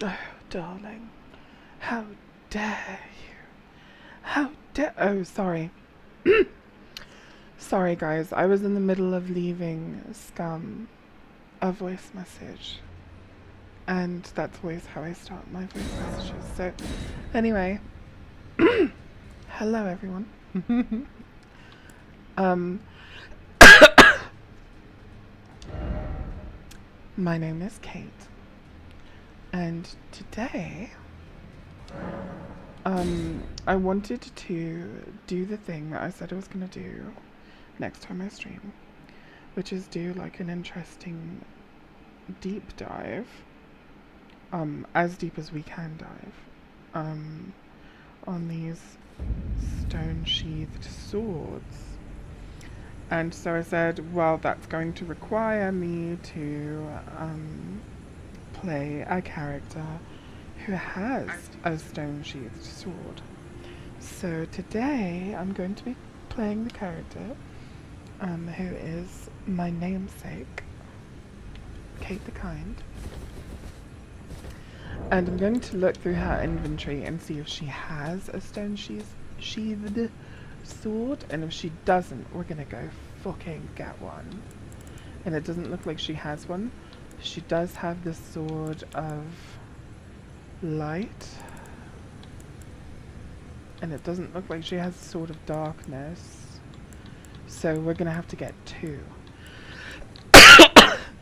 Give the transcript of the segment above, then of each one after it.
Oh, darling. How dare you? How dare... Oh, sorry. Sorry, guys. I was in the middle of leaving Scum a voice message. And that's always how I start my voice messages. So, anyway. Hello, everyone. My name is Kate. And today... I wanted to do the thing that I said I was going to do next time I stream, which is do like an interesting deep dive, as deep as we can dive, on these stone-sheathed swords. And so I said, well, that's going to require me to play a character who has a stone-sheathed sword. So today I'm going to be playing the character who is my namesake, Kate the Kind. And I'm going to look through her inventory and see if she has a stone-sheathed sword, and if she doesn't, we're gonna go fucking get one. And it doesn't look like she has one. She does have the Sword of Light, and it doesn't look like she has a Sword of Darkness, so we're gonna have to get two.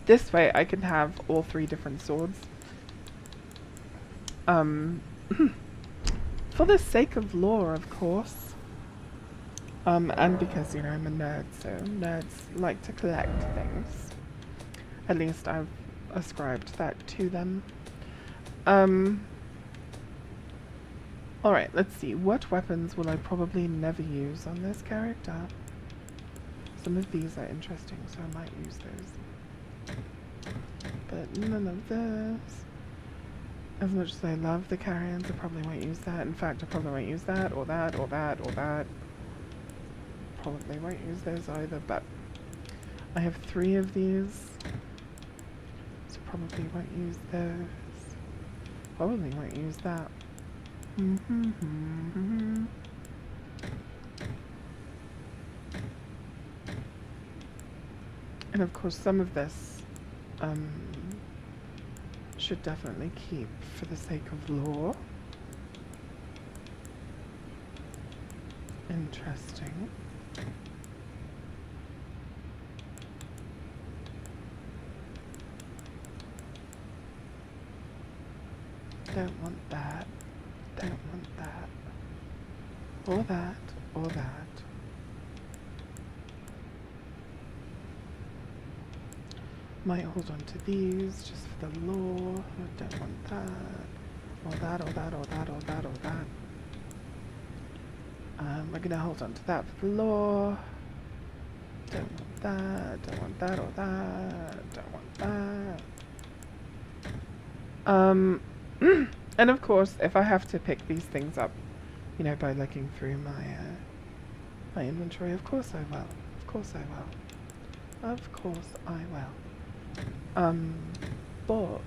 This way I can have all three different swords. For the sake of lore, of course. And because, you know, I'm a nerd, so nerds like to collect things. At least I've ascribed that to them. Alright, let's see. What weapons will I probably never use on this character? Some of these are interesting, so I might use those. But none of this. As much as I love the carrions, I probably won't use that. In fact, I probably won't use that, or that, or that, or that. Probably won't use those either, but I have 3 of these. So probably won't use those. Probably won't use that. And of course some of this should definitely keep for the sake of lore. Interesting. Don't want that. Don't want that. Or that. Or that. Might hold on to these just for the lore. Don't want that. Or that, or that, or that, or that, or that. We're gonna hold on to that for the lore. Don't want that. Don't want that, or that. Don't want that. And of course, if I have to pick these things up, you know, by looking through my inventory, of course I will. Of course I will. Of course I will. But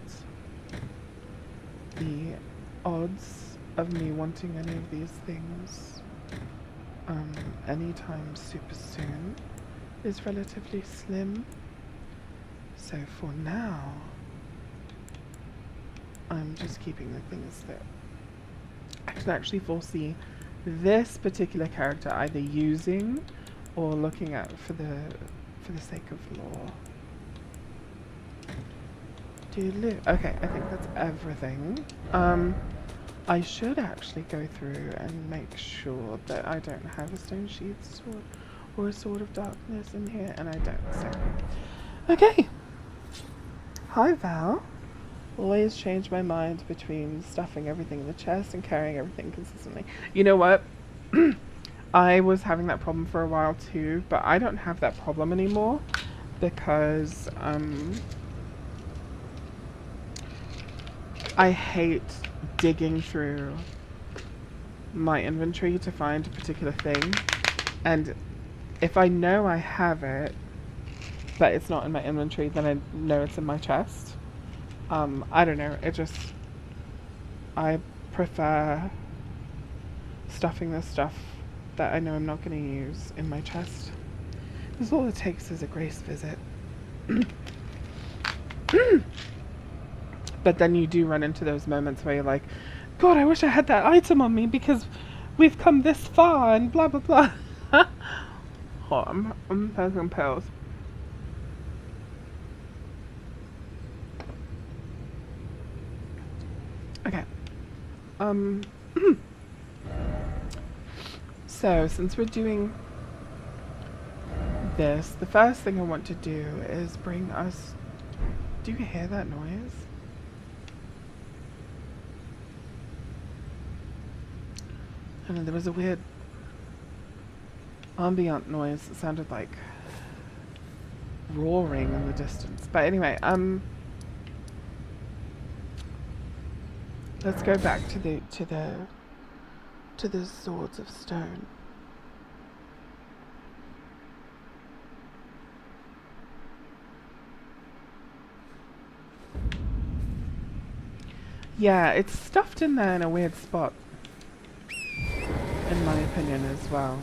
the odds of me wanting any of these things anytime super soon is relatively slim. So for now, I'm just keeping the things that I can actually foresee this particular character either using or looking at for the sake of lore. Okay, I think that's everything. I should actually go through and make sure that I don't have a stone-sheathed sword or a sword of darkness in here, and I don't, so. Okay. Hi, Val. Always change my mind between stuffing everything in the chest and carrying everything consistently. You know what? I was having that problem for a while too, but I don't have that problem anymore because I hate digging through my inventory to find a particular thing, and if I know I have it but it's not in my inventory, then I know it's in my chest. I don't know, it just I prefer stuffing the stuff that I know I'm not going to use in my chest. Because all it takes is a grace visit. But then you do run into those moments where you're like, God, I wish I had that item on me because we've come this far and blah blah blah. Oh, I'm taking pills. Okay. So since we're doing this, the first thing I want to do is bring us. Do you hear that noise? I know there was a weird ambient noise that sounded like roaring in the distance. But anyway, let's go back to the swords of stone. Yeah, it's stuffed in there in a weird spot, in my opinion as well.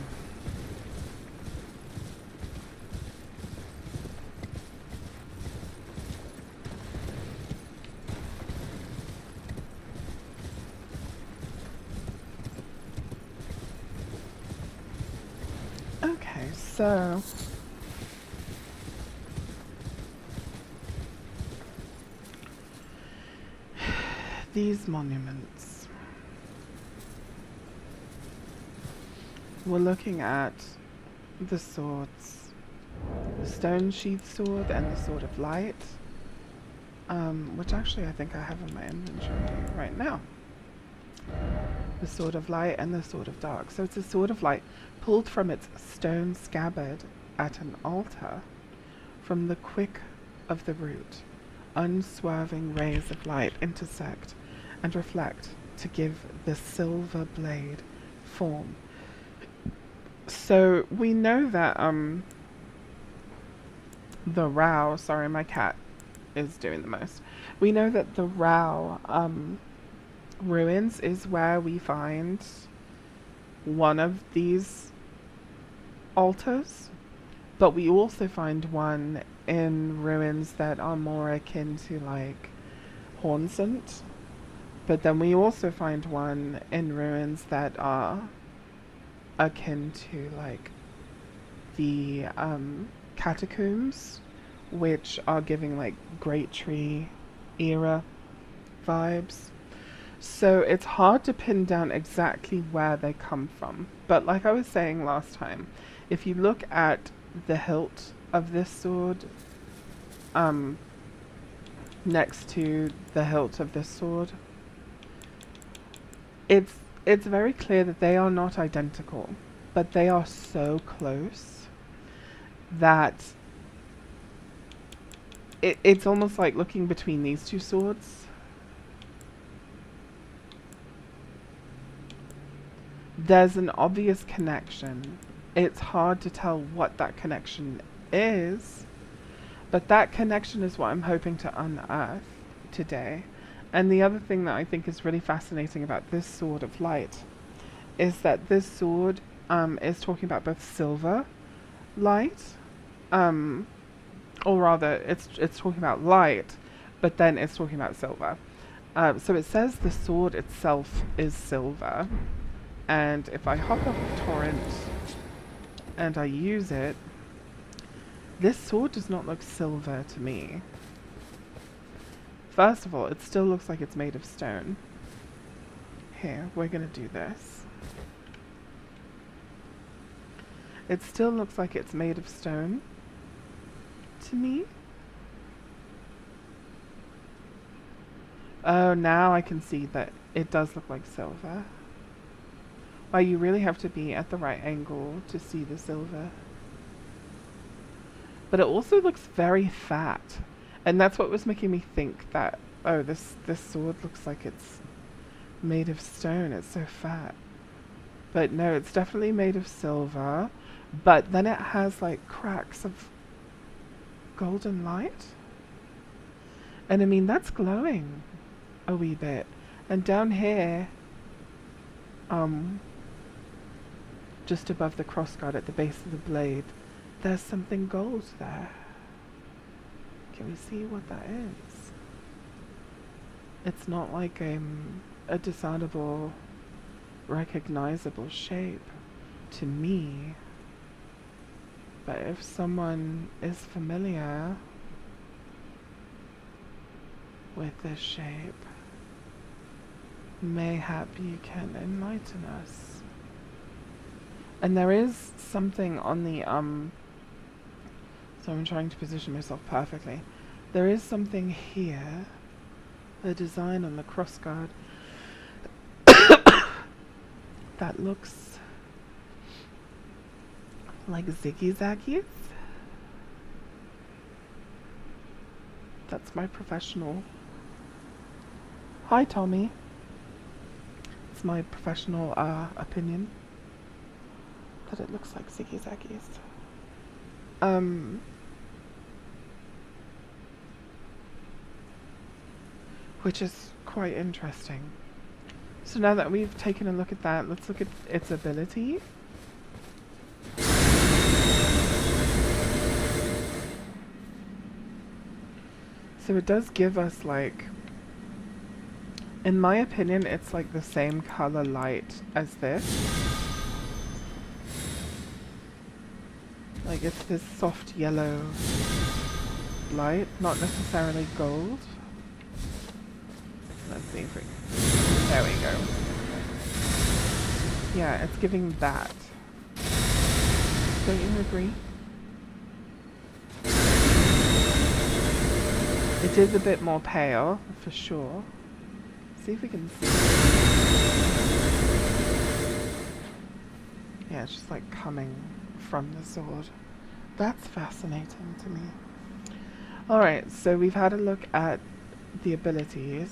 Okay, so these monuments. We're looking at the swords, the stone sheath sword and the sword of light, which actually I think I have in my inventory right now. The sword of light and the sword of dark. So it's a sword of light pulled from its stone scabbard at an altar. From the quick of the root, unswerving rays of light intersect and reflect to give the silver blade form. So we know that the Rao, sorry, my cat is doing the most. We know that the Rao ruins is where we find one of these altars, but we also find one in ruins that are more akin to like Hornsent. But then we also find one in ruins that are akin to like the catacombs, which are giving like Great Tree era vibes. So it's hard to pin down exactly where they come from. But like I was saying last time, if you look at the hilt of this sword, next to the hilt of this sword, it's very clear that they are not identical, but they are so close that it's almost like looking between these two swords. There's an obvious connection. It's hard to tell what that connection is, but that connection is what I'm hoping to unearth today. And the other thing that I think is really fascinating about this sword of light is that this sword is talking about both silver light, or rather it's talking about light, but then it's talking about silver. So it says the sword itself is silver, and if I hop up a torrent and I use it, this sword does not look silver to me. First of all, it still looks like it's made of stone. Here, we're gonna do this. It still looks like it's made of stone to me. Oh, now I can see that it does look like silver. Wow, you really have to be at the right angle to see the silver. But it also looks very fat. And that's what was making me think that, oh, this sword looks like it's made of stone. It's so fat. But no, it's definitely made of silver. But then it has like cracks of golden light. And I mean, that's glowing a wee bit. And down here, just above the crossguard at the base of the blade, there's something gold there. Can we see what that is? It's not like a discernible, recognizable shape to me. But if someone is familiar with this shape, mayhap you can enlighten us. And there is something on the so I'm trying to position myself perfectly. There is something here, a design on the crossguard that looks like ziggy-zaggies. That's my professional. Hi, Tommy. It's my professional opinion that it looks like ziggy-zaggies. Which is quite interesting. So now that we've taken a look at that, let's look at its ability. So it does give us, like, in my opinion, it's like the same color light as this. Like, it's this soft yellow light, not necessarily gold. Let's see if we... There we go. Yeah, it's giving that. Don't you agree? It is a bit more pale, for sure. See if we can see. Yeah, it's just like coming from the sword. That's fascinating to me. Alright, so we've had a look at the abilities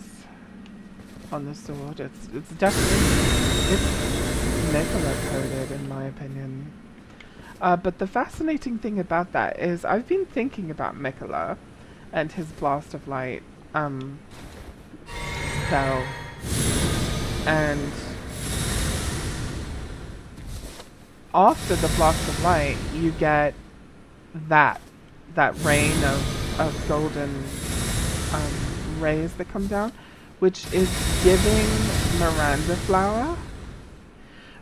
on the sword. It's definitely, it's Miquella coded in my opinion. But the fascinating thing about that is I've been thinking about Miquella and his Blast of Light spell, and after the Blast of Light you get that rain of golden rays that come down, which is giving Miranda Flower,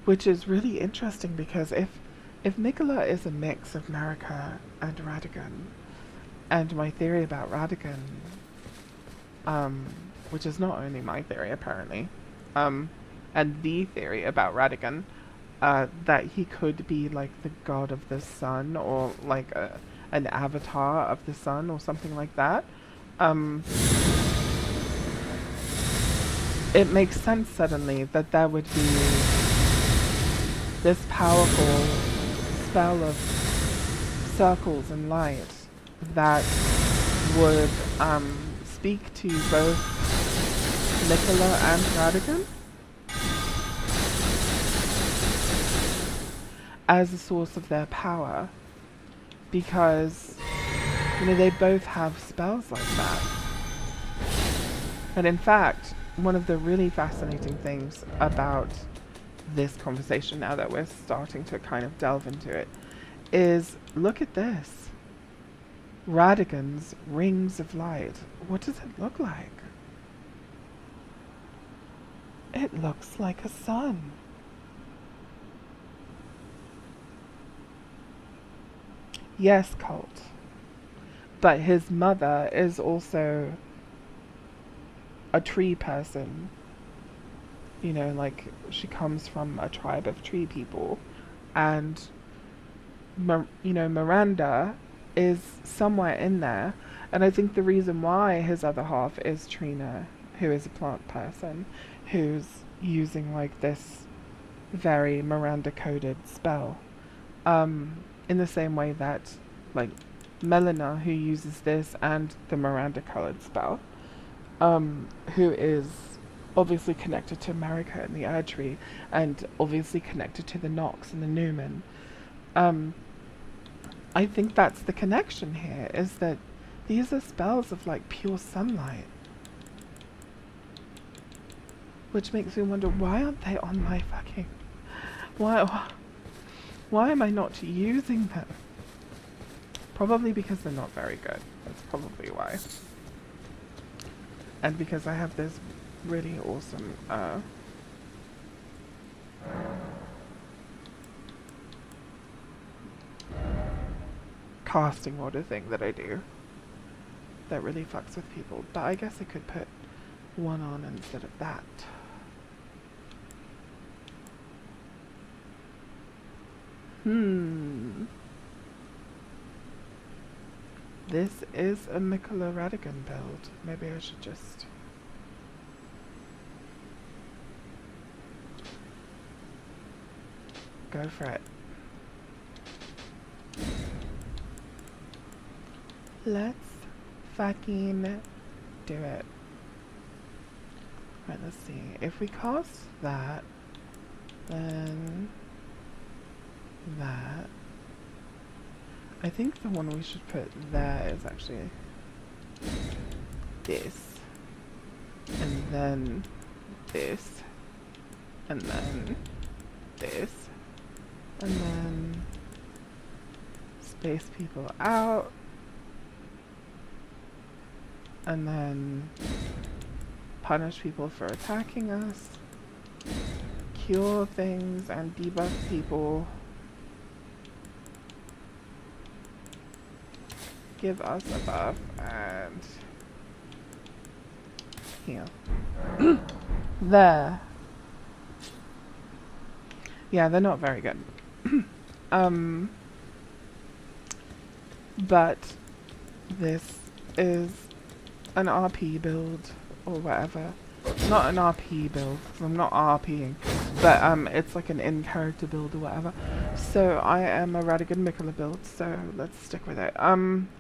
which is really interesting because if Miquella is a mix of Marika and Radagon, and my theory about Radagon, which is not only my theory apparently, and the theory about Radagon, that he could be like the god of the sun, or like an avatar of the sun, or something like that. It makes sense suddenly that there would be this powerful spell of circles and light that would speak to both Miquella and Radagon as a source of their power, because, you know, they both have spells like that. And in fact, one of the really fascinating things about this conversation, now that we're starting to kind of delve into it, is look at this. Radagon's rings of light. What does it look like? It looks like a sun. Yes, Colt. But his mother is also a tree person. You know, like, she comes from a tribe of tree people. And, you know, Miranda is somewhere in there. And I think the reason why his other half is Trina, who is a plant person, who's using, like, this very Miranda-coded spell. In the same way that, like, Melina, who uses this and the Miranda-colored spell, who is obviously connected to Marika and the Erdtree, and obviously connected to the Nox and the Newman. I think that's the connection here, is that these are spells of, like, pure sunlight. Which makes me wonder, why aren't they on my fucking... Why am I not using them? Probably because they're not very good. That's probably why. And because I have this really awesome casting order thing that I do that really fucks with people. But I guess I could put one on instead of that. This is a Mikola Radigan build. Maybe I should just... go for it. Let's fucking do it. Right, let's see. If we cast that, then that. I think the one we should put there is actually this. And then this. And then this. And then space people out. And then punish people for attacking us. Cure things and debuff people. Give us a buff and heal. There. Yeah, they're not very good. But this is an RP build or whatever. Not an RP build, because I'm not RPing, but it's like an in-character build or whatever. So I am a Radigan Mikola build, so let's stick with it.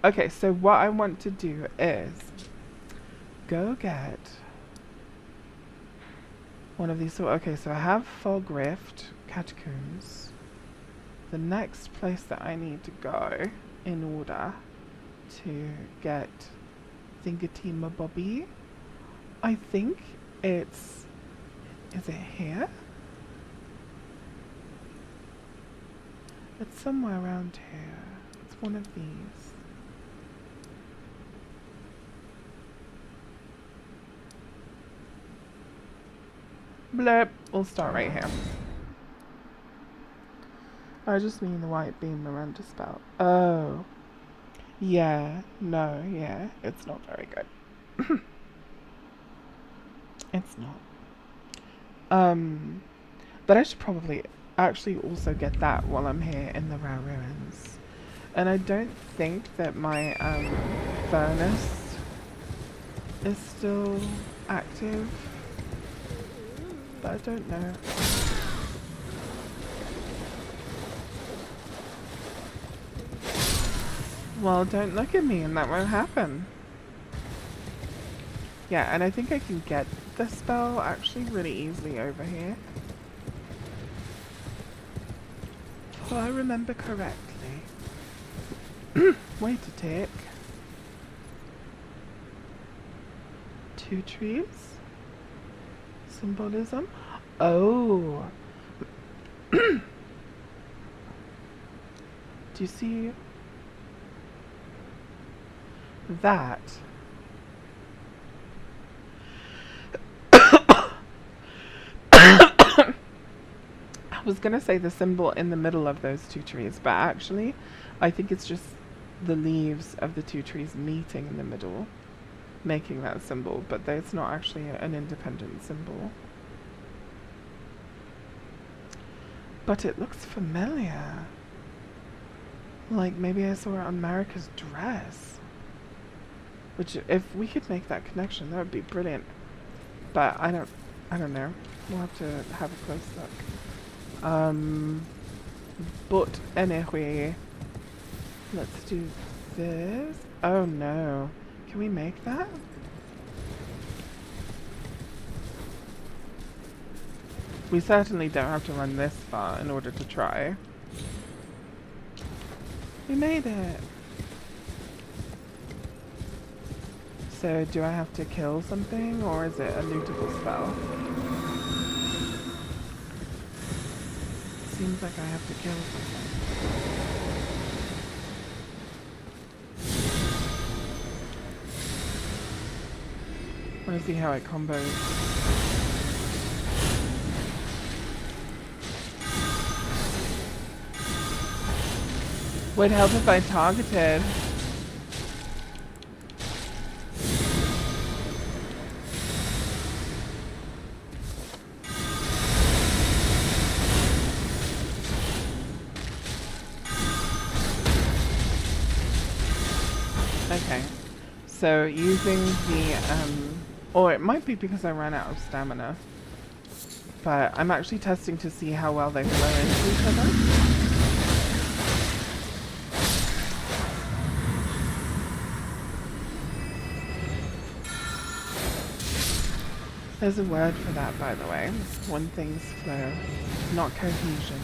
Okay, so what I want to do is go get one of these. So okay, so I have Fog Rift Catacombs. The next place that I need to go in order to get Thingatima Bobby, I think it's... is it here? It's somewhere around here. It's one of these. Blurp. We'll start right here. I just mean the white beam Miranda spell. Oh. Yeah. No, yeah. It's not very good. It's not. But I should probably actually also get that while I'm here in the Rare Ruins. And I don't think that my furnace is still active. But I don't know. Well, don't look at me and that won't happen. Yeah, and I think I can get the spell actually really easily over here. If I remember correctly. Wait a tick. 2 trees? Symbolism? Oh! Do you see that? I was gonna say the symbol in the middle of those 2 trees, but actually I think it's just the leaves of the 2 trees meeting in the middle, making that symbol, but it's not actually an independent symbol. But it looks familiar. Like maybe I saw it on Marika's dress. Which, if we could make that connection, that would be brilliant. But I don't know. We'll have to have a close look. But anyway, let's do this. Oh no. Can we make that? We certainly don't have to run this far in order to try. We made it! So do I have to kill something, or is it a lootable spell? seems like I have to kill something. I want to see how it combos. Would help if I targeted. Okay, so using the, or it might be because I ran out of stamina, but I'm actually testing to see how well they flow into each other. There's a word for that, by the way, when things flow, not cohesion.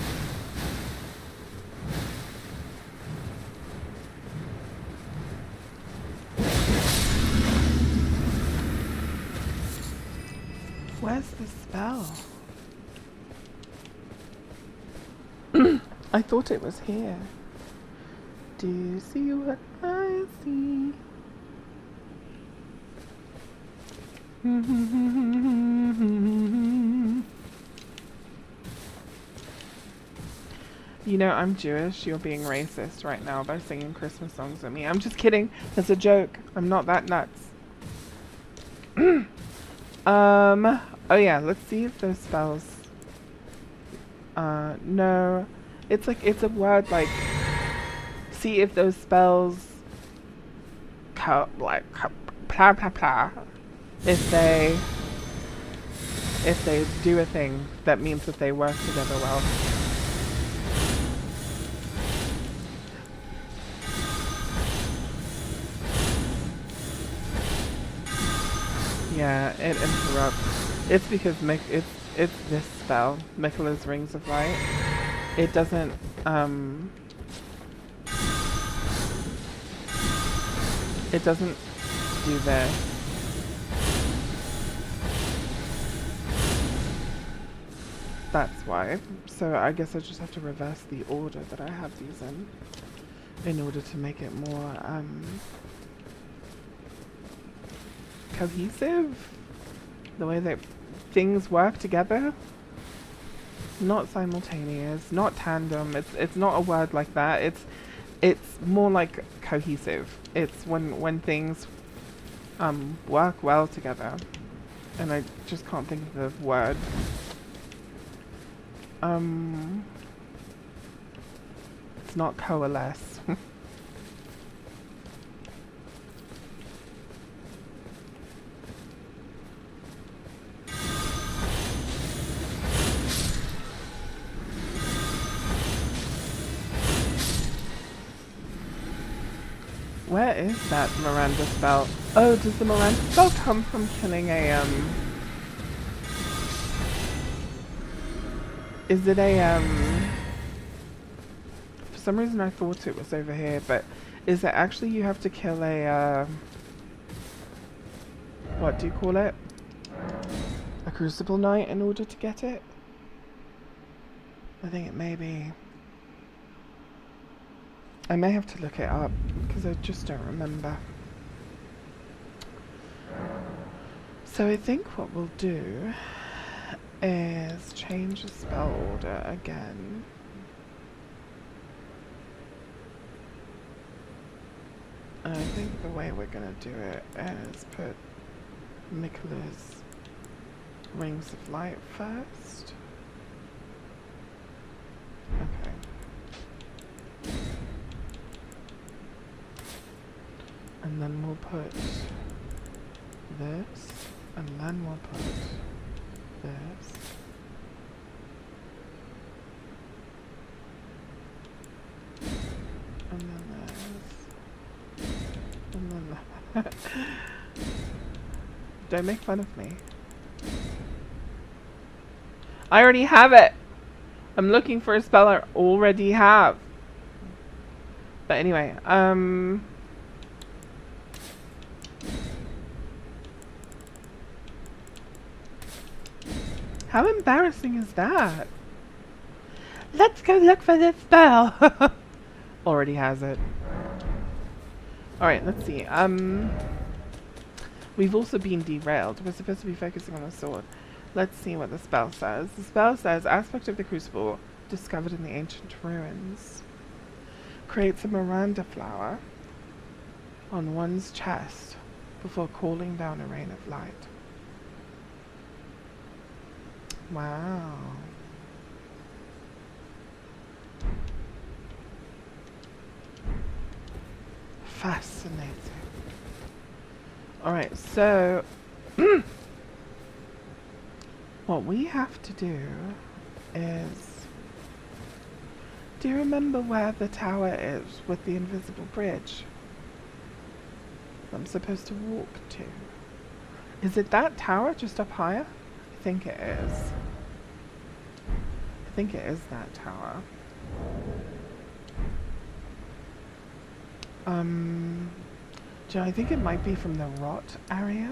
Where's the spell? I thought it was here. Do you see what I see? You know, I'm Jewish. You're being racist right now by singing Christmas songs at me. I'm just kidding. It's a joke. I'm not that nuts. Oh yeah, let's see if those spells... no. It's like, it's a word like... See if those spells... Blah, blah, blah. If they do a thing, that means that they work together well. Yeah, it interrupts. It's because it's this spell, Miquella's Rings of Light. It doesn't do this. That's why. So I guess I just have to reverse the order that I have these in order to make it more cohesive. The way that things work together. Not simultaneous, not tandem. It's not a word like that. It's more like cohesive. It's when things work well together. And I just can't think of the word. It's not coalesce. Where is that Miranda spell? Oh, does the Miranda spell come from killing a, Is it a, For some reason I thought it was over here, but is it actually you have to kill a, what do you call it? A Crucible Knight in order to get it? I think it may be. I may have to look it up, because I just don't remember. So I think what we'll do is change the spell order again. And I think the way we're going to do it is put Miquella's Rings of Light first. Okay. And then we'll put this, and then we'll put this. And then this. And then that. Don't make fun of me. I already have it! I'm looking for a spell I already have. But anyway, how embarrassing is that? Let's go look for this spell. Already has it. Alright, let's see. We've also been derailed. We're supposed to be focusing on the sword. Let's see what the spell says. The spell says, aspect of the crucible discovered in the ancient ruins. Creates a Miranda flower on one's chest before calling down a rain of light. Wow. Fascinating. Alright, so what we have to do is, do you remember where the tower is with the invisible bridge I'm supposed to walk to? Is it that tower just up higher? I think it is. I think it is that tower. I think it might be from the rot area.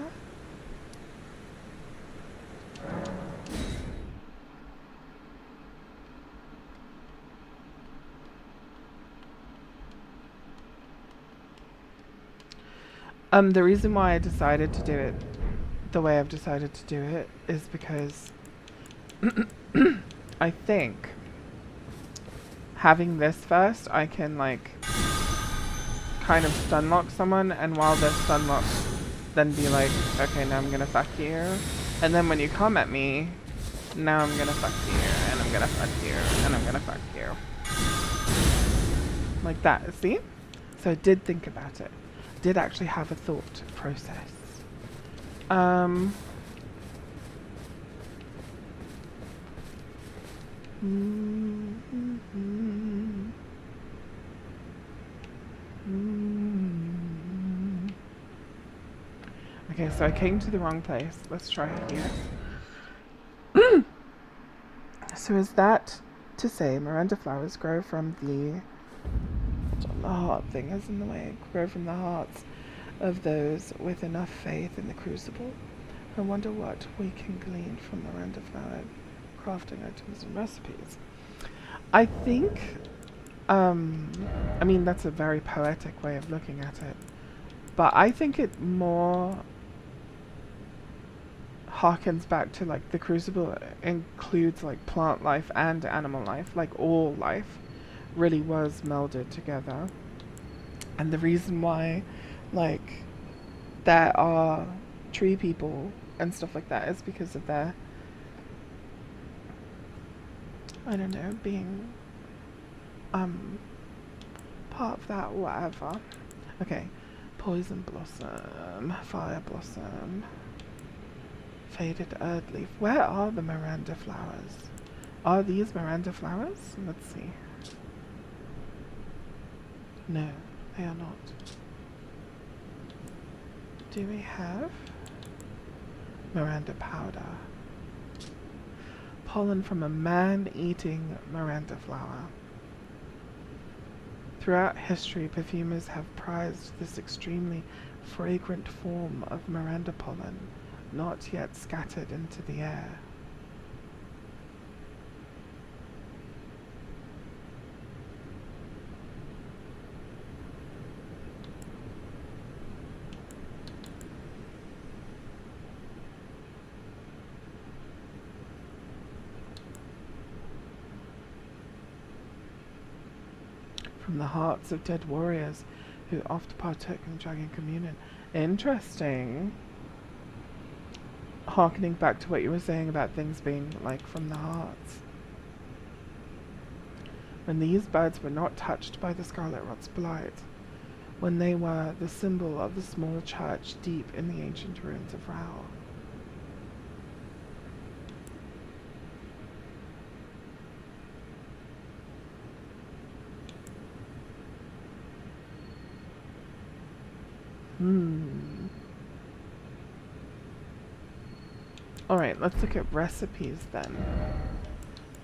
The reason why I decided to do it the way I've decided to do it is because I think having this first, I can like kind of stun lock someone, and while they're stun locked, then be like, okay, now I'm gonna fuck you. And then when you come at me, now I'm gonna fuck you, and I'm gonna fuck you, and I'm gonna fuck you. Like that, see? So I did think about it. Did actually have a thought process. Okay, so I came to the wrong place. Let's try it here. So is that to say Miranda flowers grow from the heart thing is in the way, grow from the hearts of those with enough faith in the crucible? I wonder what we can glean from Miranda flower crafting items and recipes. I think, I mean, that's a very poetic way of looking at it, but I think it more harkens back to like the crucible includes like plant life and animal life, like all life really was melded together. And the reason why like there are tree people and stuff like that is because of their, I don't know, being part of that, whatever. Okay, poison blossom, fire blossom, faded earth leaf. Where are the Miranda flowers? Are these Miranda flowers? Let's see. No, they are not. Do we have Miranda powder? Pollen from a man-eating Miranda flower. Throughout history, perfumers have prized this extremely fragrant form of Miranda pollen, not yet scattered into the air. From the hearts of dead warriors who oft partook in dragon communion. Interesting. Harkening back to what you were saying about things being like from the hearts. When these birds were not touched by the scarlet rot's blight, when they were the symbol of the small church deep in the ancient ruins of Rao. Alright, let's look at recipes then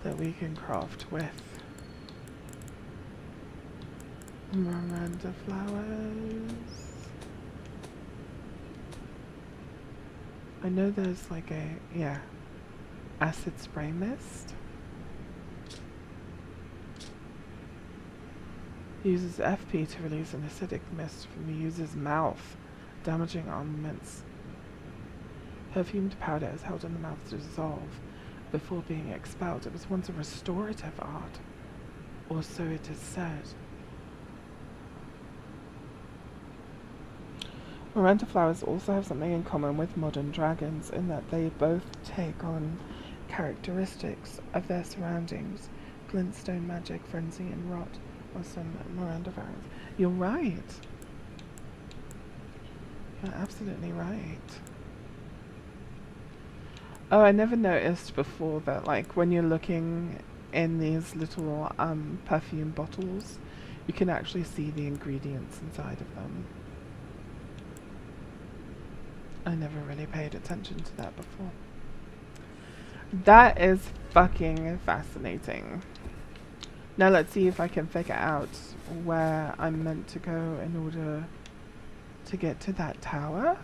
that we can craft with Miranda flowers. I know there's like a, yeah, acid spray mist. Uses FP to release an acidic mist from the user's mouth, damaging armaments. Perfumed powder is held in the mouth to dissolve before being expelled. It was once a restorative art, or so it is said. Miranda flowers also have something in common with modern dragons in that they both take on characteristics of their surroundings. Glintstone, magic, frenzy, and rot are some Miranda variants. You're right. You're absolutely right. Oh, I never noticed before that, like, when you're looking in these little perfume bottles, you can actually see the ingredients inside of them. I never really paid attention to that before. That is fucking fascinating. Now let's see if I can figure out where I'm meant to go in order to get to that tower.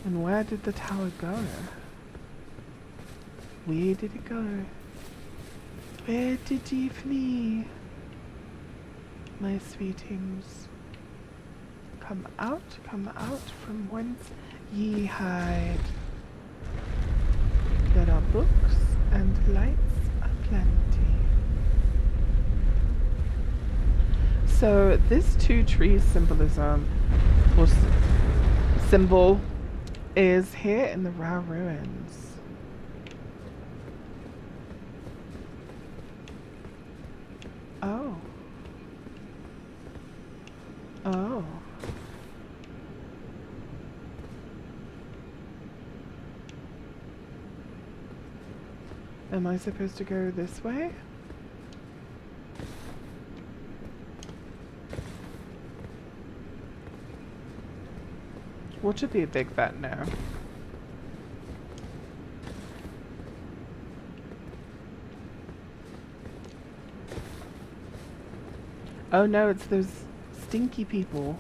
And where did the tower go? Where did it go? Where did ye flee? My sweetings. Come out from whence ye hide. There are books and lights aplenty. So this two trees symbolism, or symbol, is here in the Ra ruins. Oh. Oh. Am I supposed to go this way? What should be a big fat no? Oh no, it's those stinky people.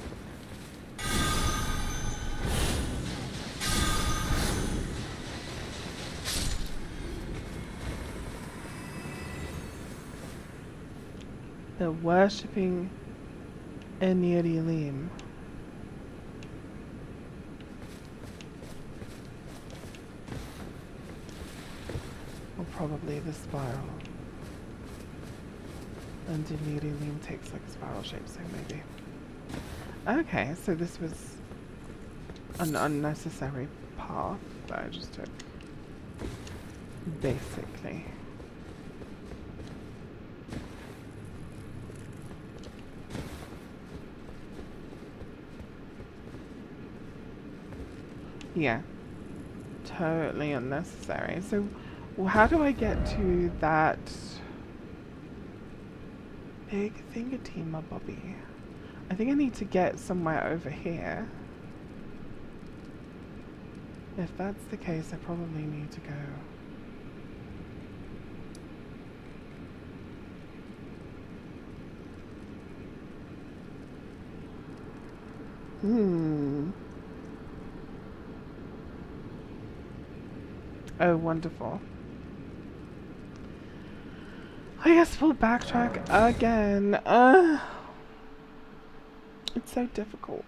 They're worshipping Enirilim. Or probably the spiral. And Enirilim takes like a spiral shape, so maybe. Okay, so this was an unnecessary path that I just took. Basically. Yeah, totally unnecessary. So, how do I get to that big thingatima bobby? I think I need to get somewhere over here. If that's the case, I probably need to go. Oh, wonderful. I guess we'll backtrack again. It's so difficult.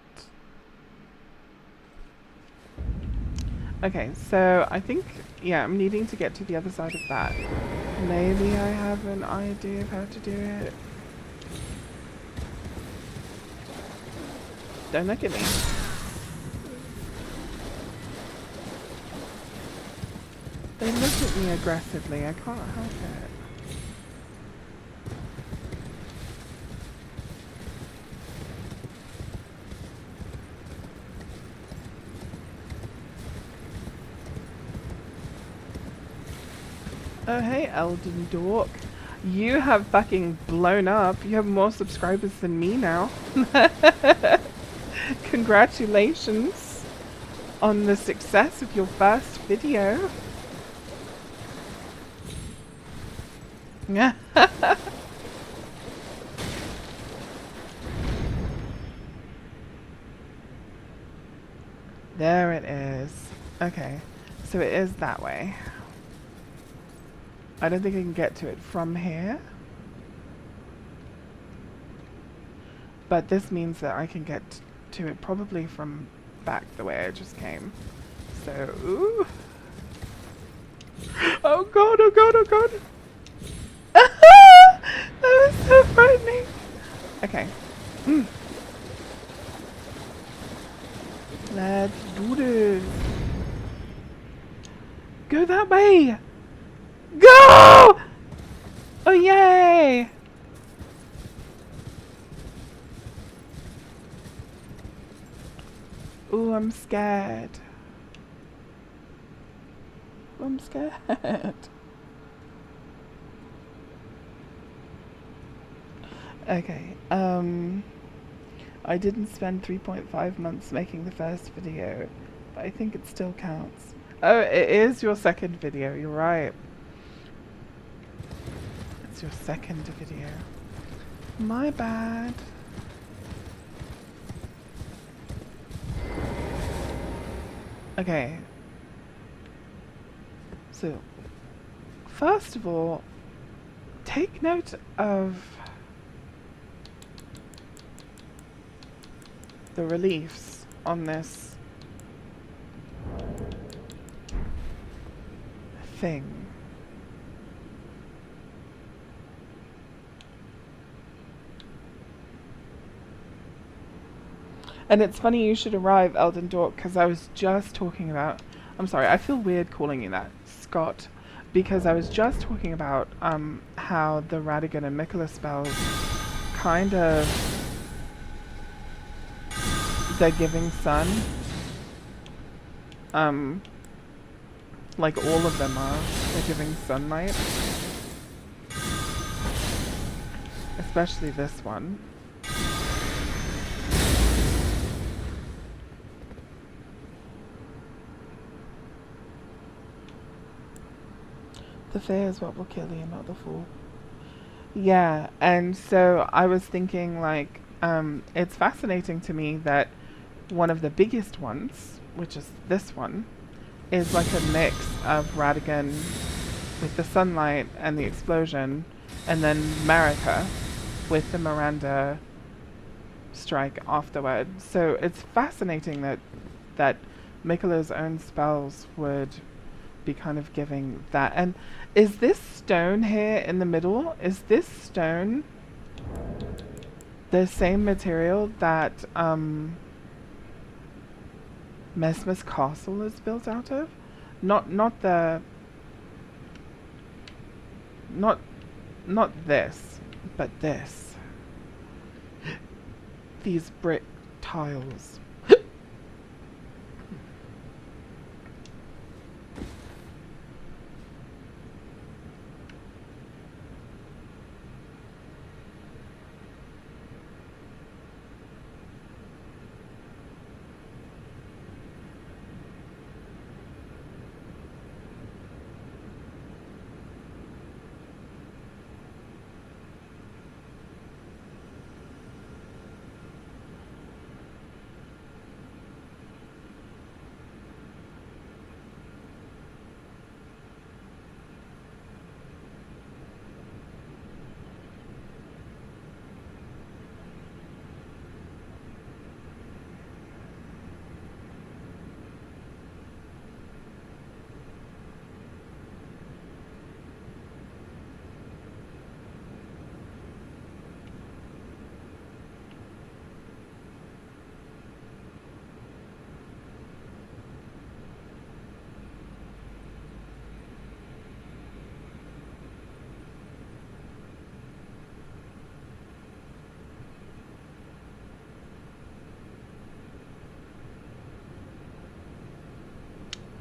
Okay, so I think, yeah, I'm needing to get to the other side of that. Maybe I have an idea of how to do it. Don't look at me. They look at me aggressively, I can't help it. Oh hey, Elden Dork. You have fucking blown up. You have more subscribers than me now. Congratulations on the success of your first video. There it is. Okay, so it is that way. I don't think I can get to it from here. But this means that I can get to it probably from back the way I just came. So, ooh. Oh god, oh god, oh god. That was so frightening. Okay. Let's do this. Go that way. Go! Oh, yay! Ooh, I'm scared. I'm scared. Okay, I didn't spend 3.5 months making the first video, but I think it still counts. Oh, it is your second video, you're right. It's your second video. My bad. Okay. So, first of all, take note of the reliefs on this thing. And it's funny you should arrive, Elden Dork, because I was just talking about... I'm sorry, I feel weird calling you that, Scott, because I was just talking about how the Radagon and Miquella spells kind of... The Giving Sun. Like all of them are. The Giving Sunlight. Especially this one. The fear is what will kill you, not the fool. Yeah, and so I was thinking, like, it's fascinating to me that one of the biggest ones, which is this one, is like a mix of Radagon with the sunlight and the explosion, and then Marika with the Miranda strike afterward. So it's fascinating that Miquella's own spells would be kind of giving that. And is this stone here in the middle, is this stone the same material that Messmer's castle is built out of? Not this, but this. These brick tiles.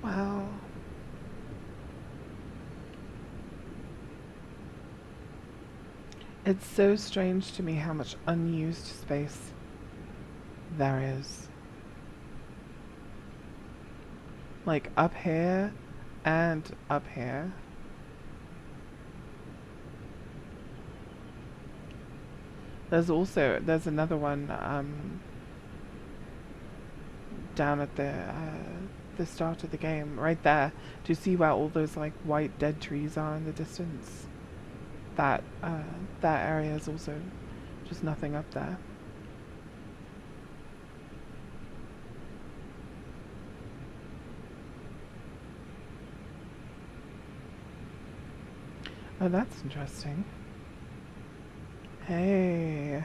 Wow. It's so strange to me how much unused space there is. Like up here and up here. There's another one down at the the start of the game, right there. Do you see where all those like white dead trees are in the distance? That that area is also just nothing up there. Oh, that's interesting. Hey.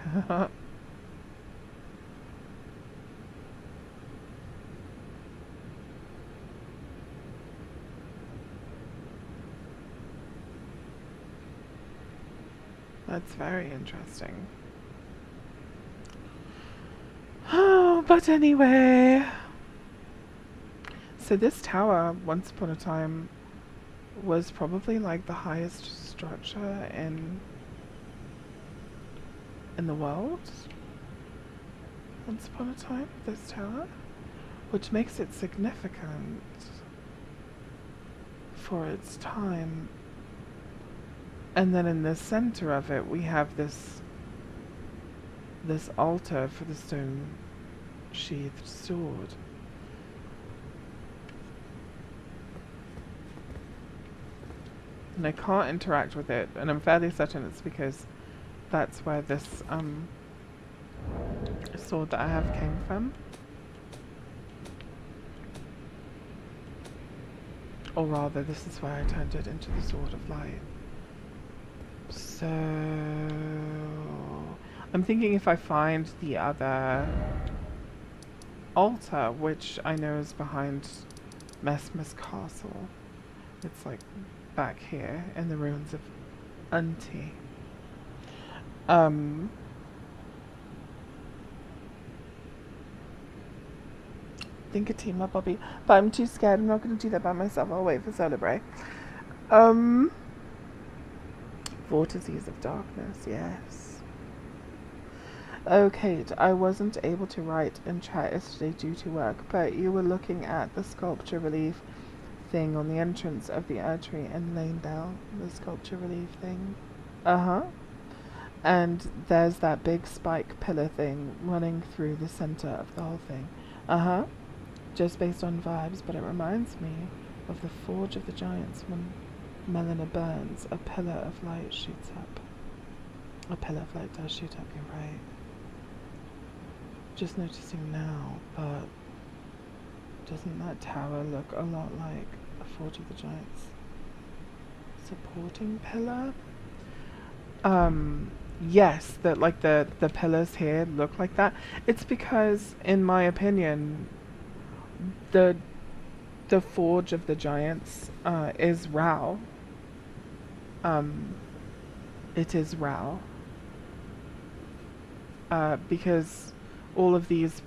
That's very interesting. Oh, but anyway. So this tower, once upon a time, was probably like the highest structure in the world. Once upon a time, this tower, which makes it significant for its time. And then in the center of it, we have this altar for the stone sheathed sword. And I can't interact with it, and I'm fairly certain it's because that's where this sword that I have came from. Or rather, this is where I turned it into the Sword of Light. So I'm thinking if I find the other altar, which I know is behind Messmer's castle, it's like back here in the ruins of Unti. Think a team up, Bobby, but I'm too scared. I'm not going to do that by myself. I'll wait for Solar Break. Vortices of Darkness, yes. Oh, Kate, I wasn't able to write in chat yesterday due to work, but you were looking at the sculpture relief thing on the entrance of the Erdtree in Lanedale. The sculpture relief thing. Uh-huh. And there's that big spike pillar thing running through the center of the whole thing. Uh-huh. Just based on vibes, but it reminds me of the Forge of the Giants when Melina burns, a pillar of light shoots up. A pillar of light does shoot up, you're right. Just noticing now, but doesn't that tower look a lot like a Forge of the Giants supporting pillar? Yes, that like the pillars here look like that. It's because, in my opinion, the Forge of the Giants is Rao. It is Rao. Because all of these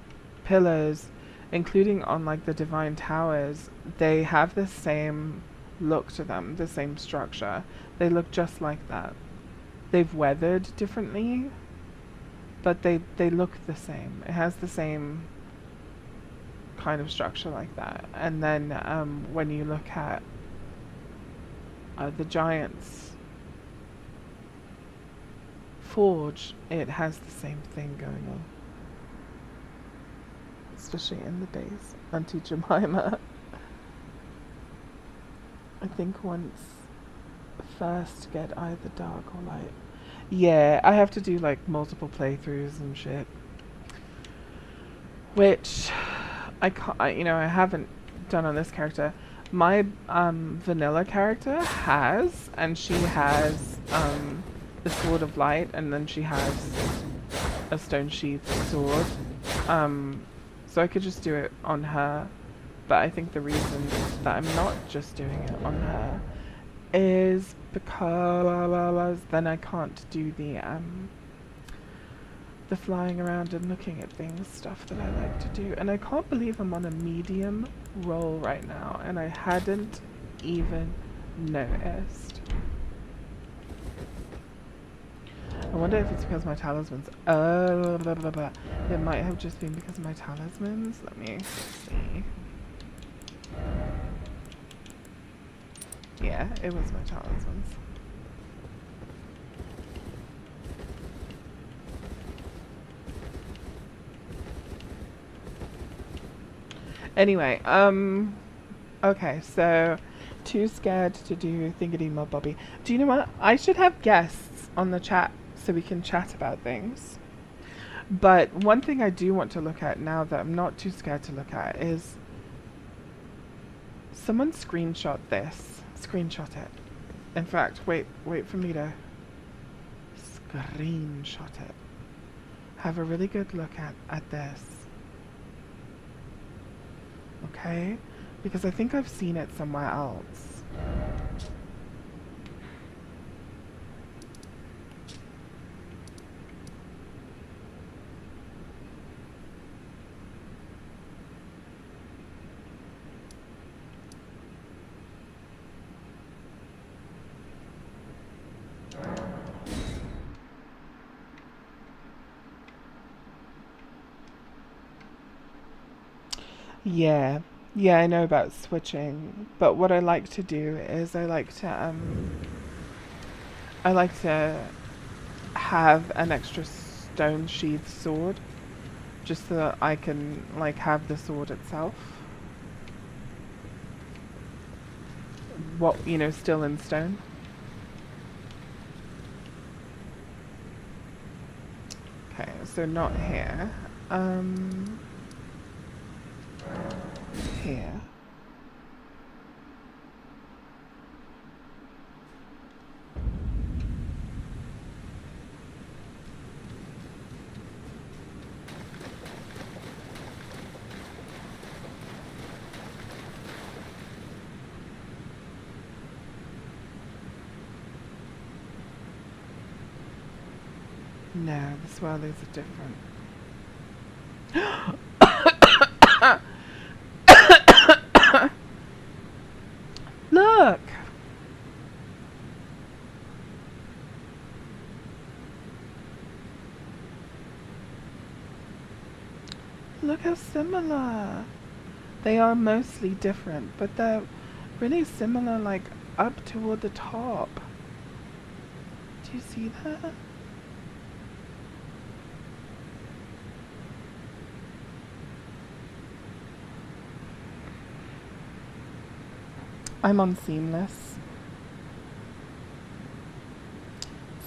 pillars, including on like the Divine Towers, they have the same look to them, the same structure. They look just like that. They've weathered differently, but they look the same. It has the same kind of structure like that. And then when you look at the Giants Forge, it has the same thing going on. Especially in the base. Auntie Jemima. I think once first get either dark or light. Yeah, I have to do like multiple playthroughs and shit. Which I can't, I haven't done on this character. My vanilla character has, and she has the Sword of Light, and then she has a stone sheathed sword. So I could just do it on her, but I think the reason that I'm not just doing it on her is because then I can't do the flying around and looking at things stuff that I like to do. And I can't believe I'm on a medium roll right now, and I hadn't even noticed. I wonder if it's because my talismans. It might have just been because of my talismans. Let me see. Yeah, it was my talismans. Anyway, okay, so too scared to do Thingity Mob Bobby. Do you know what? I should have guests on the chat so we can chat about things. But one thing I do want to look at now that I'm not too scared to look at is someone screenshot this. Screenshot it. In fact, wait for me to screenshot it. Have a really good look at this. Okay? Because I think I've seen it somewhere else. Yeah. Yeah, I know about switching, but what I like to do is I like to have an extra stone sheath sword just so that I can like have the sword itself. What, you know, still in stone. Okay, so not here. Here. No, the swirlies are different. Look! Look how similar. They are mostly different, but they're really similar, like up toward the top. Do you see that? I'm on Seamless.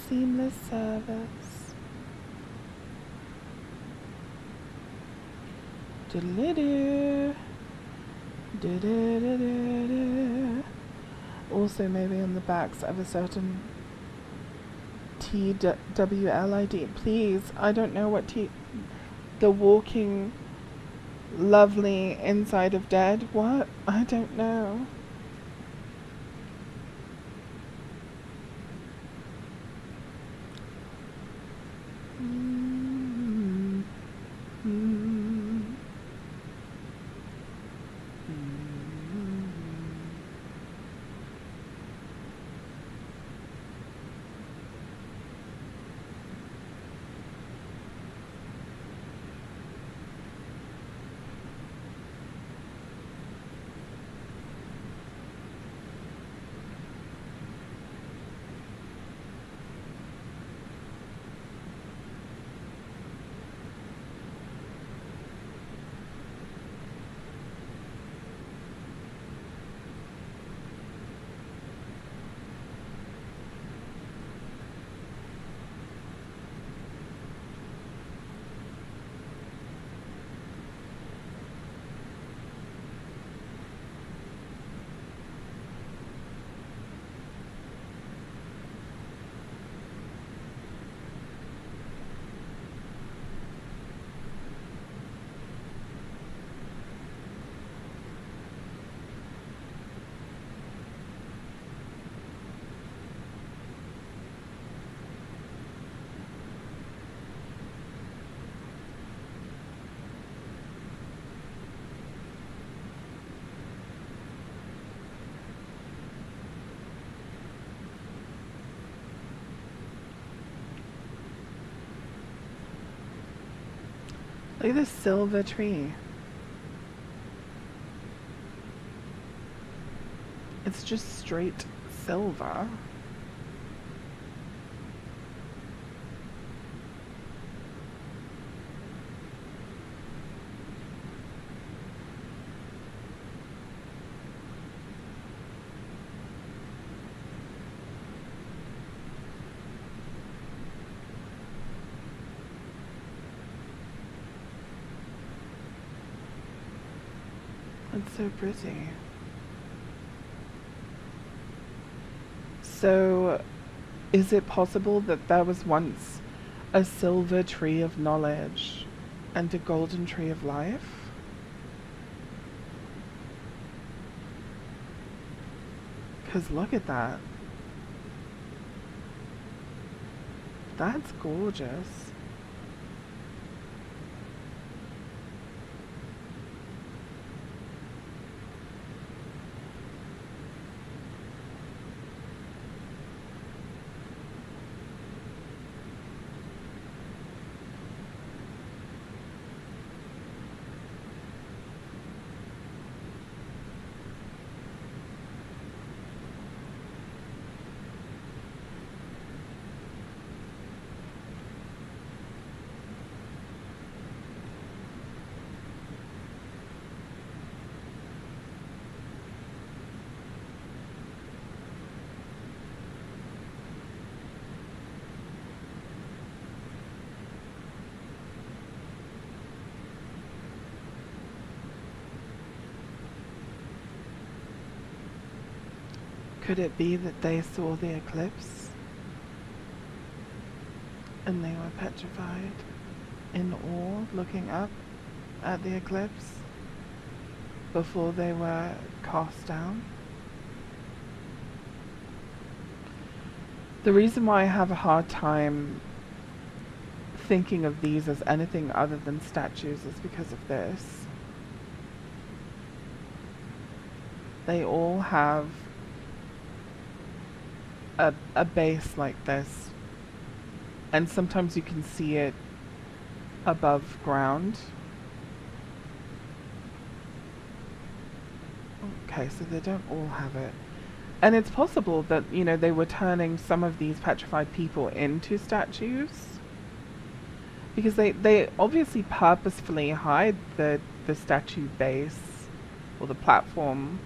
Seamless service. Do-do-do. Do-do-do-do-do. Also, maybe on the backs of a certain TWLID. Please, I don't know what the walking lovely inside of dead. What? I don't know. Look at this silver tree. It's just straight silver. It's so pretty. So, is it possible that there was once a silver tree of knowledge and a golden tree of life? Because look at that. That's gorgeous. Could it be that they saw the eclipse and they were petrified, in awe, looking up at the eclipse before they were cast down? The reason why I have a hard time thinking of these as anything other than statues is because of this. They all have a base like this, and sometimes you can see it above ground. Okay, so they don't all have it. And it's possible that, you know, they were turning some of these petrified people into statues, because they obviously purposefully hide the statue base or the platform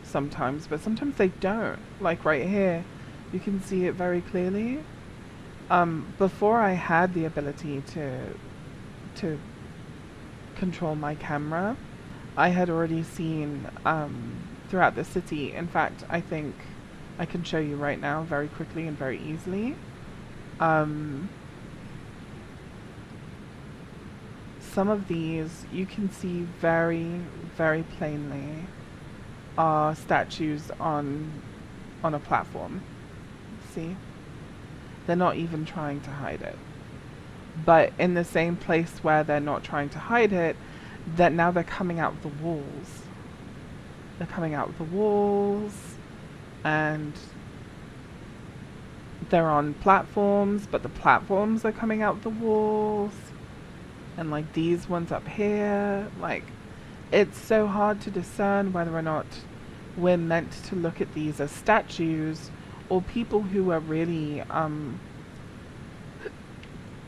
sometimes, but sometimes they don't. Like right here, you can see it very clearly. Before I had the ability to control my camera, I had already seen throughout the city. In fact, I think I can show you right now very quickly and very easily. Some of these you can see very, very plainly are statues on a platform. See? They're not even trying to hide it. But in the same place where they're not trying to hide it, that now they're coming out of the walls. They're coming out of the walls, and they're on platforms, but the platforms are coming out of the walls. And like these ones up here, like, it's so hard to discern whether or not we're meant to look at these as statues or people who are really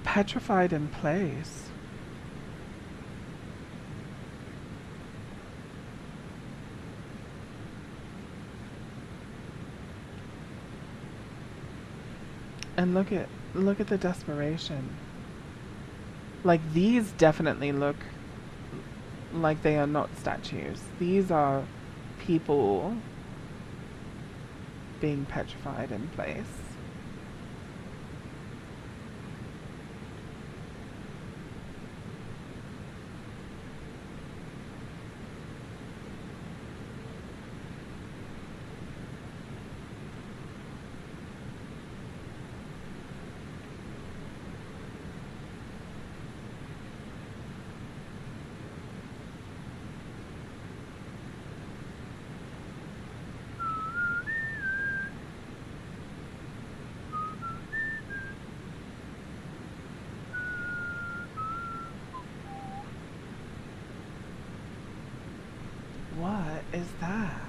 petrified in place. And look at the desperation. Like, these definitely look like they are not statues. These are people being petrified in place. What is that?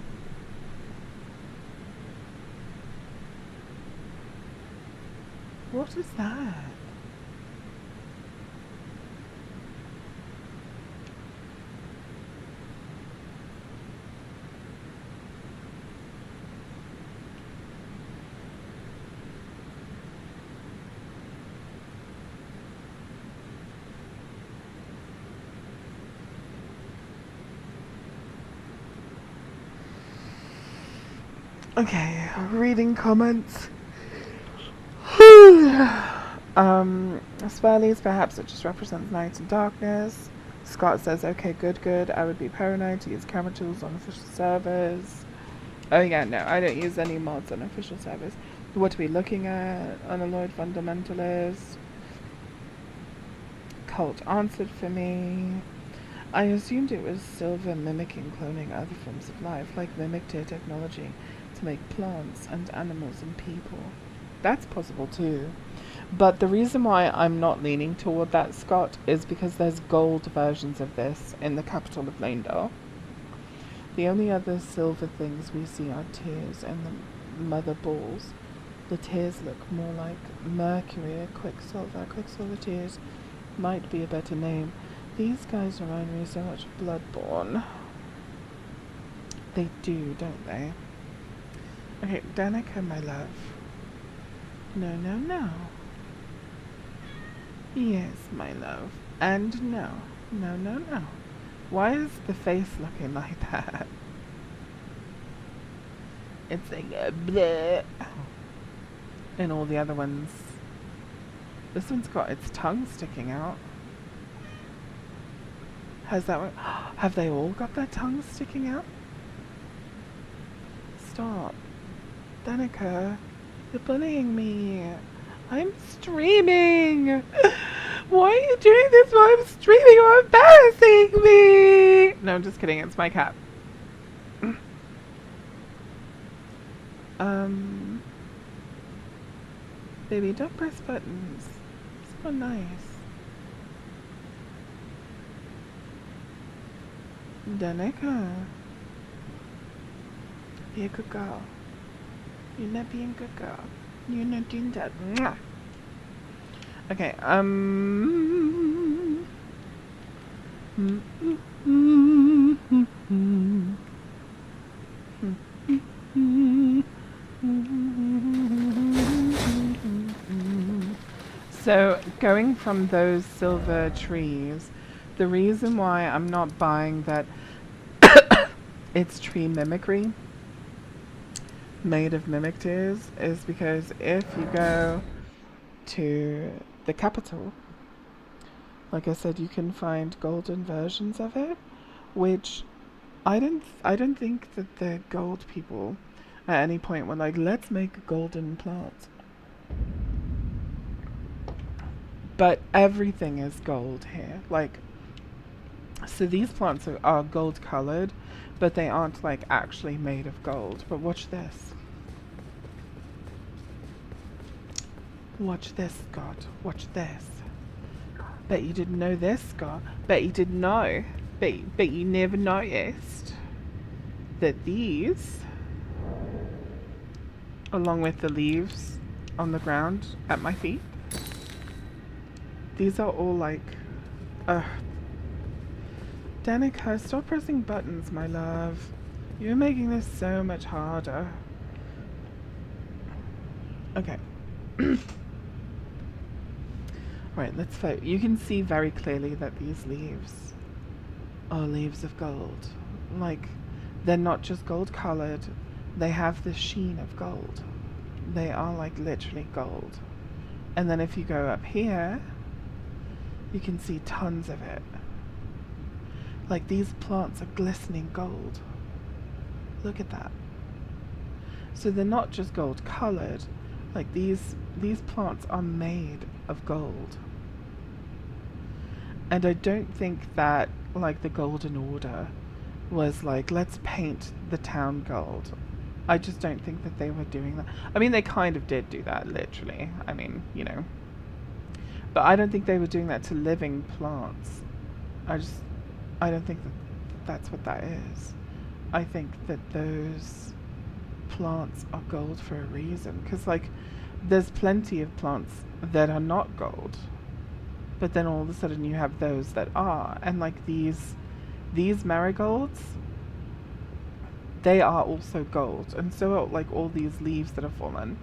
What is that? Okay, reading comments. Spellies, perhaps it just represents night and darkness. Scott says, okay, good. I would be paranoid to use camera tools on official servers. Oh yeah, no, I don't use any mods on official servers. What are we looking at? Unalloyed fundamentalist. Cult answered for me. I assumed it was Silver mimicking cloning other forms of life, like mimic tear technology, to make plants and animals and people. That's possible too. But the reason why I'm not leaning toward that, Scott, is because there's gold versions of this in the capital of Leyndell. The only other silver things we see are tears and the mother balls. The tears look more like mercury or quicksilver. Quicksilver tears might be a better name. These guys remind me so much of Bloodborne. They do, don't they? Okay, Danica, my love. No. Yes, my love. And no. No. Why is the face looking like that? It's like a bleh. And all the other ones. This one's got its tongue sticking out. Has that one? Have they all got their tongues sticking out? Stop. Danica, you're bullying me. I'm streaming. Why are you doing this while I'm streaming? You're embarrassing me. No, I'm just kidding. It's my cat. Baby, don't press buttons. So nice. Danica, be a good girl. You're not being a good girl. You're not doing that. Mwah. Okay, So, going from those silver trees, the reason why I'm not buying that it's tree mimicry made of mimic tears is because if you go to the capital, like I said, you can find golden versions of it, which I don't think that the gold people at any point were like, let's make a golden plant. But everything is gold here. Like, so these plants are gold colored, but they aren't like actually made of gold. But watch this. Watch this, Scott. Watch this. Bet you didn't know this, Scott. Bet you didn't know. Bet you never noticed that these, along with the leaves on the ground at my feet, these are all like, Danica, stop pressing buttons, my love. You're making this so much harder. Okay. Right, let's vote. You can see very clearly that these leaves are leaves of gold. Like, they're not just gold colored, they have the sheen of gold. They are like literally gold. And then if you go up here, you can see tons of it. Like, these plants are glistening gold. Look at that. So they're not just gold colored, like these plants are made of gold. And I don't think that like the Golden Order was like, let's paint the town gold. I just don't think that they were doing that. I mean, they kind of did do that, literally. I mean, you know. But I don't think they were doing that to living plants. I don't think that that's what that is. I think that those plants are gold for a reason. Because, like, there's plenty of plants that are not gold. But then all of a sudden you have those that are. And, like, these marigolds, they are also gold. And so are, like, all these leaves that have fallen.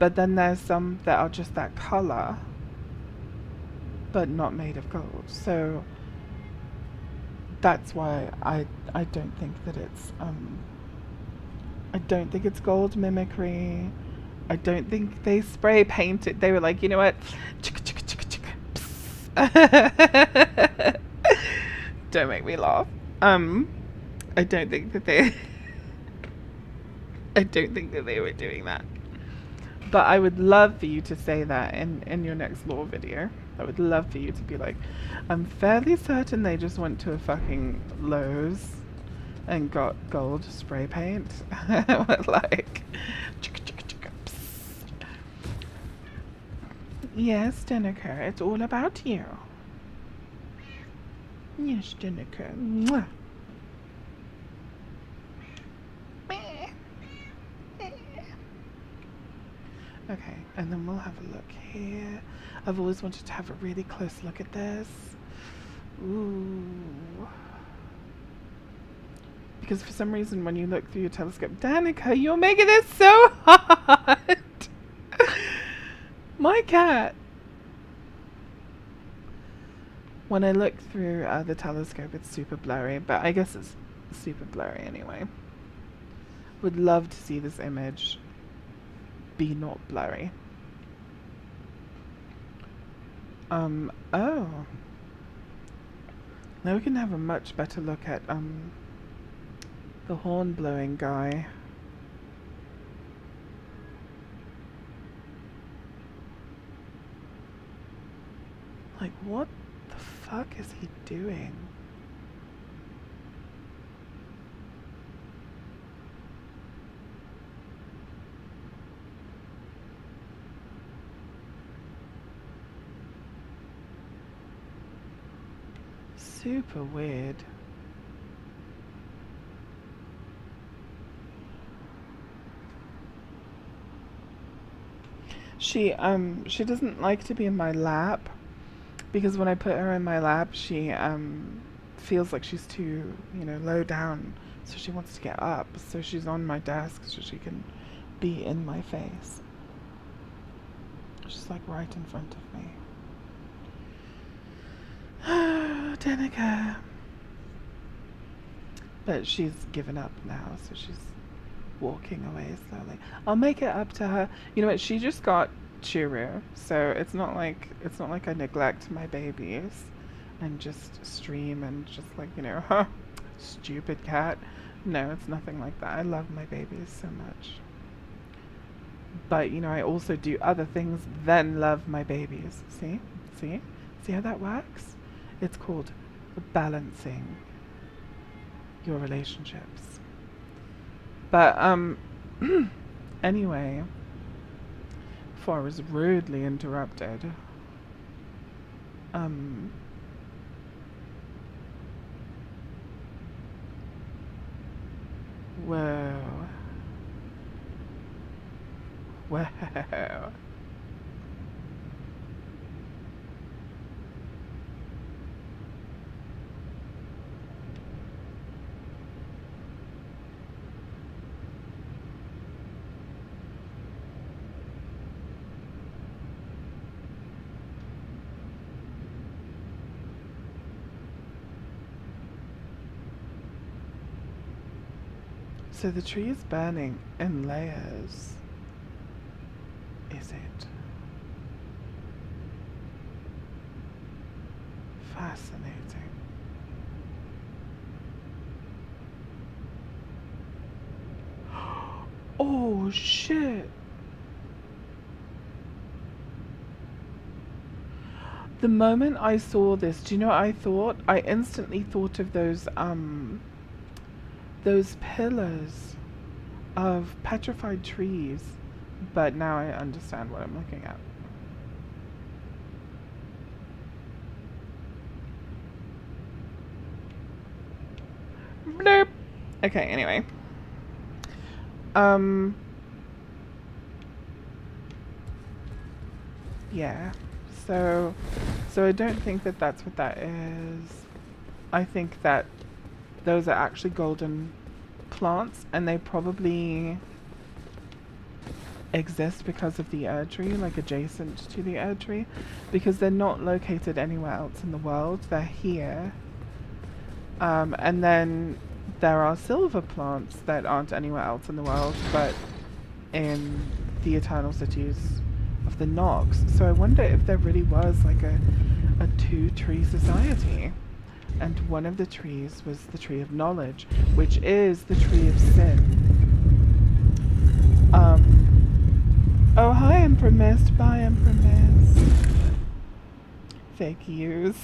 But then there's some that are just that color, but not made of gold. So that's why I don't think that it's I don't think it's gold mimicry. I don't think they spray painted. They were like, you know what? Chicka, chicka, chicka, chicka. Don't make me laugh. I don't think that they I don't think that they were doing that. But I would love for you to say that in your next lore video. I would love for you to be like, I'm fairly certain they just went to a fucking Lowe's and got gold spray paint. Like, chicka, chicka, chicka, psst. Yes, Denica, it's all about you. Yes, Denica. Mwah. Okay, and then we'll have a look here. I've always wanted to have a really close look at this. Ooh. Because for some reason when you look through your telescope, Danica, you're making this so hard! My cat! When I look through the telescope, it's super blurry, but I guess it's super blurry anyway. Would love to see this image be not blurry. Oh. Now we can have a much better look at, the horn blowing guy. Like, what the fuck is he doing? Super weird. She doesn't like to be in my lap because when I put her in my lap, she feels like she's too, you know, low down, so she wants to get up. So she's on my desk so she can be in my face. She's like right in front of me. Danica. But she's given up now, so she's walking away slowly. I'll make it up to her. You know what? She just got Chiru, so it's not like I neglect my babies and just stream and just like, you know, stupid cat. No, it's nothing like that. I love my babies so much. But you know, I also do other things than love my babies. See? See? See how that works? It's called balancing your relationships. But anyway, before I was rudely interrupted, whoa. Whoa. So the tree is burning in layers. Is it? Fascinating. Oh shit. The moment I saw this, do you know what I thought? I instantly thought of those pillars of petrified trees, but now I understand what I'm looking at. Bloop. Okay, anyway. Yeah. So I don't think that that's what that is. I think that those are actually golden plants, and they probably exist because of the Erdtree, like adjacent to the Erdtree, because they're not located anywhere else in the world. They're here. And then there are silver plants that aren't anywhere else in the world, but in the eternal cities of the Nox. So I wonder if there really was like a two-tree society. And one of the trees was the tree of knowledge, which is the tree of sin. Oh, hi, Emperor Mist. Bye, Emperor Mist. Fake use.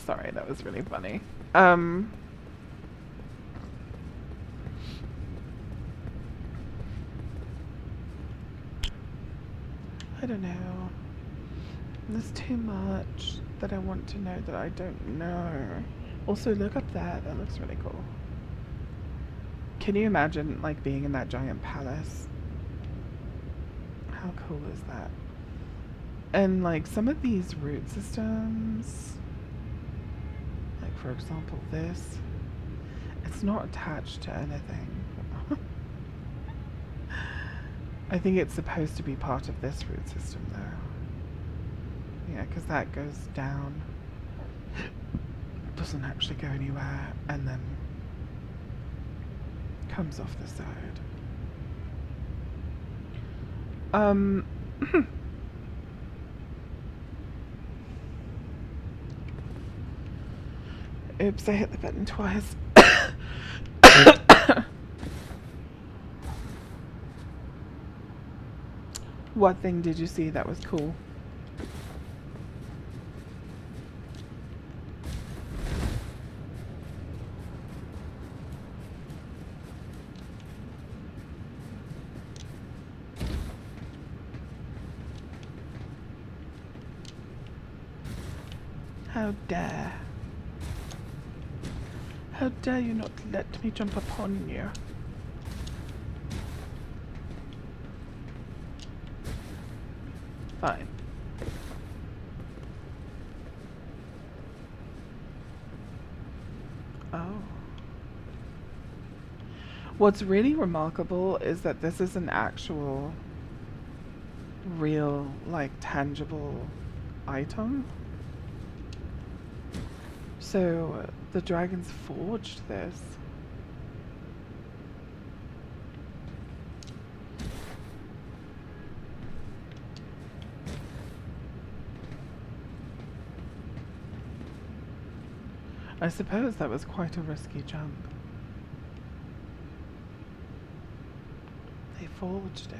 Sorry, that was really funny. I don't know. There's too much that I want to know that I don't know. Also, look up there. That looks really cool. Can you imagine, like, being in that giant palace? How cool is that? And, like, some of these root systems, like, for example, this, it's not attached to anything. I think it's supposed to be part of this root system, though. Yeah, because that goes down. Doesn't actually go anywhere, and then comes off the side. Oops, I hit the button twice. What thing did you see that was cool? How dare. How dare you not let me jump upon you? Fine. Oh. What's really remarkable is that this is an actual, real, like, tangible item. So, the dragons forged this. I suppose that was quite a risky jump. They forged it.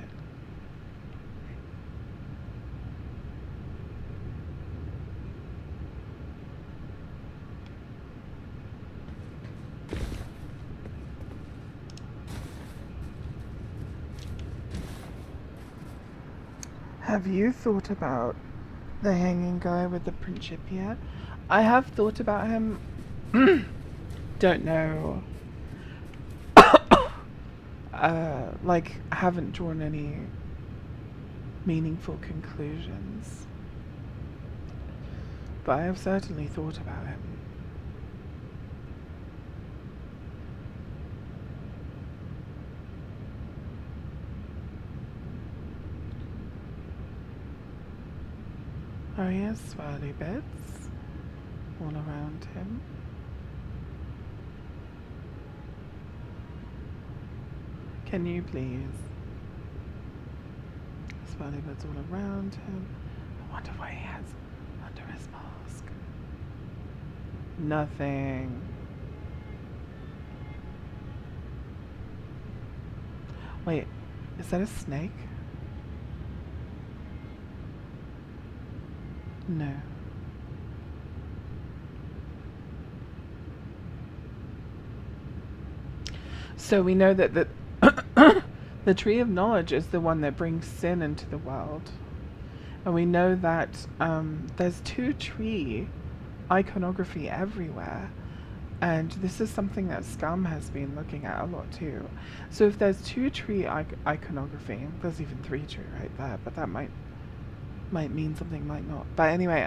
Have you thought about the hanging guy with the Principia? I have thought about him. Don't know. Like, haven't drawn any meaningful conclusions. But I have certainly thought about him. Oh, he has swirly bits all around him. Can you please? Swirly bits all around him. I wonder what he has under his mask. Nothing. Wait, is that a snake? No. So we know that the Tree of Knowledge is the one that brings sin into the world. And we know that there's two-tree iconography everywhere. And this is something that Scum has been looking at a lot too. So if there's two-tree iconography, there's even three-tree right there, but that might mean something, might not. But anyway,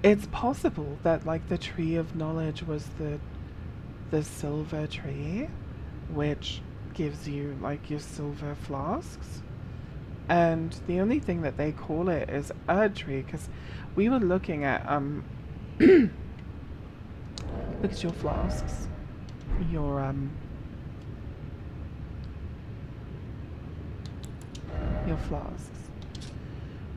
it's possible that, like, the Tree of Knowledge was the silver tree, which gives you, like, your silver flasks. And the only thing that they call it is Erdtree, because we were looking at look at your flasks, your flasks.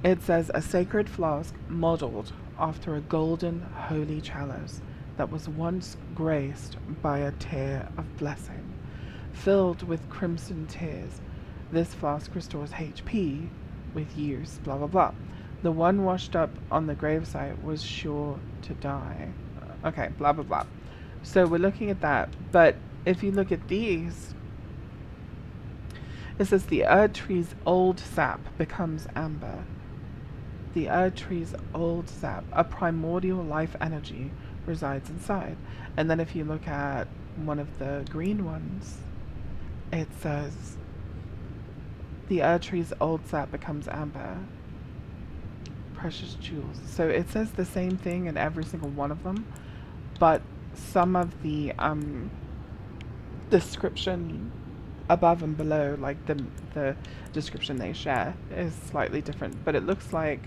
It says a sacred flask modeled after a golden holy chalice that was once graced by a tear of blessing, filled with crimson tears. This flask restores HP with use, blah blah blah. The one washed up on the gravesite was sure to die. Okay, blah blah blah. So we're looking at that, but if you look at these, it says the Erdtree's old sap becomes amber. The Erdtree's old sap, a primordial life energy, resides inside. And then if you look at one of the green ones, it says the Erdtree's old sap becomes amber. Precious jewels. So it says the same thing in every single one of them, but some of the description above and below, like the description they share, is slightly different. But it looks like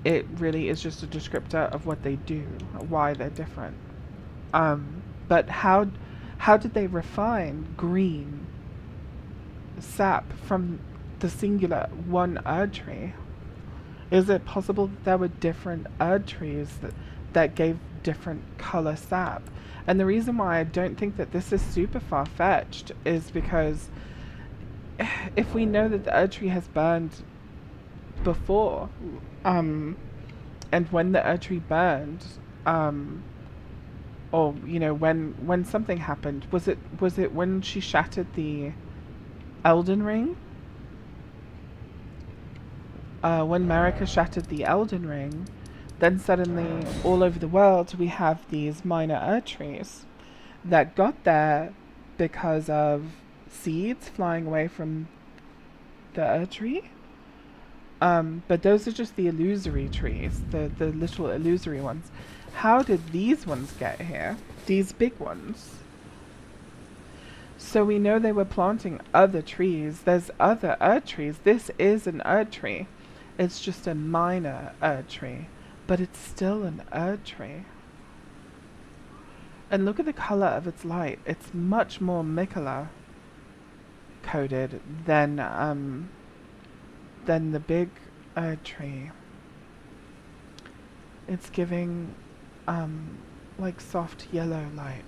it really is just a descriptor of what they do, why they're different. But how did they refine green sap from the singular one Erdtree? Is it possible that there were different Erdtrees that gave different color sap? And the reason why I don't think that this is super far-fetched is because if we know that the Erdtree has burned before, and when the Erdtree burned, or you know, when something happened, was it when she shattered the Elden Ring? When Marika shattered the Elden Ring, then suddenly all over the world we have these minor Erdtrees that got there because of seeds flying away from the Erdtree. But those are just the illusory trees, the little illusory ones. How did these ones get here? These big ones. So we know they were planting other trees. There's other Erdtrees. This is an Erdtree. It's just a minor Erdtree, but it's still an Erdtree. And look at the color of its light. It's much more Miquella coded than the big Erdtree. It's giving like soft yellow light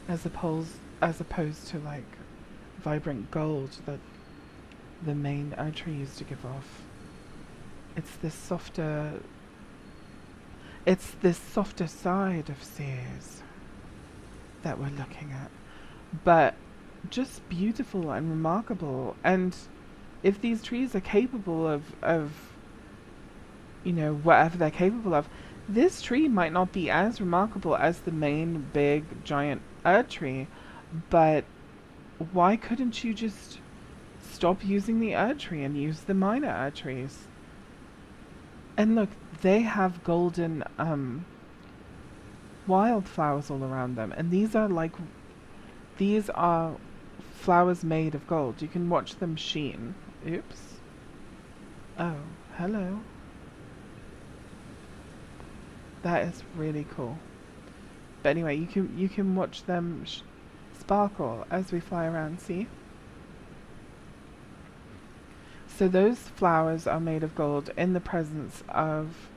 as opposed to like vibrant gold that the main Erdtree used to give off. It's this softer side of Seers that we're looking at, but just beautiful and remarkable. And if these trees are capable of you know, whatever they're capable of, this tree might not be as remarkable as the main big giant Erdtree, but why couldn't you just stop using the Erdtree and use the minor Erdtrees? And look, they have golden wildflowers all around them, and these are flowers made of gold. You can watch them sheen. Oops. Oh, hello. That is really cool. But anyway, you can watch them sparkle as we fly around. See? So those flowers are made of gold in the presence of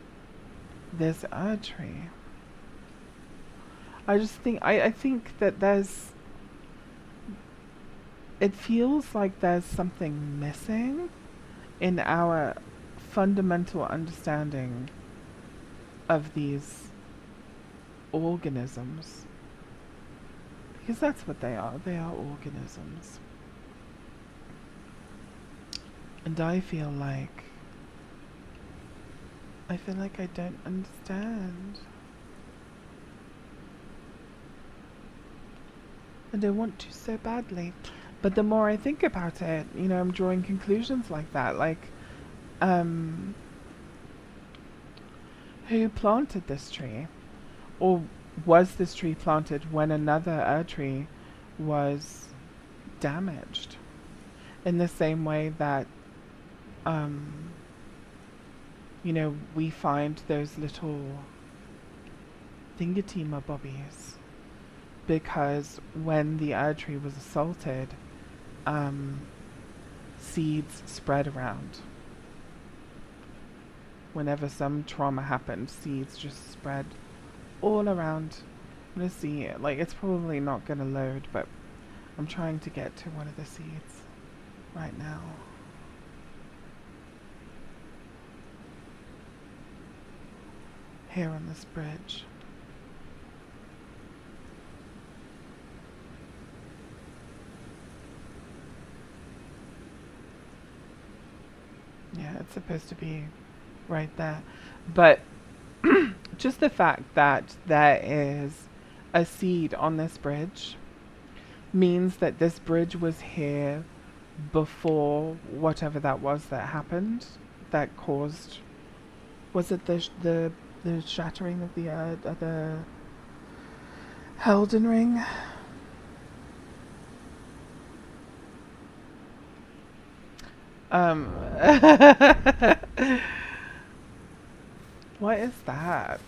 this Erdtree. I just think I think that it feels like there's something missing in our fundamental understanding of these organisms. Because that's what they are. They are organisms. And I feel like I don't understand. And I want to so badly. But the more I think about it, you know, I'm drawing conclusions like that. Like, who planted this tree? Or was this tree planted when another Erdtree was damaged? In the same way that you know, we find those little thingatima bobbies because when the Erdtree was assaulted, seeds spread around. Whenever some trauma happened, seeds just spread all around. I'm gonna see, like, it's probably not gonna load, but I'm trying to get to one of the seeds right now. Here on this bridge. Yeah, it's supposed to be right there. But just the fact that there is a seed on this bridge means that this bridge was here before whatever that was that happened that caused, was it the shattering of the Elden Ring? What is that?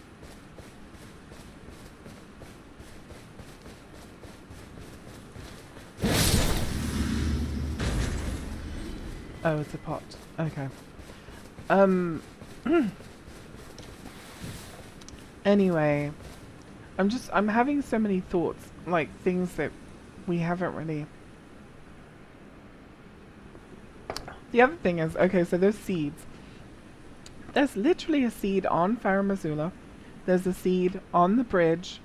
Oh, it's a pot. Okay. Anyway, I'm having so many thoughts, like things that we haven't really. The other thing is, okay, so there's seeds. There's literally a seed on Farum Azula. There's a seed on the bridge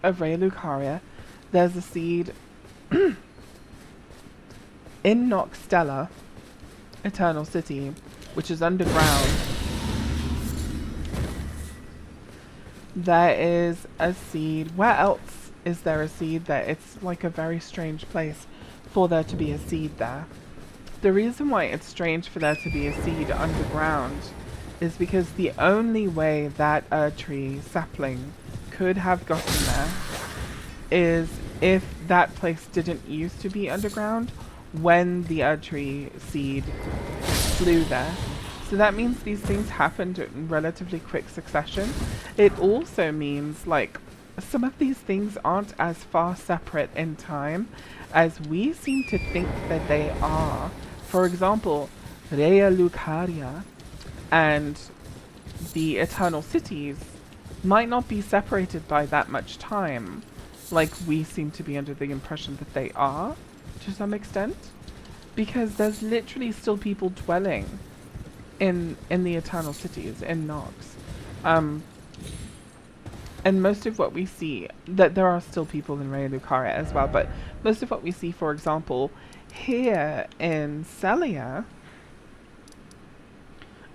of Raya Lucaria. There's a seed in Noxtella, Eternal City, which is underground. There is a seed. Where else is there a seed there? It's like a very strange place for there to be a seed there. The reason why it's strange for there to be a seed underground is because the only way that Erdtree sapling could have gotten there is if that place didn't used to be underground when the Erdtree seed flew there. So that means these things happened in relatively quick succession. It also means, like, some of these things aren't as far separate in time as we seem to think that they are. For example, Raya Lucaria and the Eternal Cities might not be separated by that much time, like we seem to be under the impression that they are, to some extent, because there's literally still people dwelling in the Eternal Cities, in Nox. And most of what we see, that there are still people in Raya Lucaria as well, but most of what we see, for example, here in Sellia,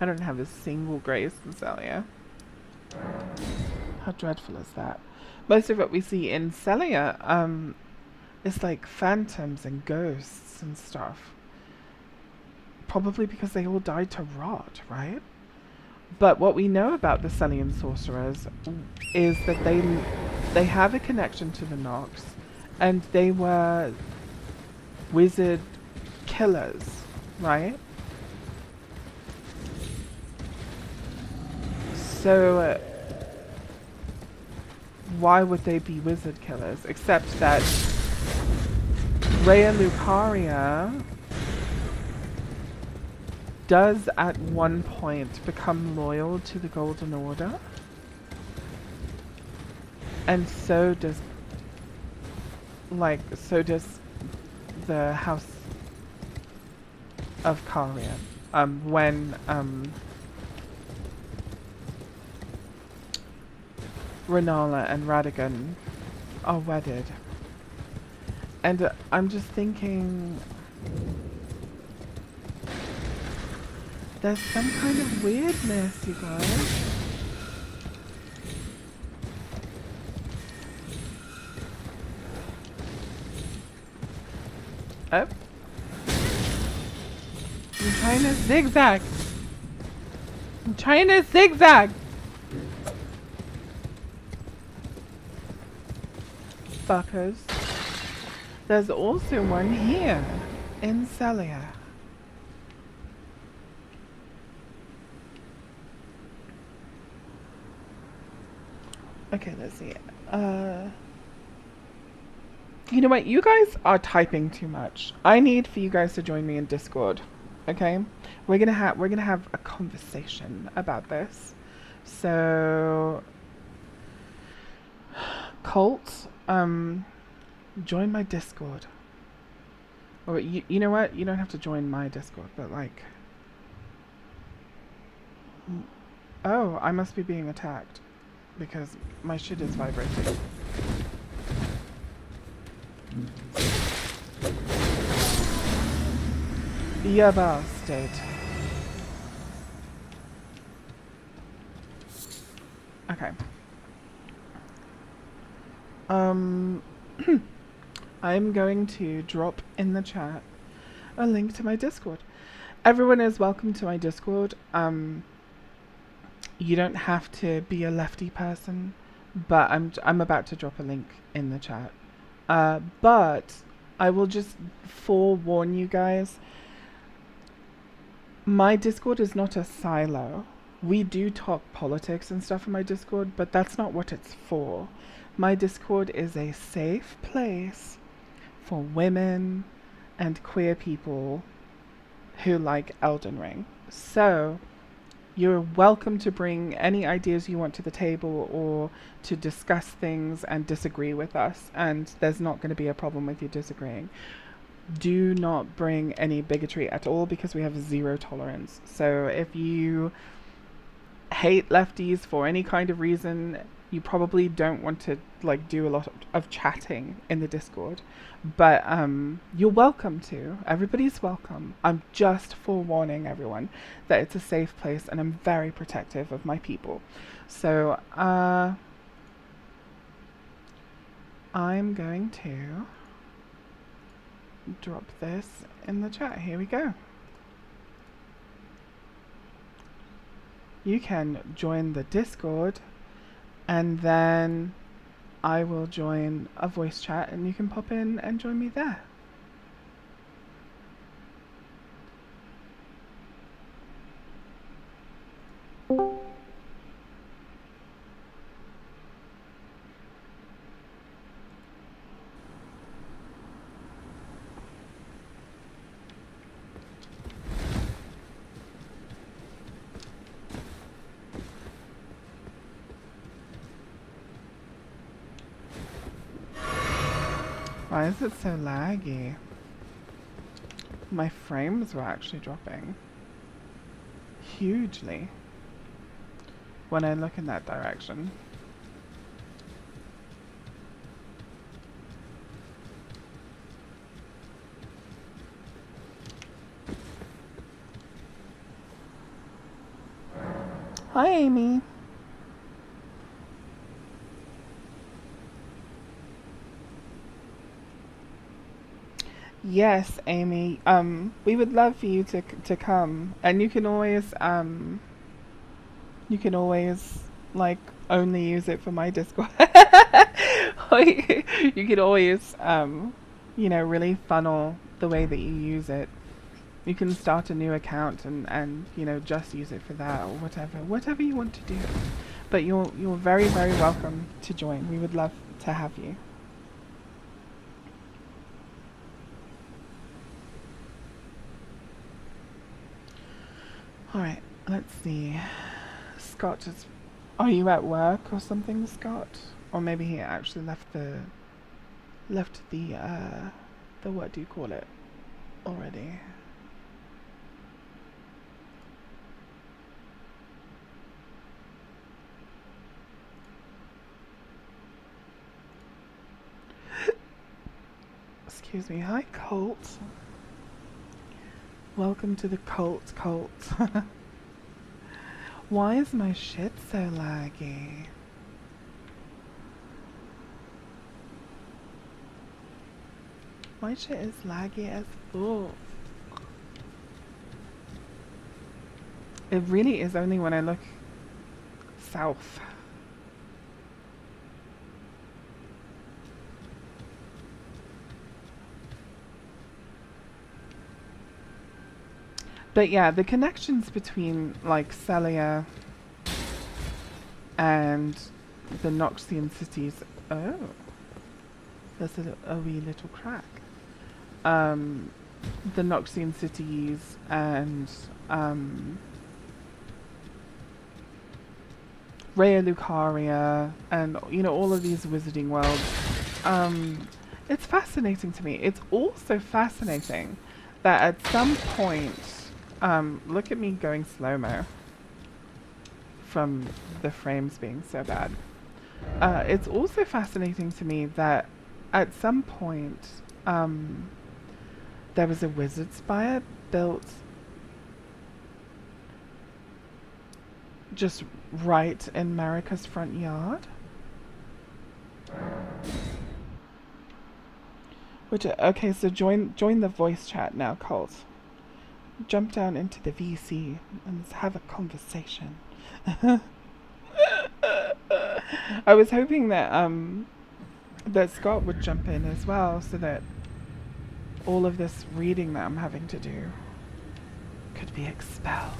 I don't have a single grace in Sellia. How dreadful is that? Most of what we see in Sellia is like phantoms and ghosts and stuff. Probably because they all died to rot, right? But what we know about the Sellian sorcerers is that they have a connection to the Nox, and they were wizard killers, right? So why would they be wizard killers? Except that Raya Lucaria does at one point become loyal to the Golden Order. And so does, the House of Caria. When Renala and Radagon are wedded. And I'm just thinking, there's some kind of weirdness, you guys. Oh. I'm trying to zigzag. I'm trying to zigzag. Fuckers. There's also one here in Sellia. Okay, let's see. You know what? You guys are typing too much. I need for you guys to join me in Discord. Okay? We're gonna have a conversation about this. So Colt, join my Discord. Or you know what? You don't have to join my Discord, but like, oh, I must be being attacked because my shit is vibrating. You bastard. Okay. I'm going to drop in the chat a link to my Discord. Everyone is welcome to my Discord. You don't have to be a lefty person, but I'm about to drop a link in the chat. But I will just forewarn you guys. My Discord is not a silo. We do talk politics and stuff in my Discord, but that's not what it's for. My Discord is a safe place for women and queer people who like Elden Ring. So you're welcome to bring any ideas you want to the table or to discuss things and disagree with us, and there's not going to be a problem with you disagreeing. Do not bring any bigotry at all because we have zero tolerance. So if you hate lefties for any kind of reason, you probably don't want to like do a lot of chatting in the Discord. But you're welcome to. Everybody's welcome. I'm just forewarning everyone that it's a safe place and I'm very protective of my people. So I'm going to drop this in the chat. Here we go. You can join the Discord and then I will join a voice chat and you can pop in and join me there. Why is it so laggy? My frames were actually dropping hugely when I look in that direction. Hi, Amy. Yes, Amy. We would love for you to come, and you can always like only use it for my Discord. Or you could always you know, really funnel the way that you use it. You can start a new account and you know, just use it for that or whatever you want to do. But you're very welcome to join. We would love to have you. Alright, let's see. Scott is... Are you at work or something, Scott? Or maybe he actually left the what do you call it already? Excuse me. Hi, Colt. Welcome to the cult. Why is my shit so laggy? My shit is laggy as fuck. It really is only when I look south. But yeah, the connections between like Celia and the Noxian cities. Oh, there's a wee little crack. The Noxian cities and Raya Lucaria and all of these wizarding worlds. It's fascinating to me. It's also fascinating that at some point, look at me going slow-mo from the frames being so bad. It's also fascinating to me that at some point, there was a wizard spire built just right in Marika's front yard. Okay, so join the voice chat now, Colt. Jump down into the VC and let's have a conversation. I was hoping that that Scott would jump in as well, so that all of this reading that I'm having to do could be expelled.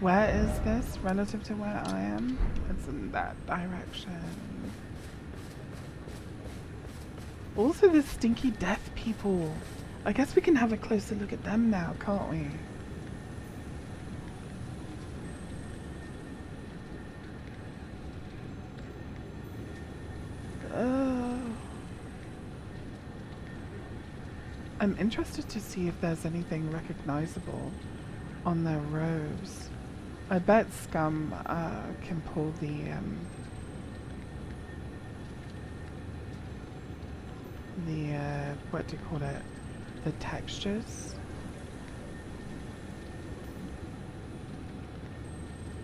Where is this relative to where I am? It's in that direction. Also the stinky deaf people. I guess we can have a closer look at them now, can't we? I'm interested to see if there's anything recognizable on their robes. I bet Scum can pull the what do you call it? The textures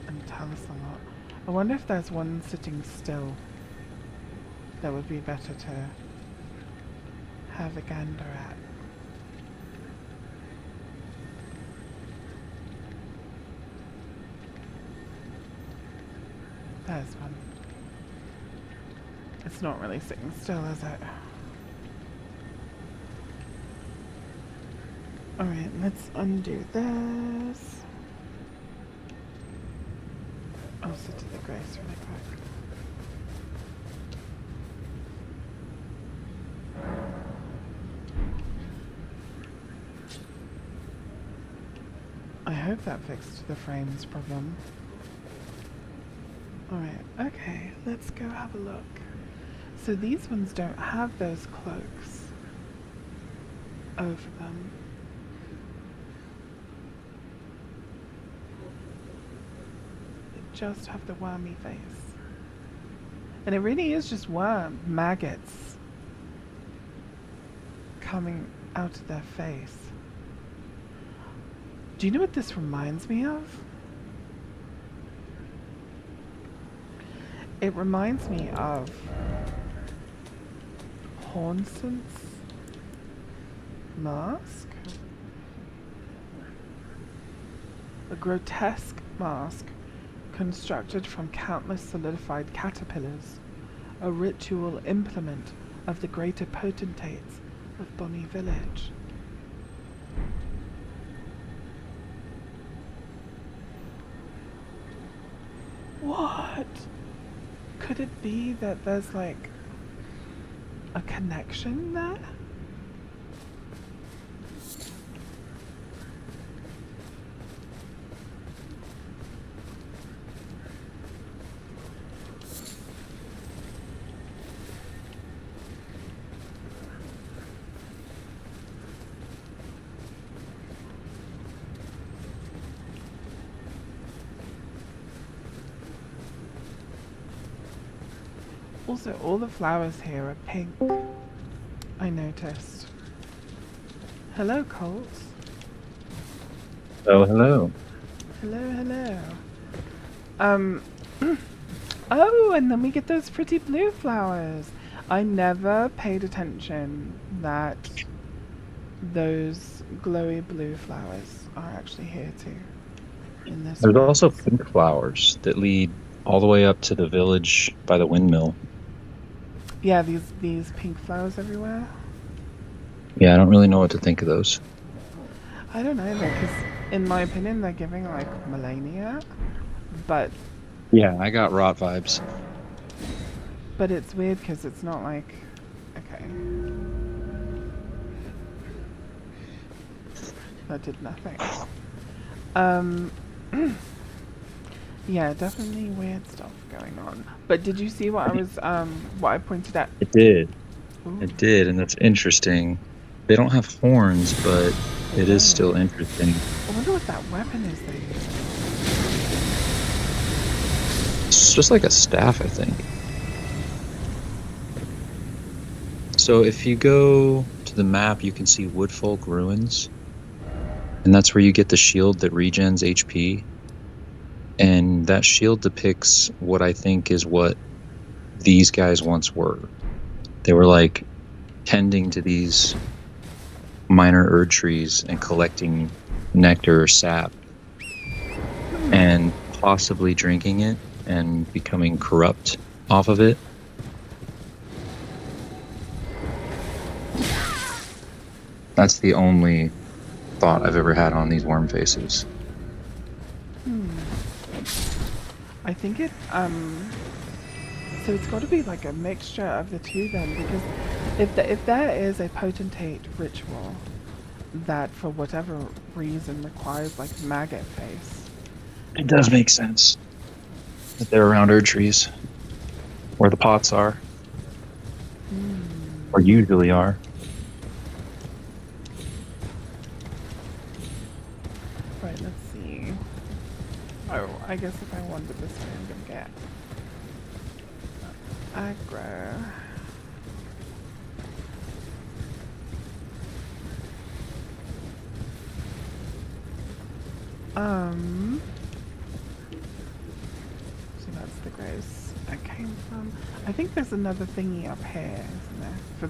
and tell us a lot. I wonder if there's one sitting still that would be better to have a gander at. There's one. It's not really sitting still, is it? Alright, let's undo this. I'll sit to the grace really quick. I hope that fixed the frames problem. Alright, okay, let's go have a look. So these ones don't have those cloaks over them. They just have the wormy face. And it really is just maggots coming out of their face. Do you know what this reminds me of? It reminds me of Hornson's mask. A grotesque mask constructed from countless solidified caterpillars, a ritual implement of the greater potentates of Bonny Village. What? Could it be that there's like a connection there? Also, all the flowers here are pink. I noticed. Hello, Colt. Oh, hello. Hello, hello. Oh, and then we get those pretty blue flowers. I never paid attention that those glowy blue flowers are actually here too. In this There's world. also pink flowers that lead all the way up to the village by the windmill. Yeah, these pink flowers everywhere. Yeah, I don't really know what to think of those. I don't know, because in my opinion, they're giving like Melania, but Yeah, I got rot vibes. it's weird because it's not like okay, that did nothing. Um, yeah, definitely weird stuff going on. But did you see what I pointed out? It did. Ooh, It did, and that's interesting. They don't have horns, but they it is don't. still interesting. I wonder what that weapon is they use. It's just like a staff, I think. So if you go to the map, you can see Woodfolk Ruins, and that's where you get the shield that regens HP. And that shield depicts what I think is what these guys once were. They were like tending to these minor Erd trees and collecting nectar or sap and possibly drinking it and becoming corrupt off of it. That's the only thought I've ever had on these worm faces. I think so it's got to be like a mixture of the two then, because if there is a potentate ritual that for whatever reason requires like maggot face. It does make sense that they're around Erd trees where the pots are, or usually are. Right, let's see. Oh, I guess if I wanted this way, I'm gonna get aggro. So that's the grace I came from. I think there's another thingy up here, isn't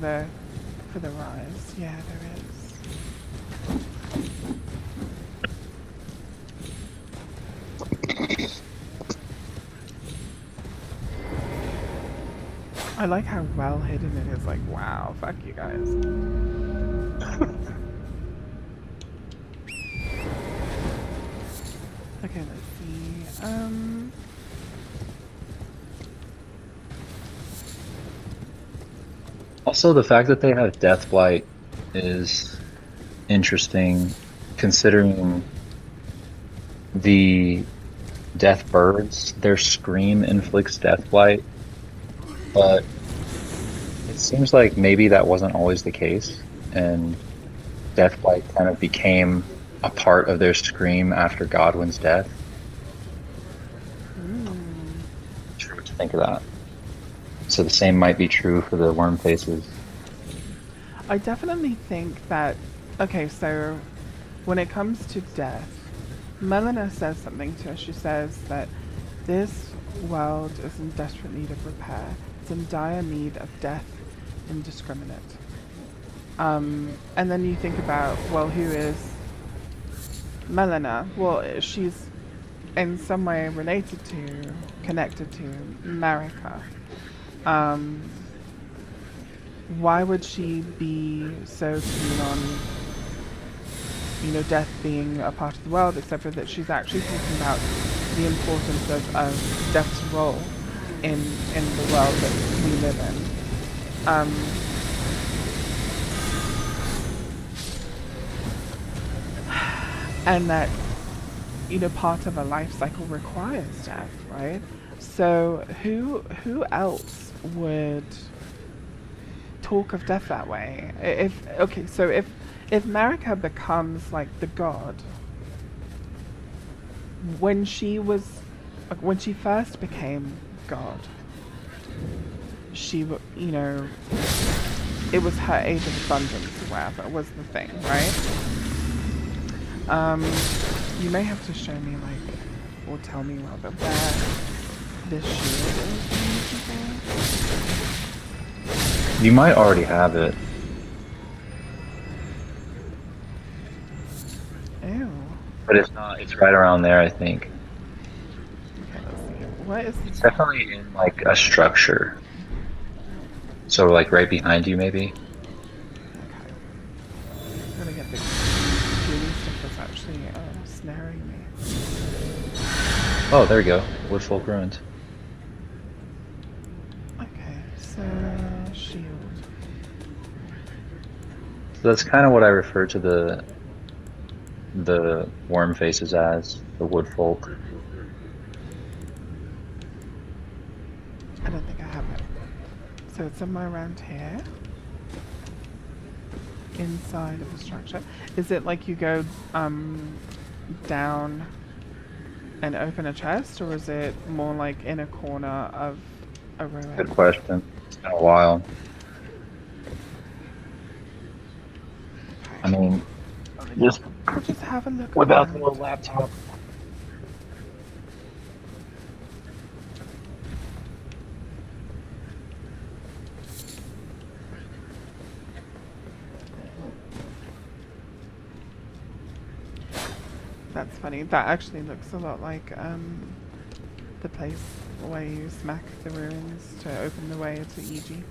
there? For the rise. Yeah, there is. I like how well hidden it is. Like, wow, fuck you guys. Okay, let's see. Also, the fact that they have Deathblight is interesting, considering the death birds. Their scream inflicts Deathblight, but it seems like maybe that wasn't always the case, and Deathblight kind of became a part of their scream after Godwin's death. Sure what you think of that. So the same might be true for the worm faces. I definitely think that. Okay, so when it comes to death, Melina says something to us. She says that this world is in desperate need of repair. It's in dire need of death indiscriminate. And then you think about, well, who is Melina? Well, she's in some way related to, connected to Marika. Why would she be so keen on, death being a part of the world, except for that she's actually talking about the importance of death's role in the world that we live in. And that, part of a life cycle requires death, right? So who else would talk of death that way? If Marika becomes like the god, when she first became god, she it was her age of abundance or whatever was the thing, right? You may have to show me or tell me rather where this shield is. You might already have it. Ew. But it's not. It's right around there, I think. Okay, let's see. What is It's definitely in like a structure. So like right behind you, maybe. Okay. I'm gonna get the puny stuff that's actually snaring me. Oh, there we go. Woodfolk Ruins. Okay, so shield. So that's kind of what I refer to the worm faces as, the Woodfolk. I don't think I have it. So it's somewhere around here. Inside of the structure. Is it like you go down and open a chest, or is it more like in a corner of a ruin? Good question. It's been a while. I Okay. mean, just We'll just have a look without the around. little laptop. That's funny. That actually looks a lot like the place where you smack the ruins to open the way to EG.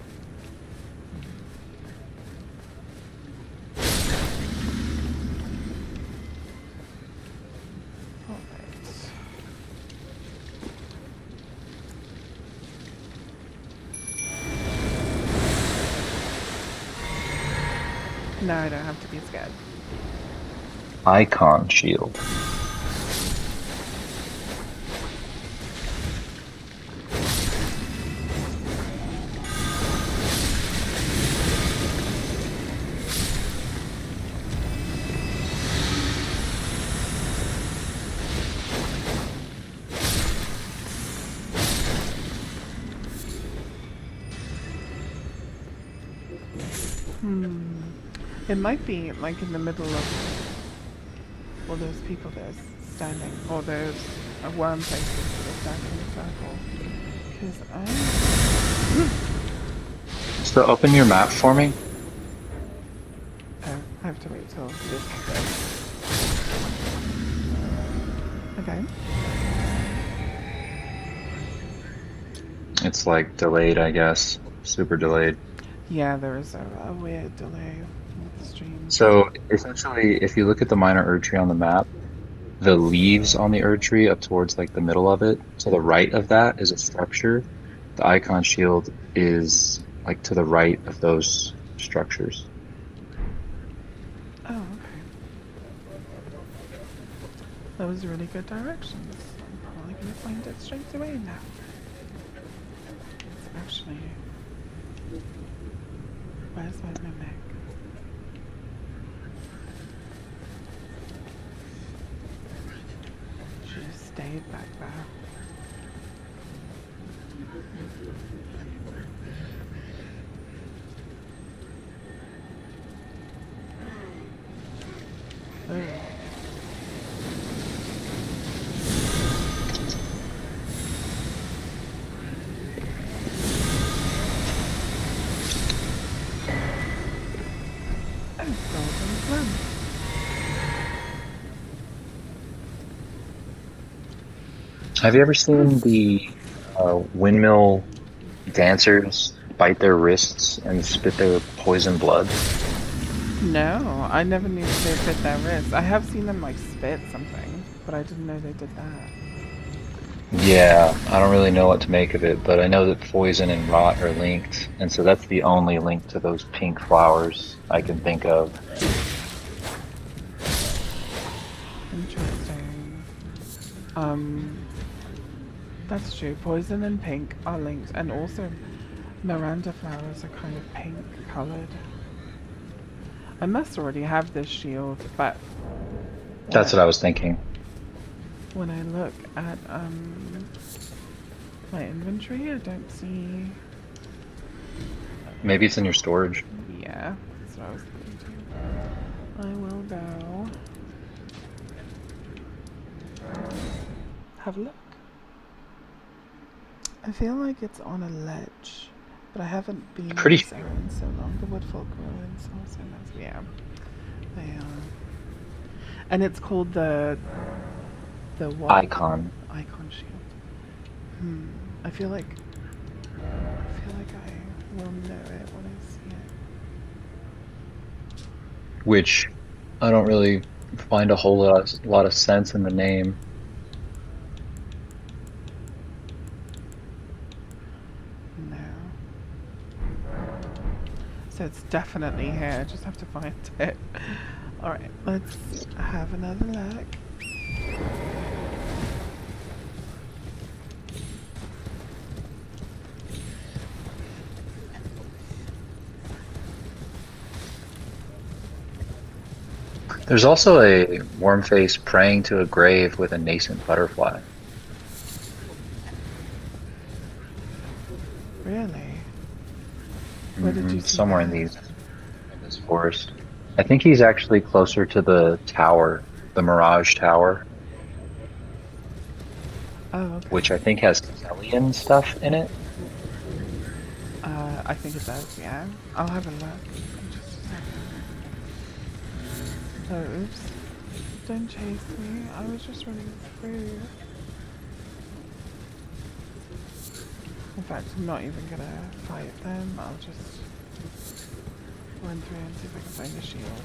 Alright. Now I don't have to be scared. Icon shield. It might be like in the middle of all those people there's standing, or those worm faces that are standing in a circle. Because So open your map for me. oh, I have to wait till this goes. Okay. It's like delayed, I guess. Super delayed. Yeah, there is a weird delay with the stream. So essentially, if you look at the minor Erd tree on the map, the leaves on the Erd tree up towards like the middle of it, to the right of that is a structure. The icon shield is like to the right of those structures. Oh, okay. That was really good directions. I'm probably gonna find it straight away now. It's actually... Where's my mimic? She just stayed back there. Oh. Have you ever seen the windmill dancers bite their wrists and spit their poison blood? No, I never knew they bit their wrist. I have seen them like spit something, but I didn't know they did that. Yeah, I don't really know what to make of it, but I know that poison and rot are linked, and so that's the only link to those pink flowers I can think of. Interesting. That's true. Poison and pink are linked, and also Miranda flowers are kind of pink colored. I must already have this shield, but That's what I was thinking. when I look at my inventory, I don't see. Maybe it's in your storage. Yeah, that's what I was thinking too. I will go have a look. I feel like it's on a ledge, but I haven't been Pretty in this area in so long. The Woodfolk Ruins also nice. Yeah, they are. And it's called the what? Icon. Icon shield. I feel like will know it when I see it. Which I don't really find a whole lot of sense in the name. No. So it's definitely here. Just have to find it. Alright, let's have another look. There's also a worm face praying to a grave with a nascent butterfly. Really? Where did you see Somewhere that? in this forest. I think he's actually closer to the tower, the Mirage Tower, Oh, okay. which I think has Hellion stuff in it. I think it does, yeah. I'll have a look in just a second. Oh, oops. Don't chase me. I was just running through. In fact, I'm not even gonna fight them. I'll just run through and see if I can find a shield.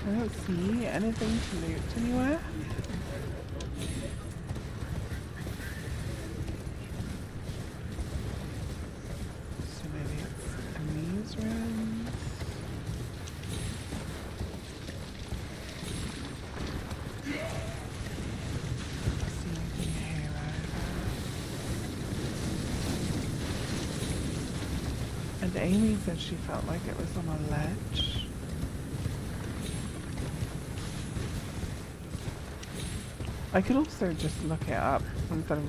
I don't see anything to loot anywhere. So maybe it's in these rooms. Don't see anything here either. And Amy said she felt like it was on a ledge. I could also just look it up instead of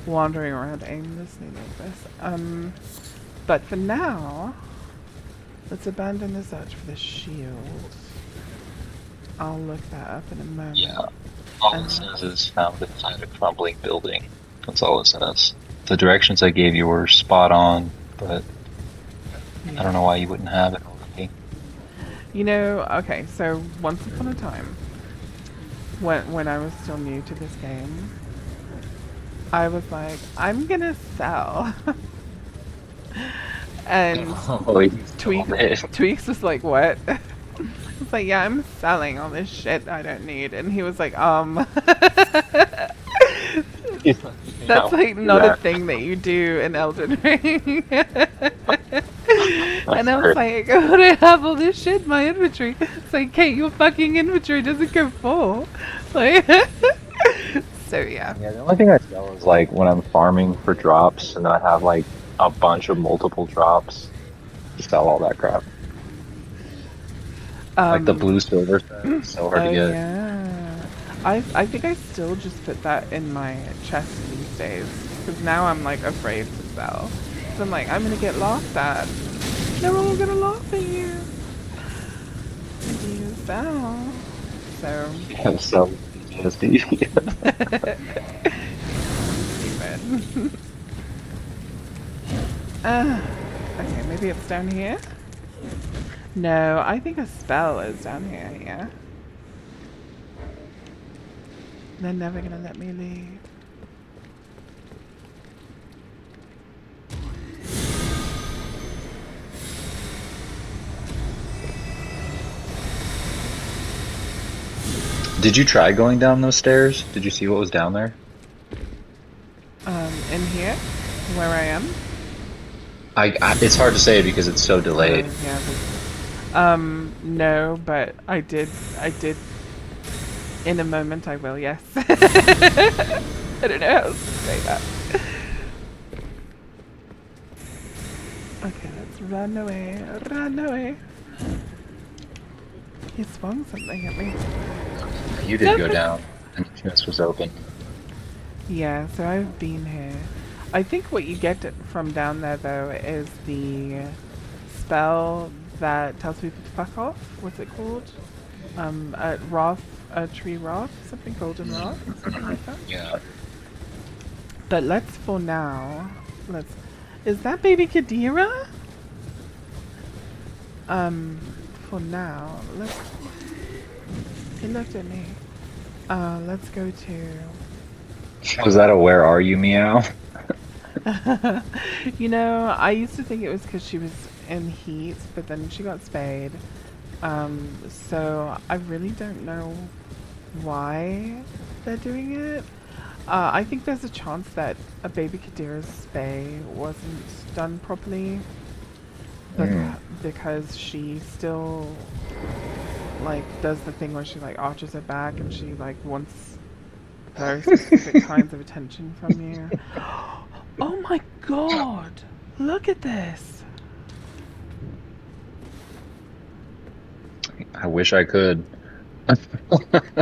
wandering around aimlessly like this. But for now, let's abandon the search for the shield. I'll look that up in a moment. Yeah. All it says is found inside a crumbling building. That's all it says. The directions I gave you were spot on, but I don't know why you wouldn't have it already. You know, okay, so once upon a time, when I was still new to this game, I was like, I'm gonna sell. And Tweaks was like, what? I was like, yeah, I'm selling all this shit I don't need. And he was like, that's like not a thing that you do in Elden Ring. And I was like, I gotta have all this shit in my inventory. It's like, Kate, your fucking inventory doesn't go full. Like, so yeah. Yeah, the only thing I sell is like when I'm farming for drops and I have like a bunch of multiple drops to sell all that crap. Like the blue silver set, it's so hard to get. Yeah. I think I still just put that in my chest these days. Because now I'm like afraid to sell. So I'm like, I'm gonna get laughed at. They're all gonna laugh at you. If you sell. So. Yeah, so PTSD. Stupid. Okay, maybe it's down here? No, I think a spell is down here, yeah. They're never gonna let me leave. Did you try going down those stairs? Did you see what was down there? In here? Where I am? It's hard to say because it's so delayed. No, but I did, in a moment I will, yes. I don't know how else to say that. Okay, let's run away, run away. He swung something at me. You did go down, and the chest was open. Yeah, so I've been here. I think what you get from down there, though, is the spell that tells people to fuck off. What's it called? Tree Wrath? Something Golden Wrath? Something like that? Yeah. But let's, for now, Is that baby Kadira? For now, let's... He looked at me. Let's go to... Was that a where are you meow? You know, I used to think it was because she was in heat, but then she got spayed. So I really don't know why they're doing it. I think there's a chance that a baby Kadira's spay wasn't done properly, but because she still like does the thing where she like arches her back and she like wants very specific kinds of attention from you. Oh my god! Look at this! I wish I could.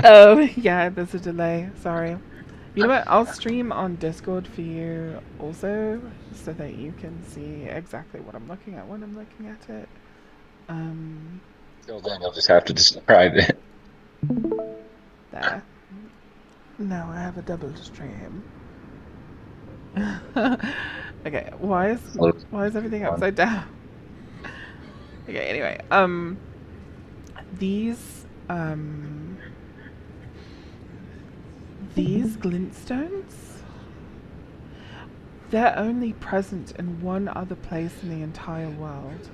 Oh, yeah, there's a delay. Sorry. You know what? I'll stream on Discord for you also, so that you can see exactly what I'm looking at when I'm looking at it. Till then, you'll just have to describe it. There. Now I have a double stream. Okay, why is everything upside down? Okay, anyway, these glintstones, they're only present in one other place in the entire world.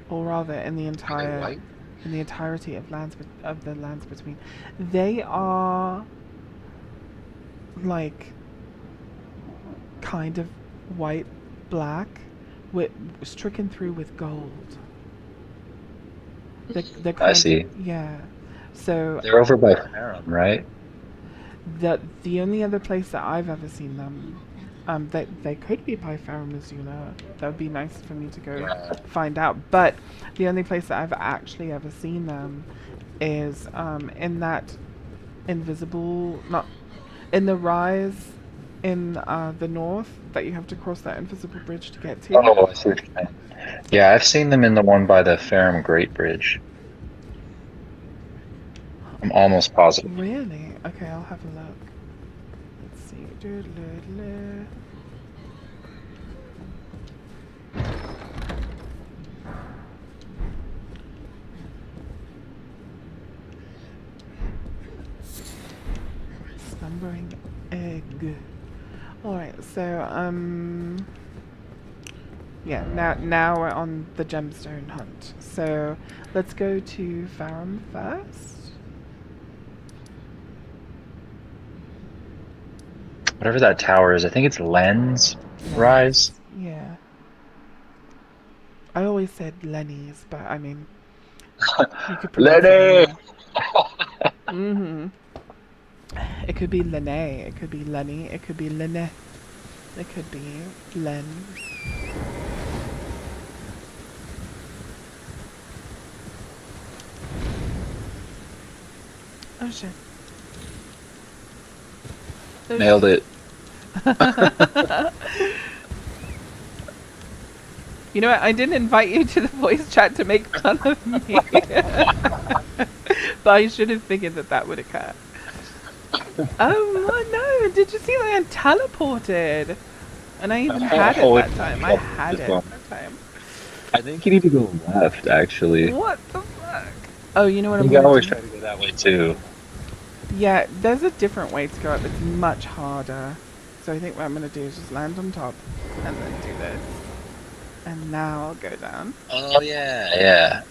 Or rather, in the entirety of the lands between. They are like kind of white black with stricken through with gold. They're I see. Yeah. So They're over by Farum, right? the only other place that I've ever seen them, they could be by Farum Azula. That would be nice for me to go find out. But the only place that I've actually ever seen them is in that invisible, not in the rise in the north that you have to cross that invisible bridge to get to. Oh, I see what you're saying. Yeah, I've seen them in the one by the Farum Great Bridge. I'm almost positive. Really? Okay, I'll have a look. Let's see. Doodle-doodle. Slumbering egg. Alright, so, yeah, now we're on the gemstone hunt. So, let's go to Farum first. Whatever that tower is, I think it's Len's Rise. Yeah. I always said Lenny's, but I mean, you could pronounce Lenny! it. Mm-hmm. It could be Lene, it could be Lenny, it could be Lene, it could be Len. Oh shit. Oh, Nailed it. You know what? I didn't invite you to the voice chat to make fun of me. But I should have figured that would occur. Oh no! Did you see that I teleported? And I even had it that time. I had it that time. I think you need to go left, actually. What the fuck? Oh, you know what You I'm can gonna always do? try to go that way, too. Yeah, there's a different way to go up. It's much harder. So I think what I'm gonna do is just land on top and then do this. And now I'll go down. Oh, yeah. Yeah.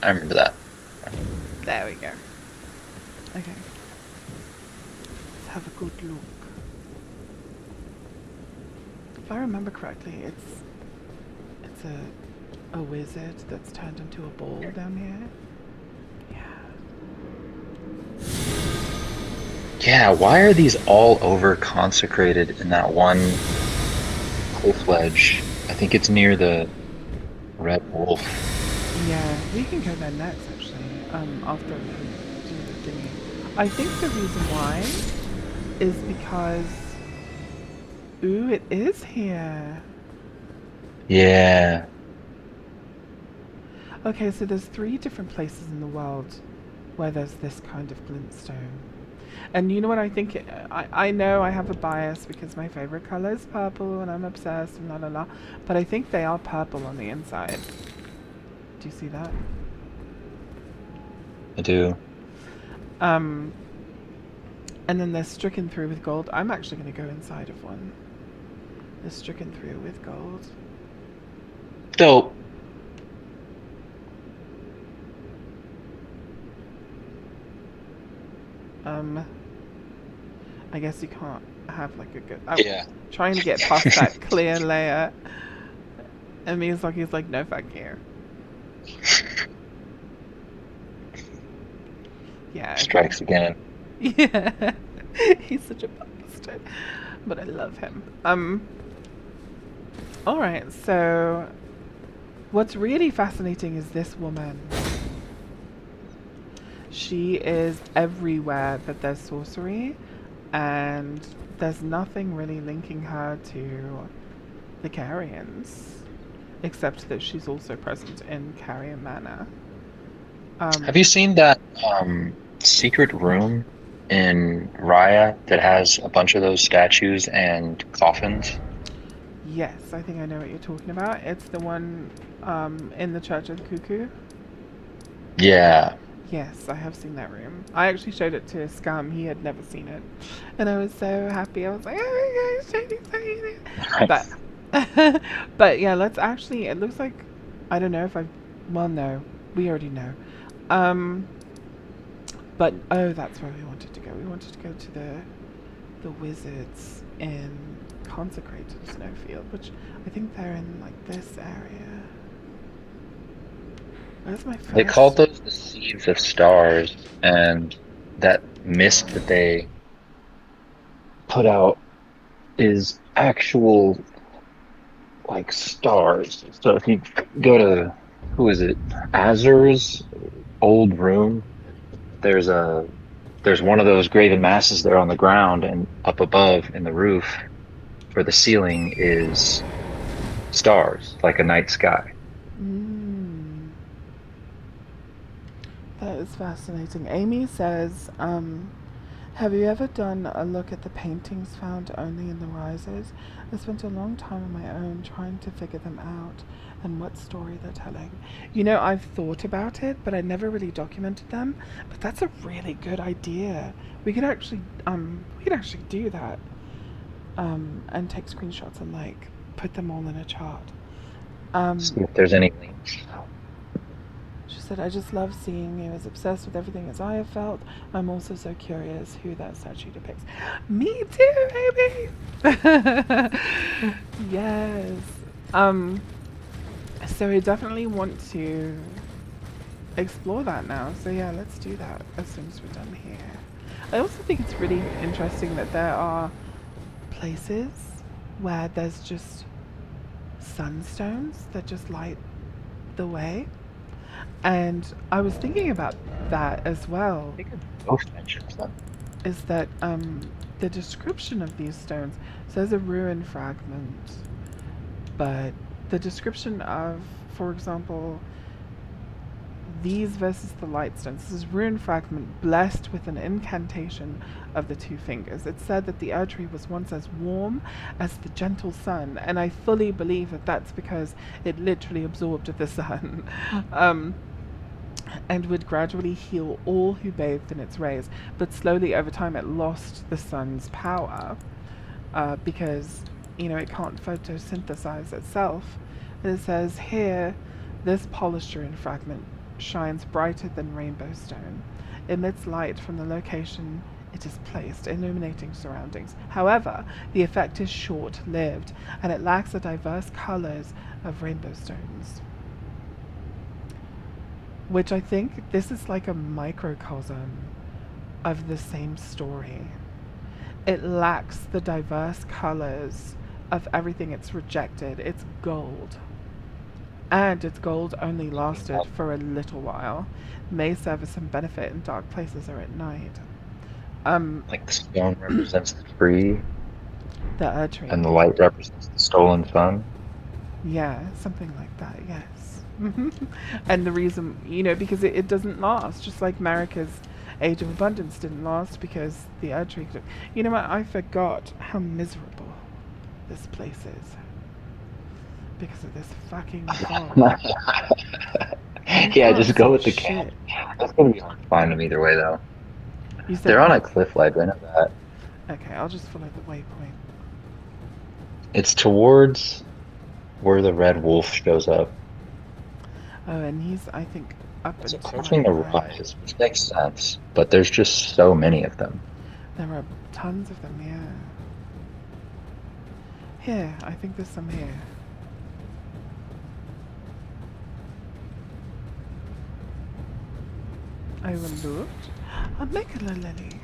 I remember that. There we go. Okay. Let's have a good look. If I remember correctly, it's a wizard that's turned into a ball down here. Yeah, why are these all over consecrated in that one cliff ledge? I think it's near the Red Wolf. Yeah, we can go there next actually. After we do the thingy. I think the reason why is because it is here. Yeah. Okay, so there's 3 different places in the world where there's this kind of glintstone. And you know what I think? I know I have a bias because my favorite color is purple and I'm obsessed and la la la. But I think they are purple on the inside. Do you see that? I do. And then they're stricken through with gold. I'm actually going to go inside of one. They're stricken through with gold. Dope. I guess you can't have like a good. Yeah. Trying to get past that clear layer. And Miyazaki's like, no, fuck you. Yeah. Strikes again. Yeah. He's such a bastard. But I love him. Alright, so what's really fascinating is this woman. She is everywhere that there's sorcery, and there's nothing really linking her to the Carians, except that she's also present in Carian Manor. Have you seen that secret room in Raya that has a bunch of those statues and coffins? Yes, I think I know what you're talking about. It's the one in the Church of the Cuckoo. Yeah. Yes, I have seen that room. I actually showed it to Scum. He had never seen it. And I was so happy. I was like, oh my gosh, but, but yeah, let's actually, it looks like, I don't know if well, no, we already know. But, oh, that's where we wanted to go. We wanted to go to the wizards in Consecrated Snowfield, which I think they're in, like, this area. Where's my first? They called those the Seeds of Stars, and that mist that they put out is actual, like, stars. So if you go to, who is it, Azur's old room, there's one of those graven masses there on the ground, and up above in the roof, where the ceiling is stars, like a night sky. That is fascinating. Amy says, have you ever done a look at the paintings found only in the Rises? I spent a long time on my own trying to figure them out and what story they're telling. You know, I've thought about it, but I never really documented them. But that's a really good idea. We could actually do that. And take screenshots and like put them all in a chart. See if there's any links. She said, I just love seeing you as obsessed with everything as I have felt. I'm also so curious who that statue depicts. Me too, baby! Yes. So we definitely want to explore that now. So yeah, let's do that as soon as we're done here. I also think it's really interesting that there are places where there's just sunstones that just light the way. And I was thinking about that as well. I think both mentions them. Is that the description of these stones says a ruin fragment, but the description of, for example, these versus the light stones. This is ruin fragment blessed with an incantation of the two fingers. It said that the Erdtree was once as warm as the gentle sun, and I fully believe that that's because it literally absorbed the sun. And would gradually heal all who bathed in its rays, but slowly over time it lost the sun's power because, you know, it can't photosynthesize itself. It says here, this polished ruin fragment shines brighter than rainbow stone, emits light from the location it is placed, illuminating surroundings. However, the effect is short-lived, and it lacks the diverse colors of rainbow stones. Which I think this is like a microcosm of the same story. It lacks the diverse colors of everything it's rejected. It's gold. And its gold only lasted for a little while. May serve as some benefit in dark places or at night. Like the stone represents the tree, the Erdtree. and the light represents the stolen sun. Yeah, something like that, yes. And the reason, you know, because it doesn't last, just like Marika's Age of Abundance didn't last because the Erdtree. You know what? I forgot how miserable this place is because of this fucking fog. Yeah, just go with the Shit. camp. It's gonna be hard to find them either way, though. You said They're on a cliff ledge. I know that. Okay, I'll just follow the waypoint. It's towards where the red wolf shows up. Oh, and he's, I think, up It's and to approaching my the right. rise, which makes sense, but there's just so many of them. There are tons of them, yeah. Here, I think there's some here. Overlooked. A Megala Lily.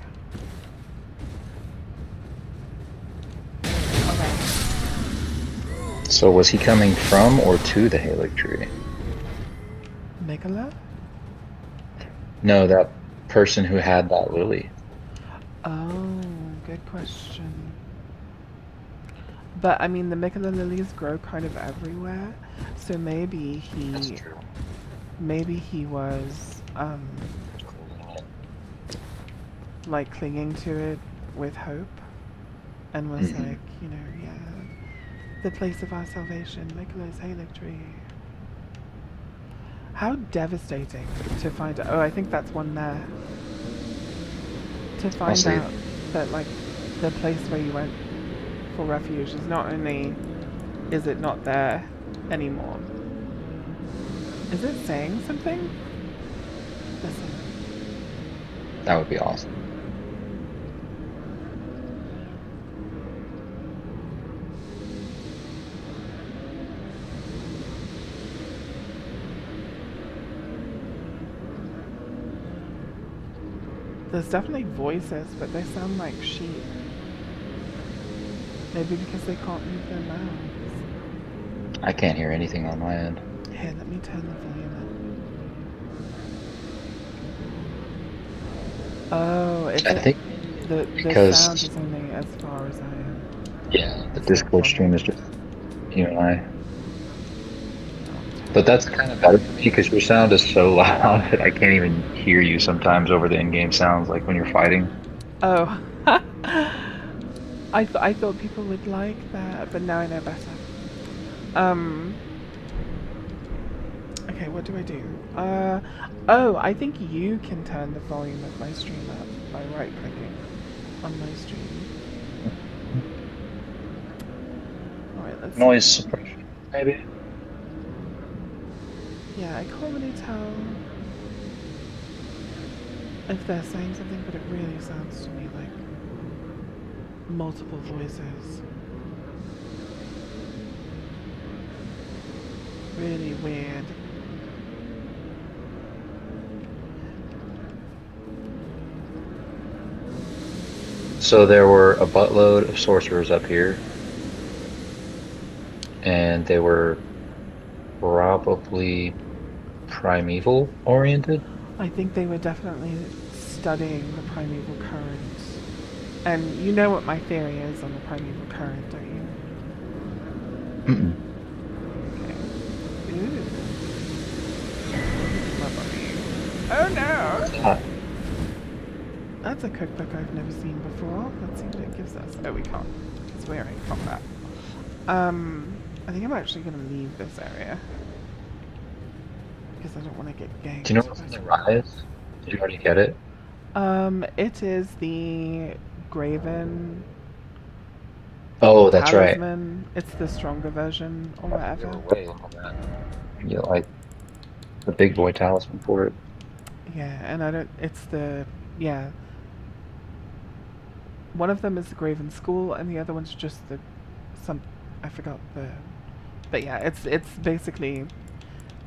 Okay. So was he coming from or to the Halig tree? Megala? No, that person who had that lily. Oh, good question. But I mean, the Megala lilies grow kind of everywhere, so maybe That's he, true. maybe he was, like clinging to it with hope, and was Mhm. like, you know, yeah, the place of our salvation, Megala's Halig tree. How devastating to find out. Oh, I think that's one there. To find see. out that, like, the place where you went for refuge is not only is it not there anymore. Is it saying something? Listen. That would be awesome. There's definitely voices, but they sound like sheep. Maybe because they can't move their mouths. I can't hear anything on my end. Here, let me turn the volume up. Oh, it's I think the because- sound is only as far as I am. yeah, the Discord stream is just you and I. But that's kind of better for me because your sound is so loud that I can't even hear you sometimes over the in-game sounds, like when you're fighting. Oh. I thought people would like that, but now I know better. Okay, what do I do? Oh, I think you can turn the volume of my stream up by right-clicking on my stream. Alright, let's Noise see. suppression, maybe? Yeah, I can't really tell if they're saying something, but it really sounds to me like multiple voices. Really weird. So there were a buttload of sorcerers up here, and they were probably primeval oriented. I think they were definitely studying the primeval current. And you know what my theory is on the primeval current, don't you? Mm-mm. Okay. Ooh. Oh no! Ah, That's a cookbook I've never seen before. Let's see what it gives us. Oh, we can't. Because we're in combat. I think I'm actually going to leave this area. Because I don't want to get ganked. do you know what's in the rise? Did you already get it? It is the Graven Oh, that's right. Talisman. It's the stronger version or whatever. You're way on that. You like the big boy talisman for it. Yeah, and I don't. It's the. Yeah. One of them is the Graven School, and the other one's just the. I forgot the. But yeah, it's basically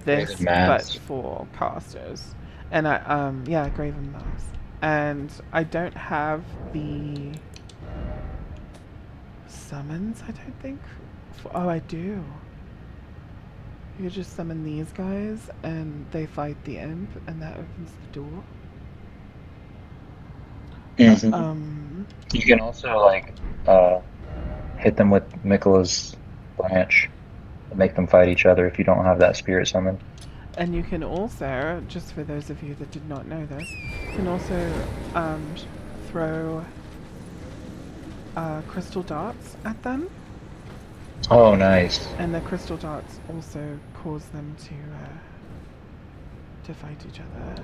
this, Graven Mass. but for casters. And yeah, Graven Mass. And I don't have the summons, I don't think. Oh, I do. You just summon these guys, and they fight the imp, and that opens the door. You can also like hit them with Mikola's branch and make them fight each other if you don't have that spirit summon. And you can also, just for those of you that did not know this, you can also throw crystal darts at them, Oh, nice. and the crystal darts also cause them to fight each other.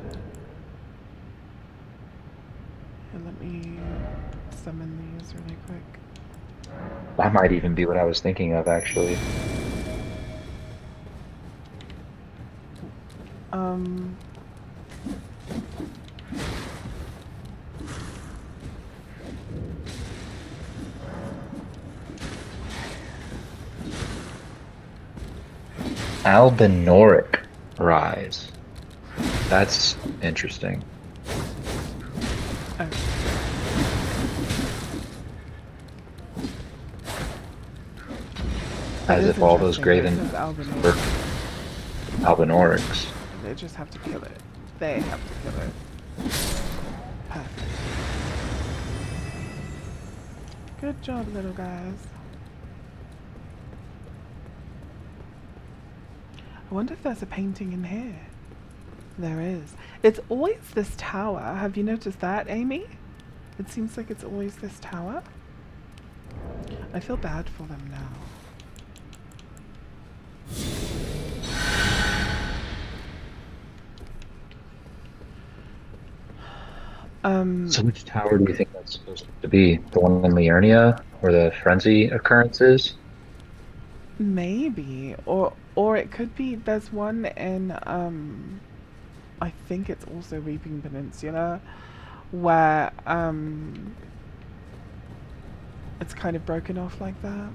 Here, let me summon these really quick. That might even be what I was thinking of, actually. Albinoric rise. That's interesting. Oh. As It if is all those interesting, Graven it says were Albinoric. Albinorics. They just have to kill it. They have to kill it. Perfect. Good job, little guys. I wonder if there's a painting in here. There is. It's always this tower. Have you noticed that, Amy? It seems like it's always this tower. I feel bad for them now. So which tower do you think that's supposed to be? The one in Liurnia, where the frenzy occurrence is? Maybe, or it could be. There's one in I think it's also Reaping Peninsula, where it's kind of broken off like that.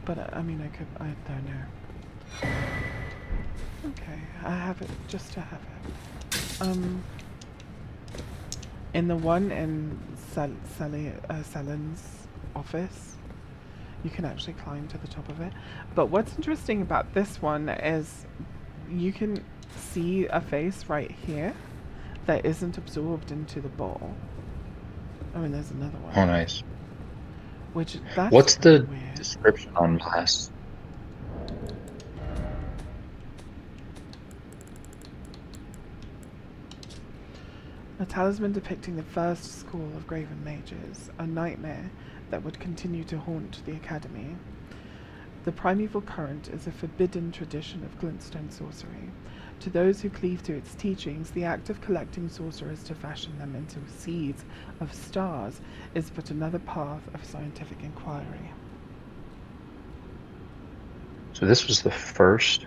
But I mean, I don't know. Okay, I have it just to have it. In the one in Selen's office, you can actually climb to the top of it. But what's interesting about this one is you can see a face right here that isn't absorbed into the ball. Oh, and there's another one. Oh, nice. Which that's What's the weird. description on Blast? A talisman depicting the first school of Graven Mages, a nightmare that would continue to haunt the Academy. The primeval current is a forbidden tradition of glintstone sorcery. To those who cleave to its teachings, the act of collecting sorcerers to fashion them into seeds of stars is but another path of scientific inquiry. So this was the first?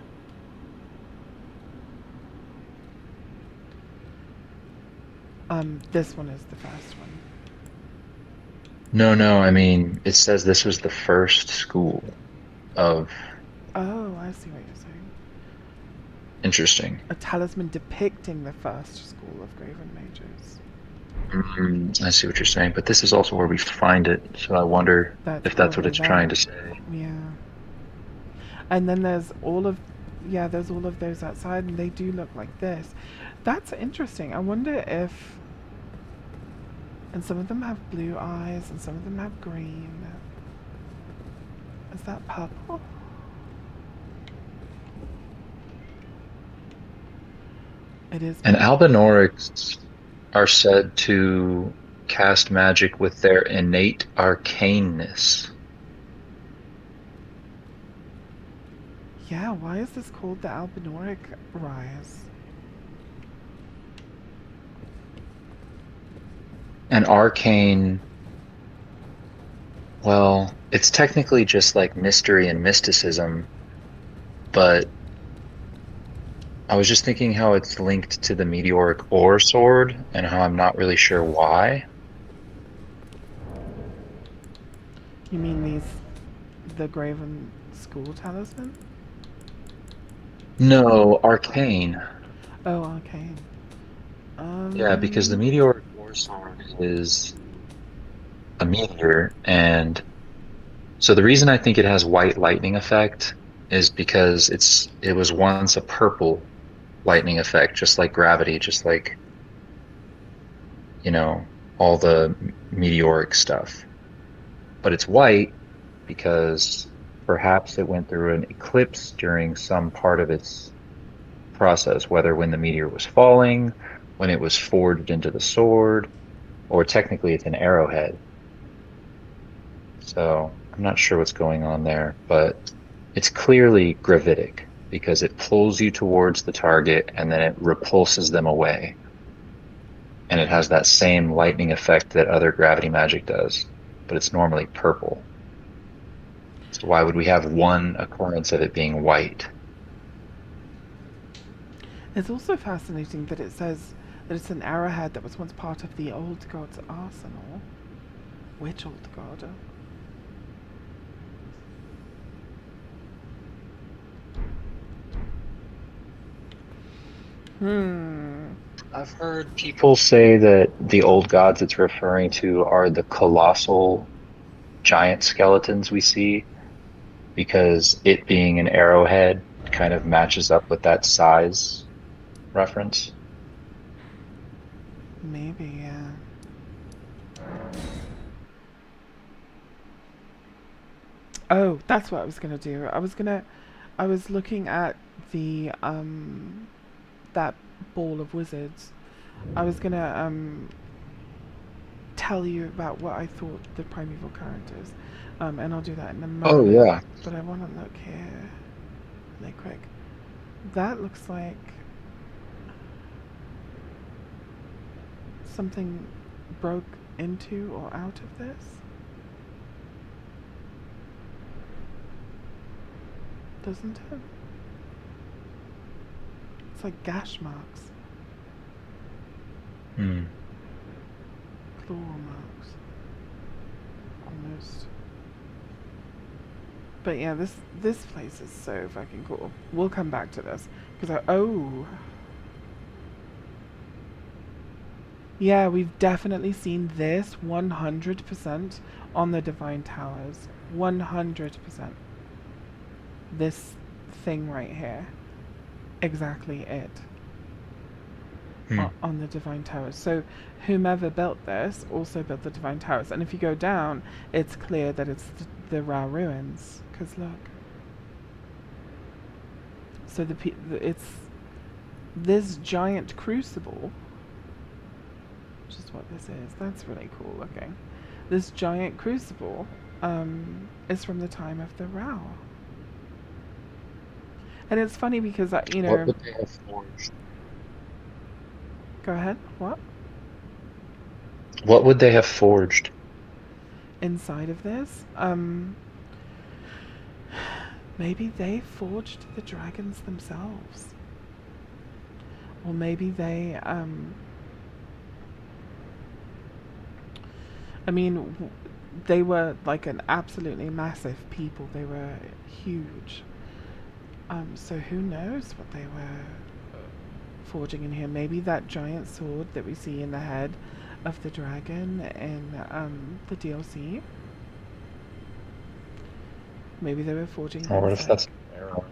This one is the first one. No, I mean, it says this was the first school of... Oh, I see what you're saying. Interesting. A talisman depicting the first school of Graven Mages. I see what you're saying, but this is also where we find it, so I wonder if that's what it's trying to say. Yeah. And then there's all of those outside, and they do look like this. That's interesting. I wonder if... And some of them have blue eyes, and some of them have green. Is that purple? It is. And Albinorics are said to cast magic with their innate arcaneness. Yeah, why is this called the Albinoric Rise? An arcane, well, it's technically just like mystery and mysticism, but I was just thinking how it's linked to the meteoric ore sword and how I'm not really sure why. You mean the Graven School Talisman? No, arcane. Oh, arcane. Yeah, because the meteoric ore sword is a meteor, and so the reason I think it has white lightning effect is because it was once a purple lightning effect, just like gravity, just like, you know, all the meteoric stuff. But it's white because perhaps it went through an eclipse during some part of its process, whether when the meteor was falling, when it was forged into the sword, or technically it's an arrowhead. So I'm not sure what's going on there, but it's clearly gravitic because it pulls you towards the target and then it repulses them away. And it has that same lightning effect that other gravity magic does, but it's normally purple. So why would we have one occurrence of it being white? It's also fascinating that it says that it's an arrowhead that was once part of the old god's arsenal. Which old god? I've heard people say that the old gods it's referring to are the colossal giant skeletons we see, because it being an arrowhead kind of matches up with that size reference. Maybe, yeah. Oh, that's what I was gonna do. I was looking at the that ball of wizards. I was gonna tell you about what I thought the primeval current is. And I'll do that in a moment. Oh yeah. But I wanna look here really quick. That looks like something broke into or out of this. Doesn't it? It's like gash marks. Hmm. Claw marks. Almost. But yeah, this place is so fucking cool. We'll come back to this. Because yeah, we've definitely seen this 100% on the Divine Towers. 100%. This thing right here. Exactly it. On the Divine Towers. So whomever built this also built the Divine Towers. And if you go down, it's clear that it's the Ra ruins. Because look. So it's this giant crucible, which is what this is. That's really cool looking. This giant crucible is from the time of the Ra. And it's funny because, you know... What would they have forged? Go ahead. What? What would they have forged? Inside of this? Maybe they forged the dragons themselves. Or maybe they, I mean, they were like an absolutely massive people. They were huge. So who knows what they were forging in here. Maybe that giant sword that we see in the head of the dragon in the DLC. Maybe they were forging. Or what if that's an arrow?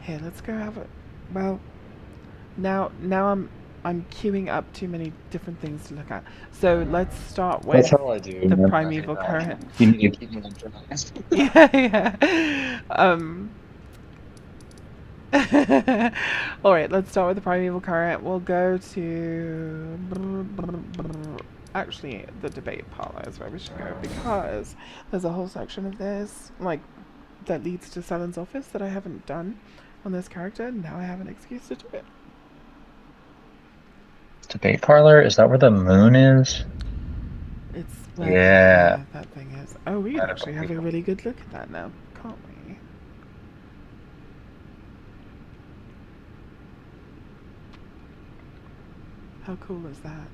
Here, let's go have a... Well, now I'm queuing up too many different things to look at. So let's start with That's how I do. the primeval current. You need to keep me organized. Yeah. Alright, let's start with the primeval current. We'll go to... Actually, the debate parlor is where we should go, because there's a whole section of this, like, that leads to Selen's office that I haven't done on this character. Now I have an excuse to do it. Debate parlor? Is that where the moon is? It's where Yeah. that thing is. Oh, we can actually have a really good look at that now, can't we? How cool is that?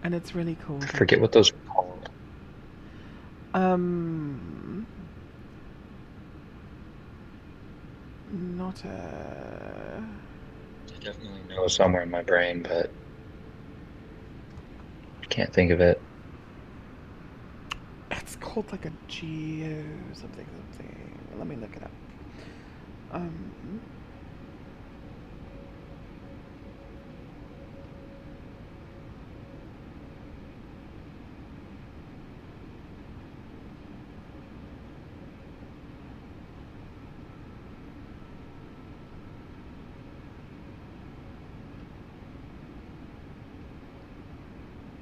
And it's really cool. I forget what those are called. Not a... I definitely know somewhere in my brain, but I can't think of it. It's called called like a geo something. Let me look it up.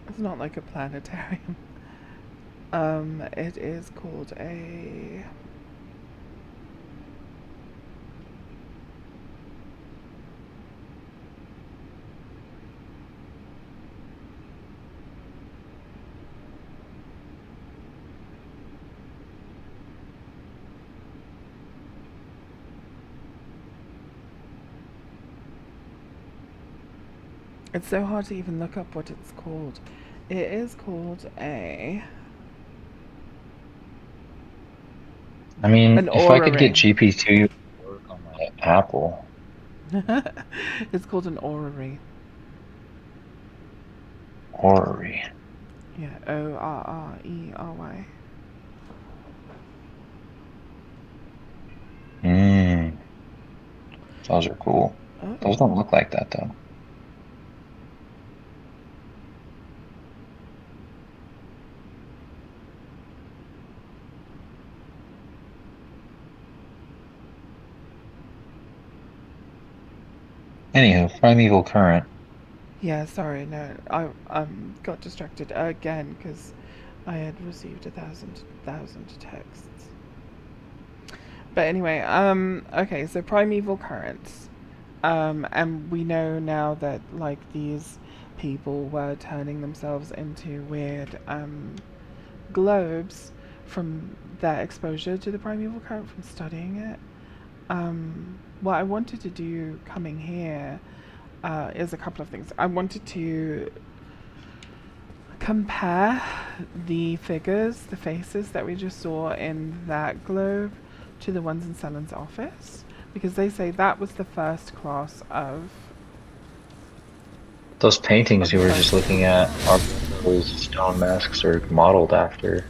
It's not like a planetarium. It is called a... It's so hard to even look up what it's called. It is called a... I mean, An if I could get orrery. GP2 to work on my Apple, It's called an orrery. orrery. Yeah, O-R-R-E-R-Y. Those are cool. Oh. Those don't look like that though. Anywho, Primeval Current. Yeah, sorry, no, I got distracted again because I had received 1,000 texts. But anyway, okay, so Primeval Currents, and we know now that like these people were turning themselves into weird globes from their exposure to the Primeval Current from studying it. What I wanted to do coming here is a couple of things. I wanted to compare the figures, the faces that we just saw in that globe to the ones in Sellen's office, because they say that was the first class of... Those paintings you were just looking at are those stone masks are modeled after.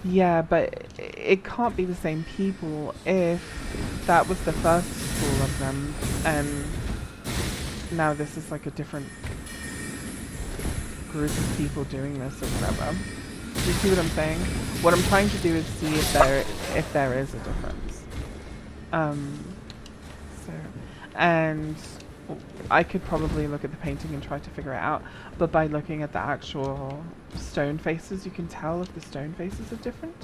Yeah, but it can't be the same people if that was the first school of them, and now this is like a different group of people doing this or whatever. Do you see what I'm saying? What I'm trying to do is see if there is a difference. And I could probably look at the painting and try to figure it out, but by looking at the actual stone faces, you can tell if the stone faces are different.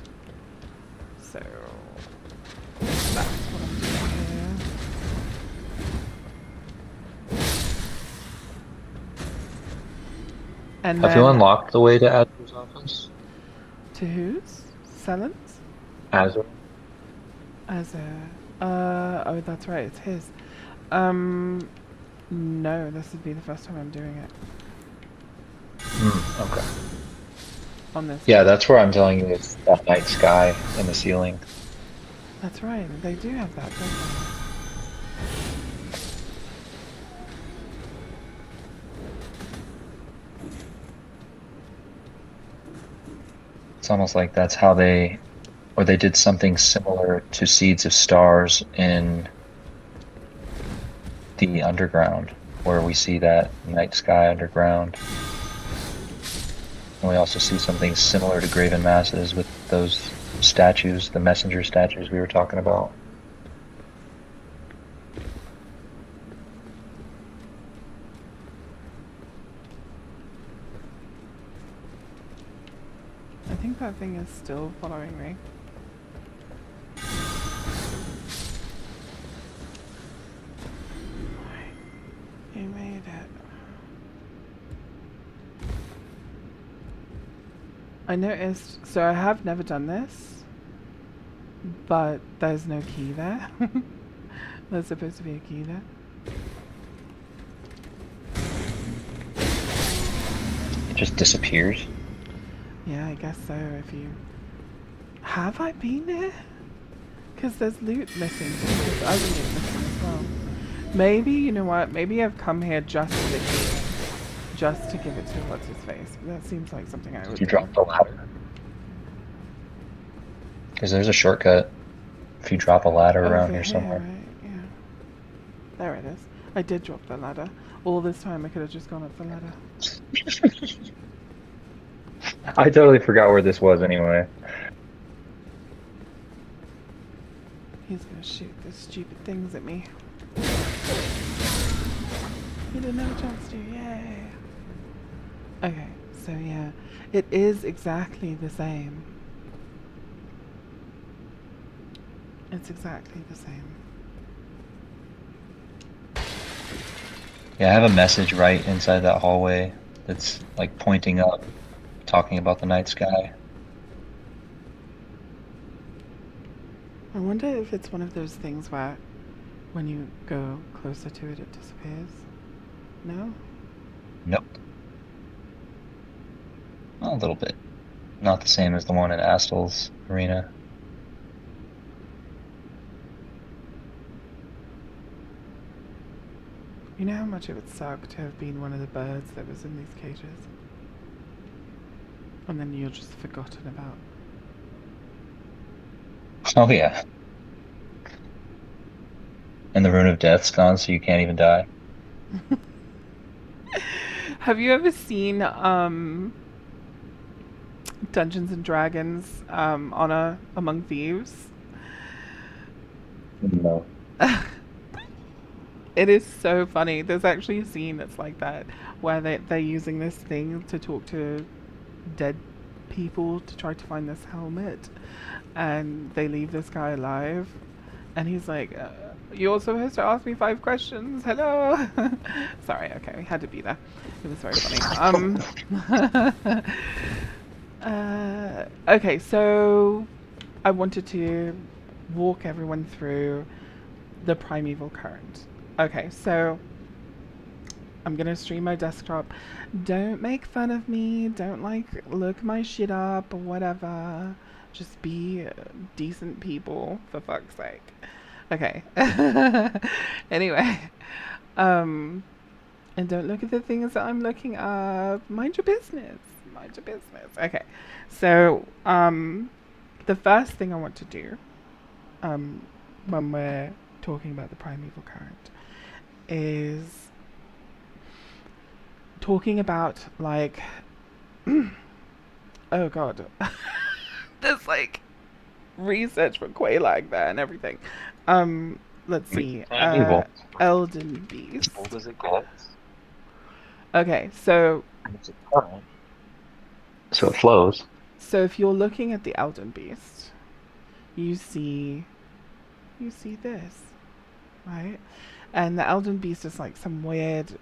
So that's what I'm doing here. And Have you then unlocked the way to Azur's office? to whose? Sellen's? Azur? As oh, that's right, it's his. No, this would be the first time I'm doing it Okay. on this. Yeah, that's where I'm telling you it's that night sky in the ceiling. That's right, they do have that, don't they? It's almost like that's how they did something similar to Seeds of Stars in the underground, where we see that night sky underground. And we also see something similar to Graven Masses with those statues, the messenger statues we were talking about. I think that thing is still following me. You made it. I noticed, so I have never done this, but there's no key there. There's supposed to be a key there. It just disappears. Yeah, I guess so, if you... Have I been there? Because there's loot missing, there's other loot missing as well. Maybe, you know what, maybe I've come here just for the key. Just to give it to what's-his-face. That seems like something I would You do. dropped the ladder. Because there's a shortcut if you drop a ladder around Over here here, somewhere. right? Yeah. There it is. I did drop the ladder. All this time I could have just gone up the ladder. I totally forgot where this was anyway. He's gonna shoot the stupid things at me. He didn't have a chance to, yay! Okay, so yeah, it is exactly the same. It's exactly the same. Yeah, I have a message right inside that hallway that's like pointing up, talking about the night sky. I wonder if it's one of those things where when you go closer to it, it disappears. No? Nope. A little bit. Not the same as the one in Astel's arena. You know how much it would suck to have been one of the birds that was in these cages? And then you're just forgotten about. Oh yeah. And the Rune of Death's gone, so you can't even die. Have you ever seen Dungeons and Dragons Honor Among Thieves? No. It is so funny. There's actually a scene that's like that where they're using this thing to talk to dead people to try to find this helmet, and they leave this guy alive, and he's like, you're supposed to ask me 5 questions, hello. Sorry, okay, had to be there. It was very funny. Okay, so I wanted to walk everyone through the Primeval Current. Okay, so I'm gonna stream my desktop. Don't make fun of me. Don't like look my shit up or whatever. Just be decent people, for fuck's sake. Okay. Anyway, and don't look at the things that I'm looking up. Mind your business. Mind your business. Okay. So, the first thing I want to do, when we're talking about the Primeval Current, is talking about like oh god there's like research for Quelaag there and everything. Let's see. Elden Beast. What does it call? Okay, so So it flows. so if you're looking at the Elden Beast, you see this, right? And the Elden Beast is like some weird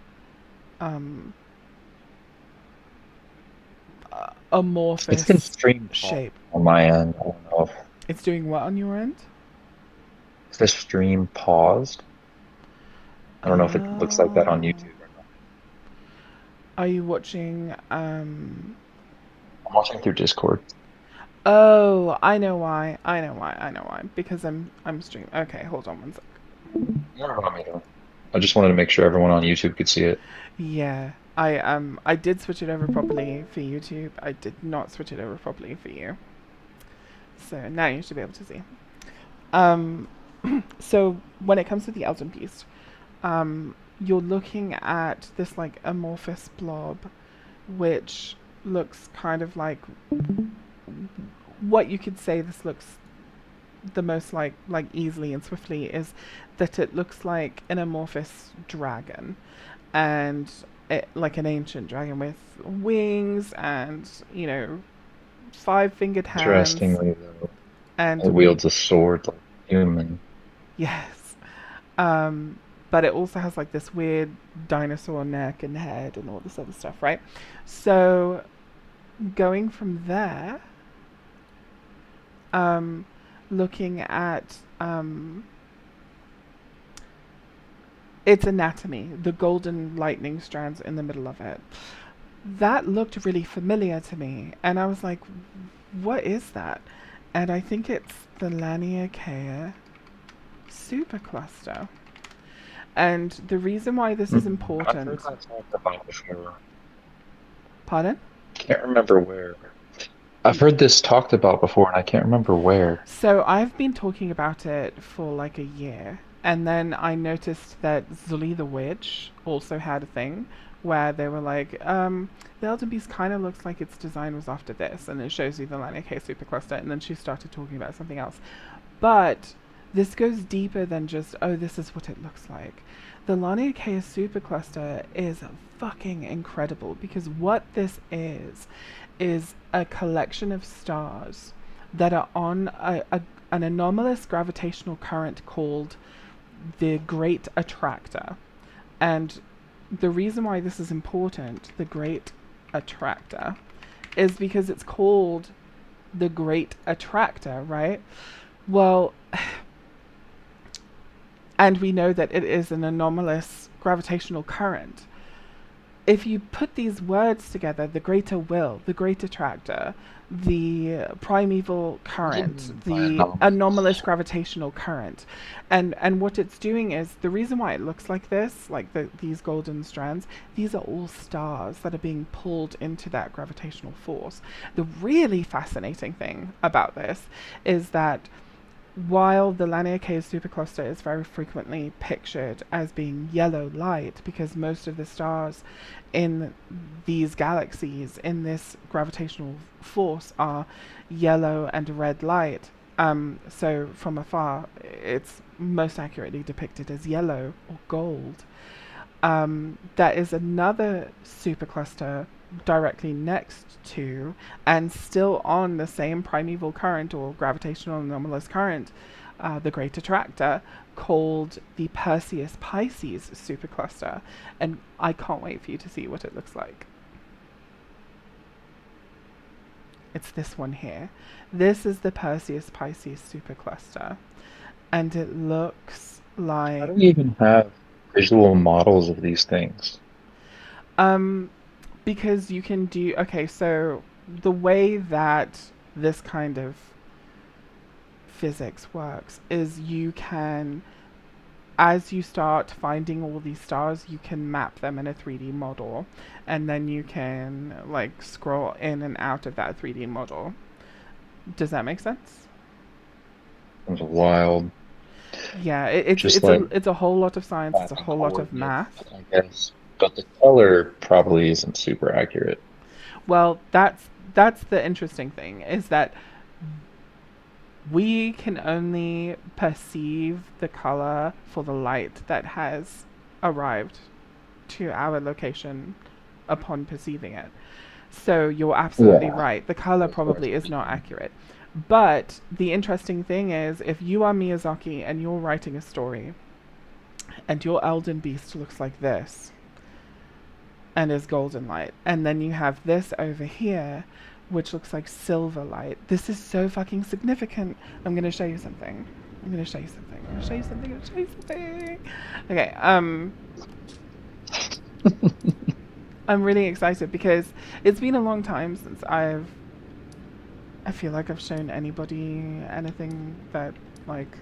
amorphous It's been streamed shape. on my end. I don't know if It's doing what on your end? is the stream paused. I don't know if it looks like that on YouTube or not. Are you watching I'm watching through Discord. Oh, I know why. Because I'm streaming. Okay, hold on one sec. I just wanted to make sure everyone on YouTube could see it. Yeah. I did switch it over properly for YouTube. I did not switch it over properly for you. So now you should be able to see. So when it comes to the Elden Beast, you're looking at this like amorphous blob, which looks kind of like what you could say this looks the most like easily and swiftly is that it looks like an amorphous dragon, and it, like an ancient dragon with wings and 5-fingered hands. Interestingly, though, And it wields a sword like a human. yes, but it also has like this weird dinosaur neck and head and all this other stuff, right? So going from there, looking at its anatomy, the golden lightning strands in the middle of it, that looked really familiar to me, and I was like, what is that? And I think it's the Laniakea supercluster. And the reason why this is important... I talked about before. Pardon? Can't remember where. I've heard this talked about before, and I can't remember where. So I've been talking about it for like a year, and then I noticed that Zully the Witch also had a thing where they were like, the Elden Beast kind of looks like its design was after this, and it shows you the Lania K supercluster, and then she started talking about something else. But this goes deeper than just, oh, this is what it looks like. The Lania K supercluster is fucking incredible because what this is a collection of stars that are on an anomalous gravitational current called the Great Attractor. And the reason why this is important, the Great Attractor, is because it's called the Great Attractor, right? Well, and we know that it is an anomalous gravitational current. If you put these words together, the greater will, the great attractor, the primeval current, the anomalous gravitational current, and what it's doing is, the reason why it looks like this, like these golden strands, these are all stars that are being pulled into that gravitational force. The really fascinating thing about this is that while the Lania K supercluster is very frequently pictured as being yellow light, because most of the stars in these galaxies, in this gravitational force, are yellow and red light. So from afar, it's most accurately depicted as yellow or gold. There is another supercluster directly next to and still on the same primeval current or gravitational anomalous current, the Great Attractor, called the Perseus Pisces supercluster, and I can't wait for you to see what it looks like. It's this one here. This is the Perseus Pisces supercluster, and it looks like... How do we even have visual models of these things? Because you can do... Okay, so the way that this kind of physics works is you can, as you start finding all these stars, you can map them in a 3D model, and then you can like scroll in and out of that 3D model. Does that make sense? It's wild. Yeah, it's a whole lot of science, it's a whole lot of math. I guess. But the color probably isn't super accurate. Well, that's the interesting thing, is that we can only perceive the color for the light that has arrived to our location upon perceiving it. So you're absolutely right. The color probably is not accurate. But the interesting thing is, if you are Miyazaki and you're writing a story and your Elden Beast looks like this and is golden light, and then you have this over here which looks like silver light. This is so fucking significant. I'm gonna show you something. Okay, I'm really excited because it's been a long time since I feel like I've shown anybody anything that like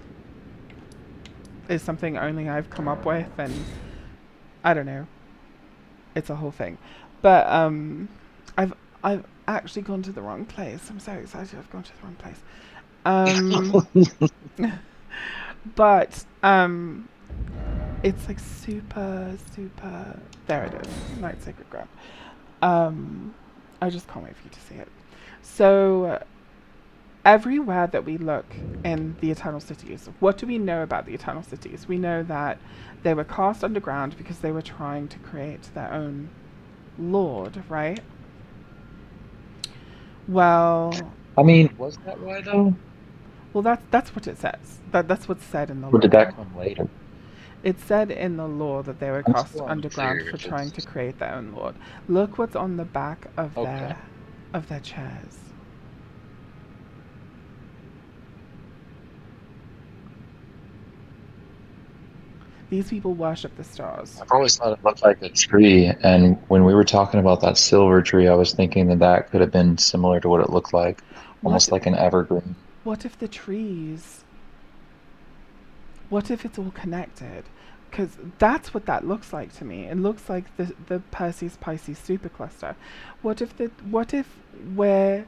is something only I've come up with, and I don't know. It's a whole thing. But I've actually gone to the wrong place. I'm so excited I've gone to the wrong place. But it's like super there it is. Night Sacred Ground. I just can't wait for you to see it. So everywhere that we look in the Eternal Cities, what do we know about the Eternal Cities? We know that they were cast underground because they were trying to create their own lord, right? Well, I mean, was that why though? Well, that's what it says. That's what's said in the Or lore. did that come later? It said in the lore that they were I'm cast still underground unclear for if trying it's- to create their own lord. Look what's on the back of Okay. their chairs. These people worship the stars. I've always thought it looked like a tree, and when we were talking about that silver tree, I was thinking that that could have been similar to what it looked like, almost What- like an evergreen. What if the trees... What if it's all connected? Because that's what that looks like to me. It looks like the Perseus Pisces supercluster. What if we're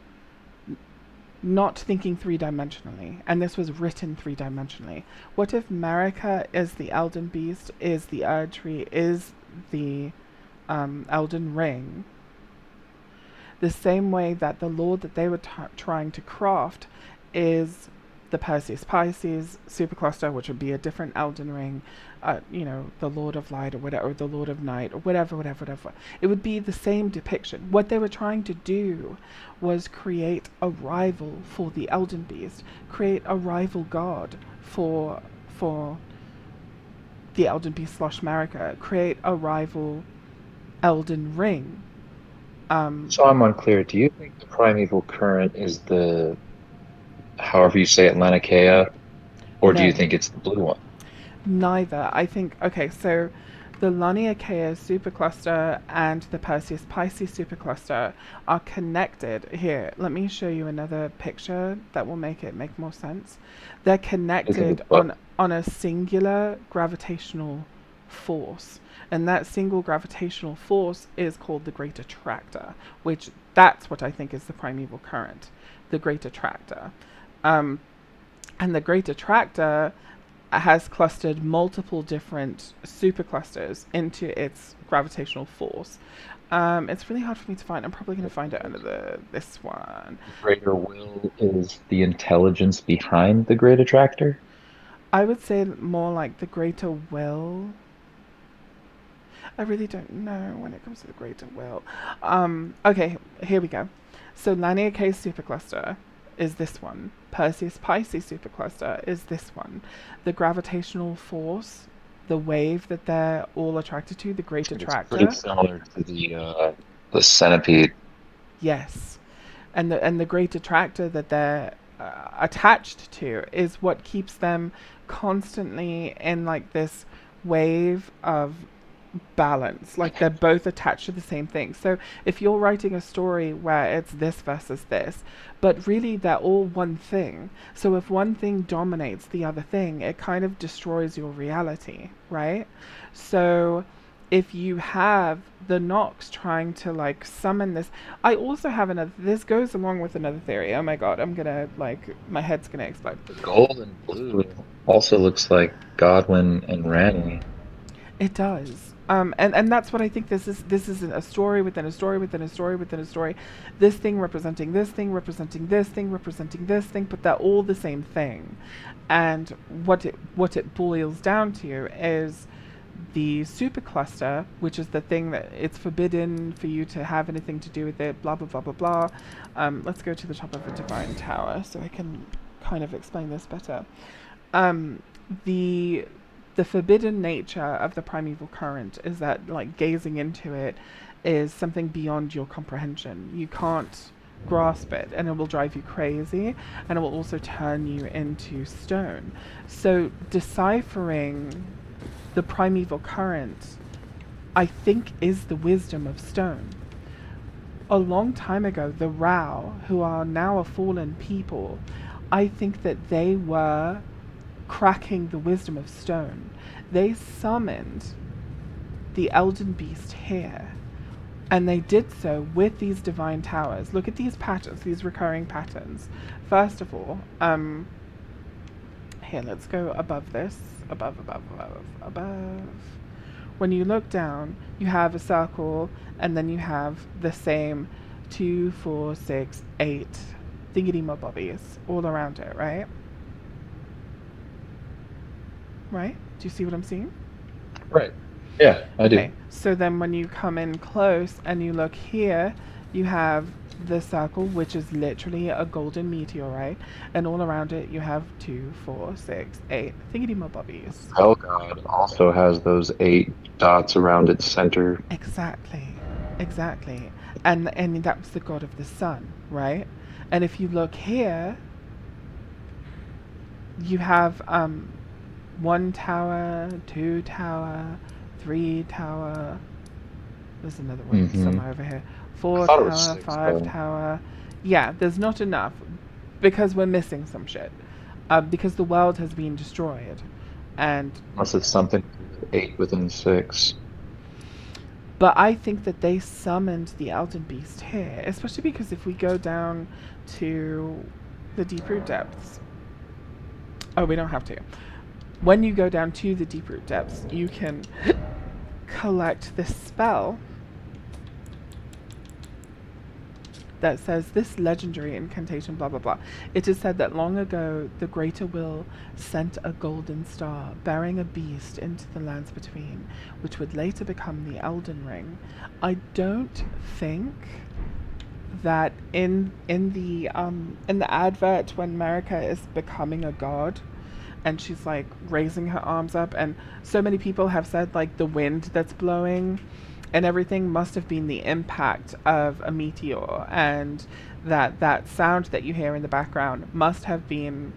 not thinking three-dimensionally, and this was written three-dimensionally. What if Marika is the Elden Beast, is the Erdtree, is the Elden Ring? The same way that the lord that they were trying to craft is the Perseus Pisces supercluster, which would be a different Elden Ring, the Lord of Light or whatever, or the Lord of Night or whatever. It would be the same depiction. What they were trying to do was create a rival for the Elden Beast, create a rival god for the Elden Beast / Marika, create a rival Elden Ring. So I'm unclear. Do you think the primeval current is the, however you say it, Laniakea, or do you No. think it's the blue one? Neither. I think, okay, so the Laniakea supercluster and the Perseus Pisces supercluster are connected. Here, let me show you another picture that will make it make more sense. They're connected on a singular gravitational force. And that single gravitational force is called the Great Attractor, which that's what I think is the primeval current, the Great Attractor. And the Great Attractor has clustered multiple different superclusters into its gravitational force. It's really hard for me to find. I'm probably going to find it under this one. Greater will is the intelligence behind the Great Attractor? I would say more like the greater will. I really don't know when it comes to the greater will. Okay, here we go. So Laniakea supercluster is this one. Perseus Pisces supercluster is this one. The gravitational force, the wave that they're all attracted to, the Great Attractor. It's pretty similar to the centipede. Yes, and the Great Attractor that they're attached to is what keeps them constantly in like this wave of balance, like they're both attached to the same thing. So if you're writing a story where it's this versus this, but really they're all one thing, so if one thing dominates the other thing, it kind of destroys your reality, right? So if you have the Nox trying to like summon this, I also have another, this goes along with another theory. Oh my god, I'm gonna my head's gonna explode. The gold and blue also looks like Godwyn and Ranni. It does. And that's what I think this is. This is a story within a story within a story within a story. This thing representing this thing, representing this thing, representing this thing, but they're all the same thing. And what it boils down to is the supercluster, which is the thing that it's forbidden for you to have anything to do with it, blah, blah, blah, blah, blah. Let's go to the top of a divine tower so I can kind of explain this better. The forbidden nature of the primeval current is that, like, gazing into it is something beyond your comprehension. You can't grasp it, and it will drive you crazy, and it will also turn you into stone. So deciphering the primeval current, I think, is the wisdom of stone. A long time ago, the Rao, who are now a fallen people, I think that they were cracking the wisdom of stone. They summoned the Elden Beast here, and they did so with these divine towers. Look at these patterns, these recurring patterns. First of all, here, let's go above this. Above. When you look down, you have a circle, and then you have the same 2, 4, 6, 8 thingy-mabobbies all around it, right? Right? Do you see what I'm seeing? Right. Yeah, I do. Okay. So then when you come in close and you look here, you have the circle, which is literally a golden meteorite, and all around it you have 2, 4, 6, 8 thingy-mabobbies. Helgod also has those 8 dots around its center. Exactly. And that was the god of the sun, right? And if you look here, you have 1 tower, 2 tower, 3 tower. There's another one somewhere over here. 4 tower, 5 tower. Yeah, there's not enough because we're missing some shit. Because the world has been destroyed, and unless it's something 8 within 6. But I think that they summoned the Elden Beast here, especially because if we go down to the Deeproot Depths, oh, we don't have to. When you go down to the Deeproot Depths, you can collect this spell that says this legendary incantation, blah blah blah. It is said that long ago the Greater Will sent a golden star bearing a beast into the lands between, which would later become the Elden Ring. I don't think that in the advert when Marika is becoming a god and she's like raising her arms up, and so many people have said like the wind that's blowing and everything must have been the impact of a meteor, and that sound that you hear in the background must have been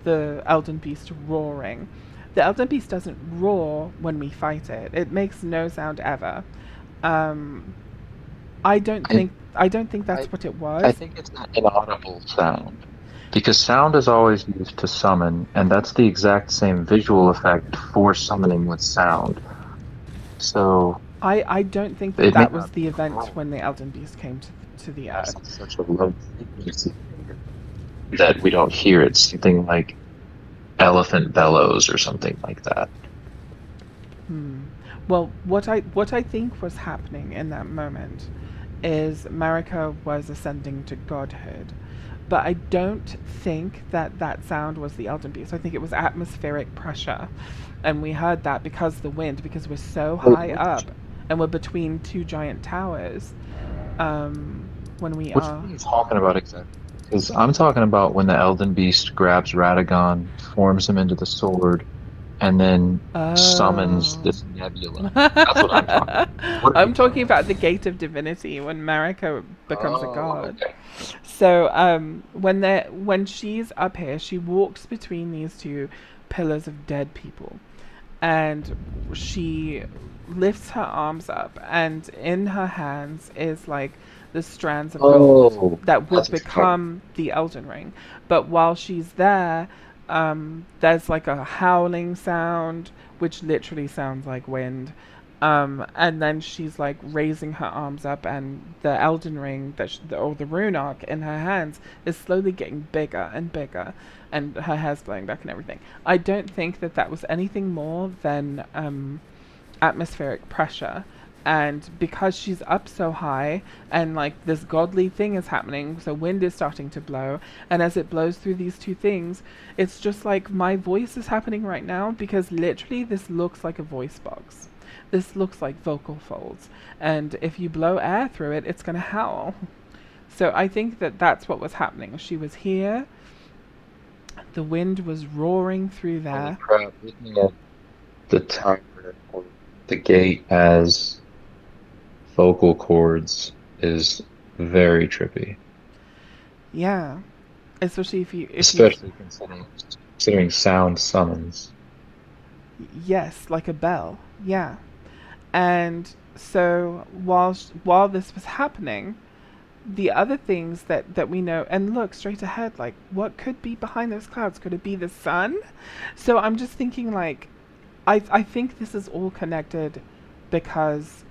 the Elden Beast roaring. The Elden Beast doesn't roar when we fight it. It makes no sound ever. I don't think that's what it was. I think it's an inaudible sound. Because sound is always used to summon, and that's the exact same visual effect for summoning with sound. So I don't think that was the event when the Elden Beast came to the Earth. It's such a low frequency that we don't hear it. Something like elephant bellows or something like that. Well, what I think was happening in that moment is Marika was ascending to godhood. But I don't think that sound was the Elden Beast. I think it was atmospheric pressure. And we heard that because we're so high up and we're between two giant towers. When we Which are... one are you talking about exactly? Because I'm talking about when the Elden Beast grabs Radagon, forms him into the sword, and then summons this nebula. That's what I'm talking about. I'm talking about the Gate of Divinity when Marika becomes a god. Okay. So when she's up here, she walks between these two pillars of dead people, and she lifts her arms up, and in her hands is like the strands of gold that would become the Elden Ring. But while she's there, there's like a howling sound, which literally sounds like wind. And then she's like raising her arms up, and the Elden Ring or the rune arc in her hands is slowly getting bigger and bigger, and her hair's blowing back and everything. I don't think that was anything more than atmospheric pressure. And because she's up so high and like this godly thing is happening, so wind is starting to blow, and as it blows through these two things, it's just like my voice is happening right now, because literally this looks like a voice box. This looks like vocal folds, and if you blow air through it, it's going to howl. So I think that's what was happening. She was here, the wind was roaring through there. Crap, looking at the tower or the gate as vocal cords is very trippy. Yeah, especially especially considering sound summons. Yes, like a bell. Yeah. And so while this was happening, the other things that we know, and look straight ahead, like what could be behind those clouds? Could it be the sun? So I'm just thinking like, I think this is all connected, because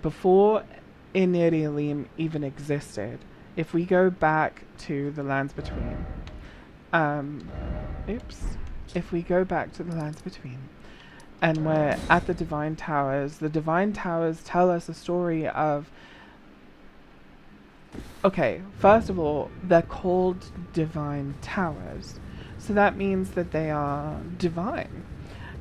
before Inirialim even existed, if we go back to the Lands Between, if we go back to the Lands Between, and we're at the Divine Towers tell us a story of... Okay, first of all, they're called Divine Towers, so that means that they are divine.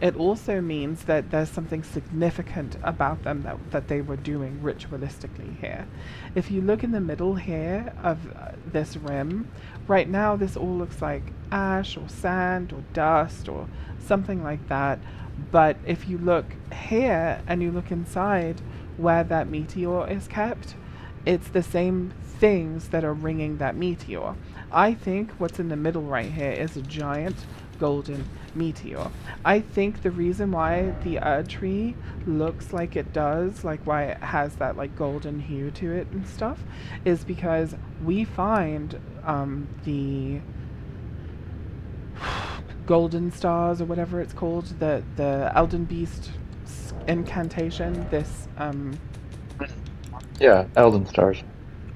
It also means that there's something significant about them that they were doing ritualistically here. If you look in the middle here of this rim, right now this all looks like ash or sand or dust or something like that. But if you look here and you look inside where that meteor is kept, it's the same things that are ringing that meteor. I think what's in the middle right here is a giant golden meteor. I think the reason why the Erdtree looks like it does, like why it has that like golden hue to it and stuff, is because we find the golden stars or whatever it's called, the Elden Beast incantation, this yeah, Elden Stars.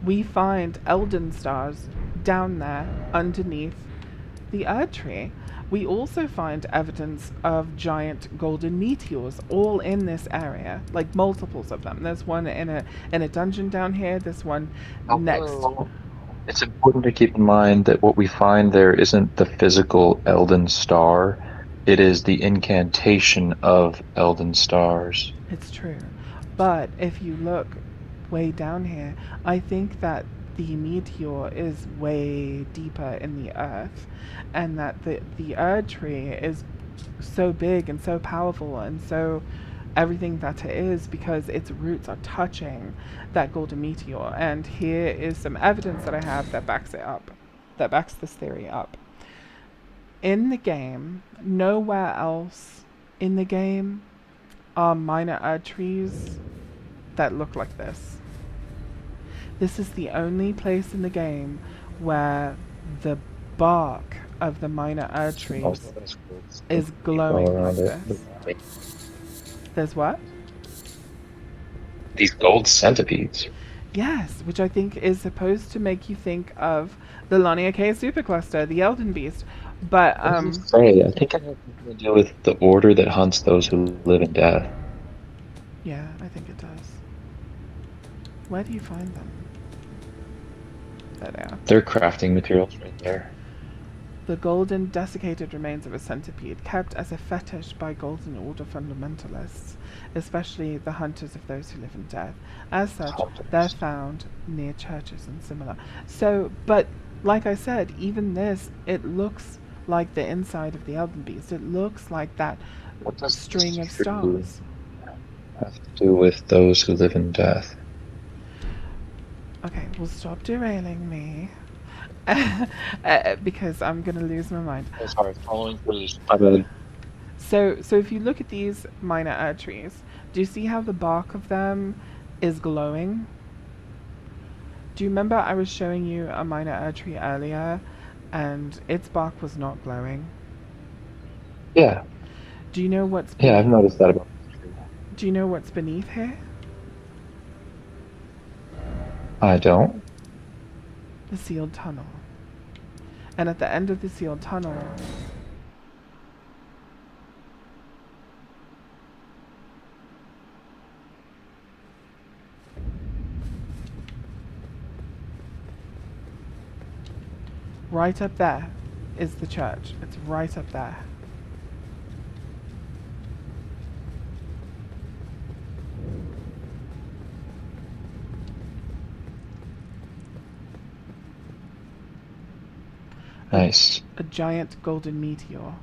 we find Elden stars down there underneath the Erd Tree. We also find evidence of giant golden meteors all in this area, like multiples of them. There's one in a dungeon down here. There's one next. Although, it's important to keep in mind that what we find there isn't the physical Elden star, it is the incantation of Elden stars. It's true. But if you look way down here, I think that the meteor is way deeper in the earth, and that the Erd Tree is so big and so powerful and so everything that it is because its roots are touching that golden meteor. And here is some evidence that I have that backs it up, that backs this theory up. In the game, nowhere else in the game are minor Erd trees that look like this. This is the only place in the game where the bark of the minor Erd trees is glowing like this. There's what? These gold centipedes. Yes, which I think is supposed to make you think of the Laniakea supercluster, the Elden Beast. But I think it has something to do with the order that hunts those who live in death. yeah, I think it does. Where do you find them? There they are. They're crafting materials right there. The golden desiccated remains of a centipede, kept as a fetish by Golden Order fundamentalists, especially the hunters of those who live in death. As such, they're found near churches and similar. So, but like I said, even this, it looks like the inside of the Elden Beast. It looks like that What does string of this tree stars. have to do with those who live in death? Okay, well, stop derailing me. Because I'm gonna lose my mind. Oh, sorry, following please. My bad. So if you look at these minor Erd trees, do you see how the bark of them is glowing? Do you remember I was showing you a minor Erd tree earlier, and its bark was not glowing? Yeah, Do you know what's yeah, I've noticed that about this tree. Do you know what's beneath here? I don't. The sealed tunnel. And at the end of the sealed tunnel, right up there is the church. It's right up there. Nice. A giant golden meteor.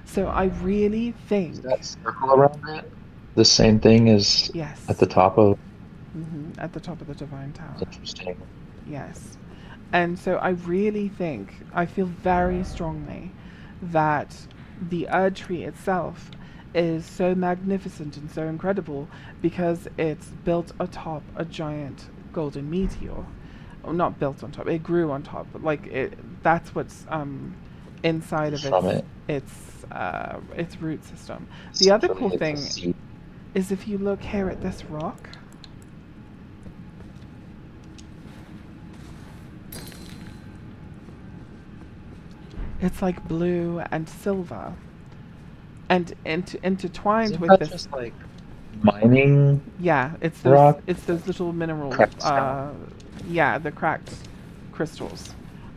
So I really think... Is that circle around it the same thing as Yes. at the top of? At the top of the Divine Tower. Interesting. Yes. And so I really think, I feel very strongly that the Erd Tree itself is so magnificent and so incredible because it's built atop a giant golden meteor. Well, not built on top, it grew on top, but like that's what's inside of From it. its root system. The other cool thing is if you look here at this rock, it's like blue and silver, and intertwined Isn't with that this. just like mining? Yeah, it's rock? those little mineral. Cracked stone. Yeah, the cracked crystals.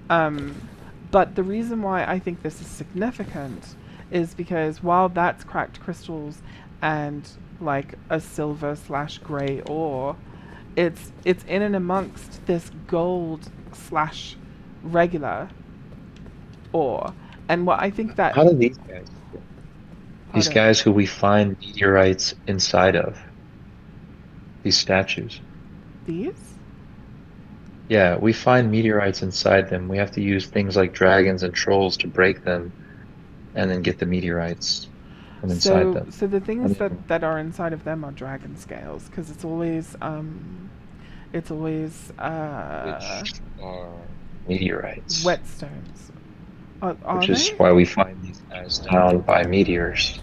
But the reason why I think this is significant is because while that's cracked crystals and like a silver / grey ore, it's in and amongst this gold / regular ore. And what I think that How do these guys? These Pardon? guys who we find meteorites inside of. These statues. These? Yeah, we find meteorites inside them. We have to use things like dragons and trolls to break them, and then get the meteorites from inside them. So the things I mean- that are inside of them are dragon scales, because it's always Which are meteorites. whetstones. Are Which they? is why we find these guys down by meteors.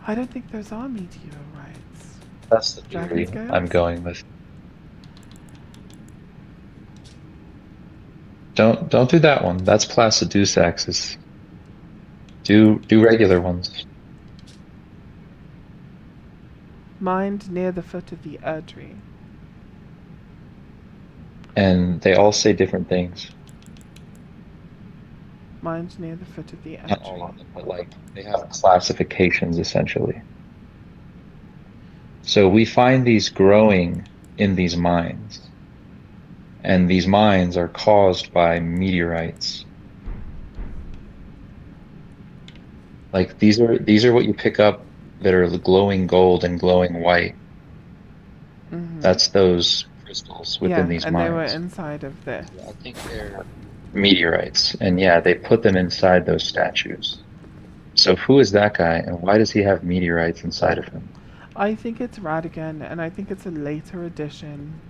I don't think those are meteorites. That's the Dragon theory scales? I'm going with. Don't do that one. That's Placidusaxis. Do regular ones. Mind near the foot of the Erdtree. And they all say different things. Mind near the foot of the Not all Erdtree. of them, but like they have classifications essentially. So we find these growing in these mines. And these mines are caused by meteorites. Like these are what you pick up that are glowing gold and glowing white. Mm-hmm. That's those crystals within these and mines. they were inside of this. Yeah, I think they're meteorites, and yeah, they put them inside those statues. So who is that guy, and why does he have meteorites inside of him? I think it's Radigan, and I think it's a later edition.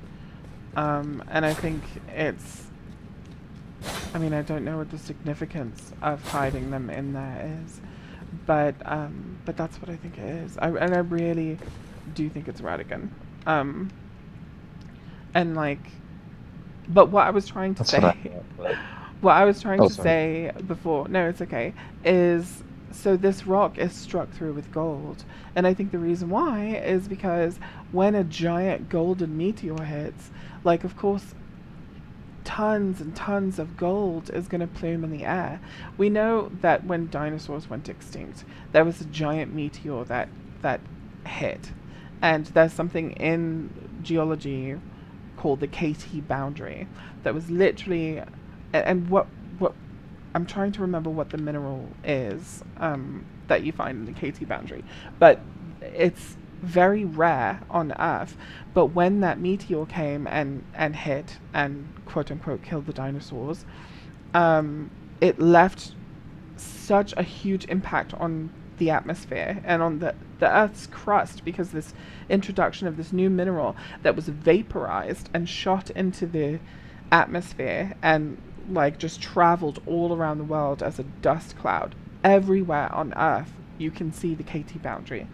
And I think it's... I mean, I don't know what the significance of hiding them in there is, but that's what I think it is. And I really do think it's Radigan. And like, but what I was trying to That's say, what I thought, but what I was trying Oh, to sorry. say before, no, it's okay, is so this rock is struck through with gold. And I think the reason why is because when a giant golden meteor hits, like, of course, tons and tons of gold is going to plume in the air. We know that when dinosaurs went extinct, there was a giant meteor that hit. And there's something in geology called the KT boundary that was literally, and what I'm trying to remember what the mineral is that you find in the KT boundary, but it's very rare on Earth. But when that meteor came and hit and quote unquote killed the dinosaurs, it left such a huge impact on the atmosphere and on the Earth's crust, because this introduction of this new mineral that was vaporized and shot into the atmosphere and like just traveled all around the world as a dust cloud. Everywhere on Earth you can see the KT boundary.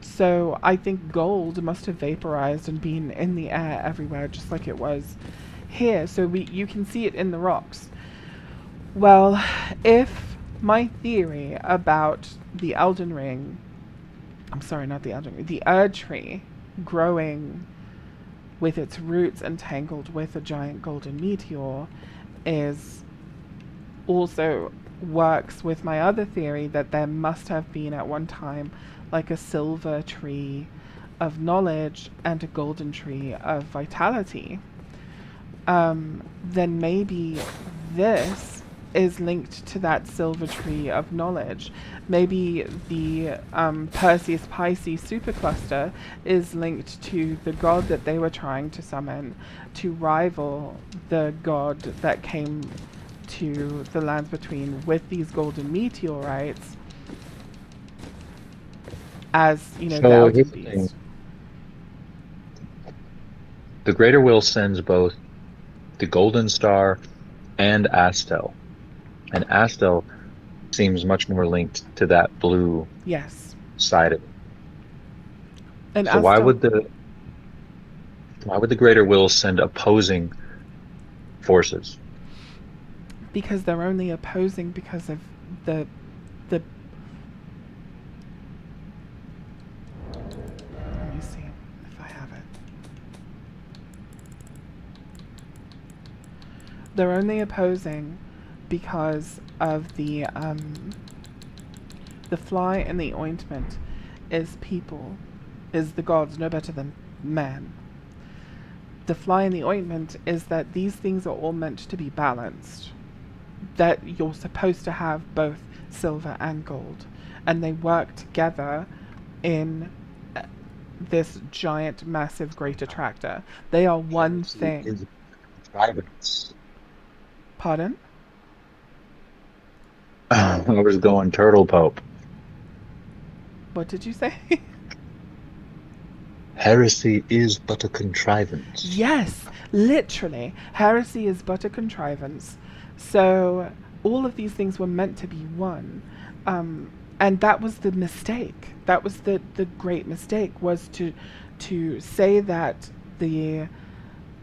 So I think gold must have vaporized and been in the air everywhere, just like it was here. So you can see it in the rocks. Well, if my theory about the Elden Ring, I'm sorry, not the Elden Ring, the Erdtree growing with its roots entangled with a giant golden meteor is also works with my other theory that there must have been at one time like a silver tree of knowledge and a golden tree of vitality, then maybe this is linked to that silver tree of knowledge. Maybe the Perseus Pisces supercluster is linked to the god that they were trying to summon to rival the god that came to the lands between with these golden meteorites, as you know, the So Elden here's the thing. Beast. The Greater Will sends both the Golden Star and Astel. And Astel seems much more linked to that blue Yes, side of it. and So why Astel, would the Greater Will send opposing forces? because they're only opposing because of the let me see if I have it. They're only opposing because of the fly in the ointment is people, is the gods no better than man. The fly in the ointment is that these things are all meant to be balanced, that you're supposed to have both silver and gold, and they work together in this giant, massive, great attractor. They are one thing. Is contrivance. Pardon? I was going Turtle Pope. What did you say? Heresy is but a contrivance. Yes, literally. Heresy is but a contrivance. So all of these things were meant to be one. And that was the mistake. That was the great mistake, was to say that the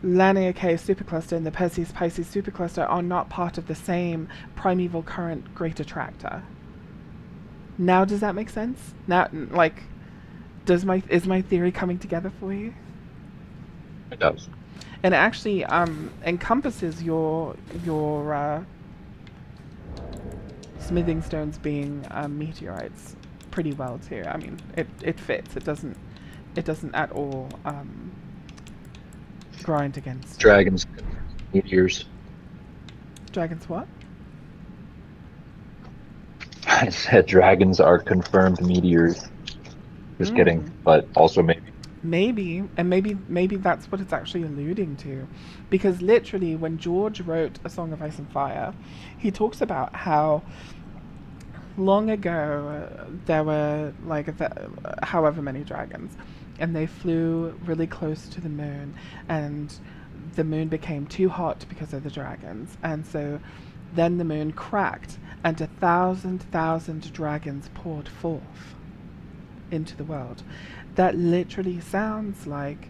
Laniakea supercluster and the Perseus Pisces supercluster are not part of the same primeval current great attractor. Now does that make sense? Now, like, is my theory coming together for you? It does. And it actually encompasses your smithing stones being meteorites pretty well too. I mean, it fits. It doesn't at all grind against Dragons, meteors. dragons. What? I said dragons are confirmed meteors. Just kidding, but also maybe. Maybe that's what it's actually alluding to, because literally when George wrote A Song of Ice and Fire, he talks about how long ago there were like however many dragons, and they flew really close to the moon, and the moon became too hot because of the dragons, and so then the moon cracked and 1,000 dragons poured forth into the world. That literally sounds like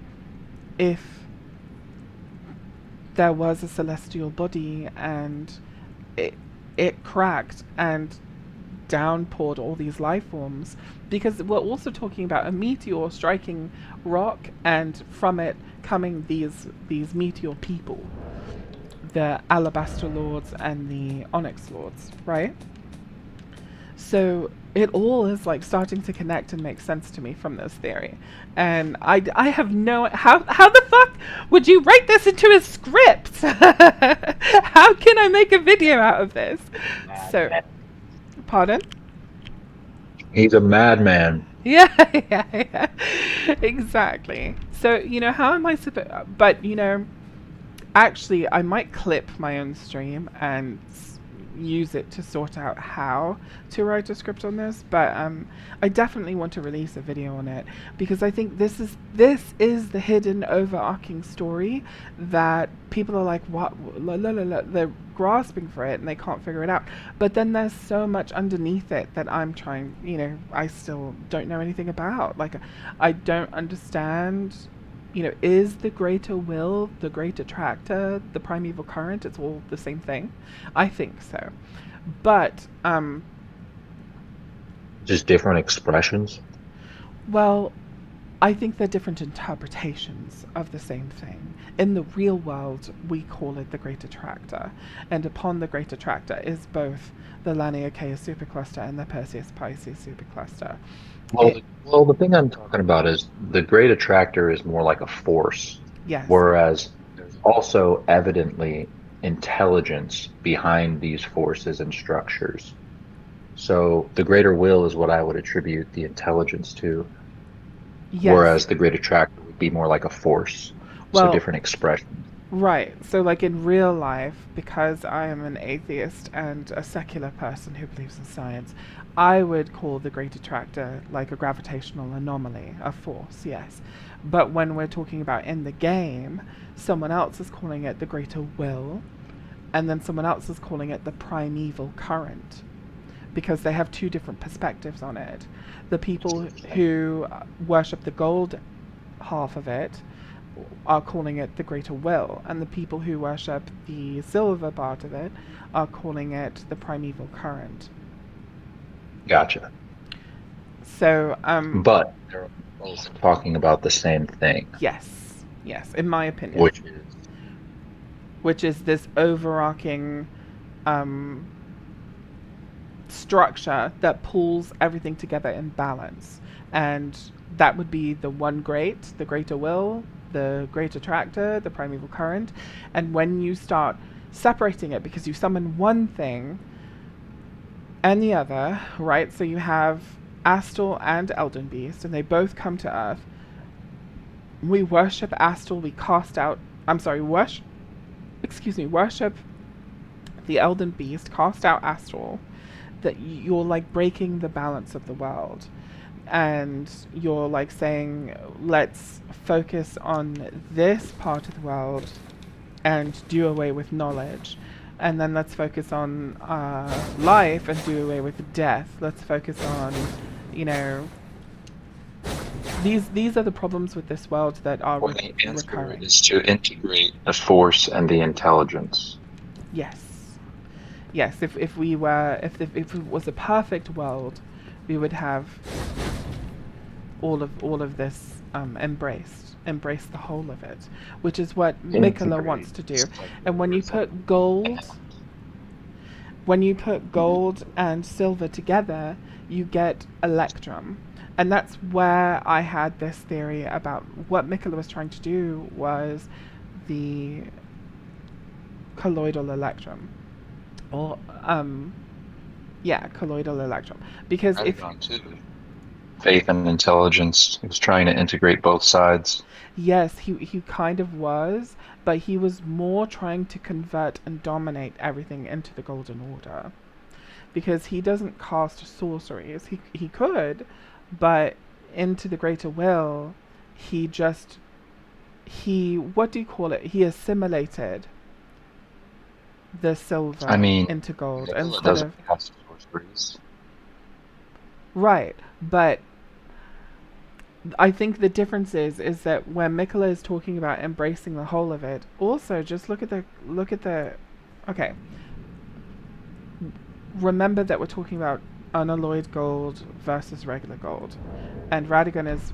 if there was a celestial body and it cracked and downpoured all these life forms, because we're also talking about a meteor striking rock and from it coming these meteor people, the Alabaster Lords and the Onyx Lords, right? So it all is like starting to connect and make sense to me from this theory. And I have no... How the fuck would you write this into a script? How can I make a video out of this? So, pardon? He's a madman. Yeah, yeah, exactly. So, you know, how am I supposed... But, you know, actually, I might clip my own stream and use it to sort out how to write a script on this, but I definitely want to release a video on it, because I think this is the hidden overarching story that people are like, what, they're grasping for it and they can't figure it out, but then there's so much underneath it that I'm trying, you know, I still don't know anything about. Like, I don't understand, you know, is the greater will, the great attractor, the primeval current, it's all the same thing? I think so. But, Just different expressions. well, I think they're different interpretations of the same thing. In the real world, we call it the great attractor. And upon the great attractor is both the Laniakea supercluster and the Perseus Pisces supercluster. Well, the thing I'm talking about is the great attractor is more like a force, Yes. whereas there's also evidently intelligence behind these forces and structures. So the greater will is what I would attribute the intelligence to, Yes. whereas the great attractor would be more like a force. Well, So different expressions. Right. So, like in real life, because I am an atheist and a secular person who believes in science, I would call the great attractor like a gravitational anomaly, a force, yes. But when we're talking about in the game, someone else is calling it the greater will, and then someone else is calling it the primeval current, because they have two different perspectives on it. The people who worship the gold half of it are calling it the greater will, and the people who worship the silver part of it are calling it the primeval current. Gotcha. So, But they're both talking about the same thing, yes, in my opinion, which is which is this overarching structure that pulls everything together in balance, and that would be the one great, the greater will, the great attractor, the primeval current. And when you start separating it, because you summon one thing and the other, right? So you have Astal and Elden Beast, and they both come to Earth. We worship Astal, we cast out, worship the Elden Beast, cast out Astal, that you're like breaking the balance of the world. And you're like saying, let's focus on this part of the world and do away with knowledge. And then let's focus on life and do away with death. Let's focus on, you know, these are the problems with this world that are Well, the answer recurring. is to integrate the force and the intelligence. Yes. Yes, if we were if it was a perfect world, we would have all of this embrace the whole of it, which is what Mikola wants to do. And when you put gold and silver together, you get Electrum. And that's where I had this theory about what Mikola was trying to do was the colloidal electrum. Or colloidal electrum. Because if Too. Faith and intelligence. He was trying to integrate both sides. yes, he kind of was, but he was more trying to convert and dominate everything into the Golden Order. Because he doesn't cast sorceries. He could, but into the Greater Will, he what do you call it? He assimilated the silver into gold Nicola instead doesn't of cast sorceries. right, but I think the difference is that when Mikola is talking about embracing the whole of it, also just look at the okay. Remember that we're talking about unalloyed gold versus regular gold. And Radagon is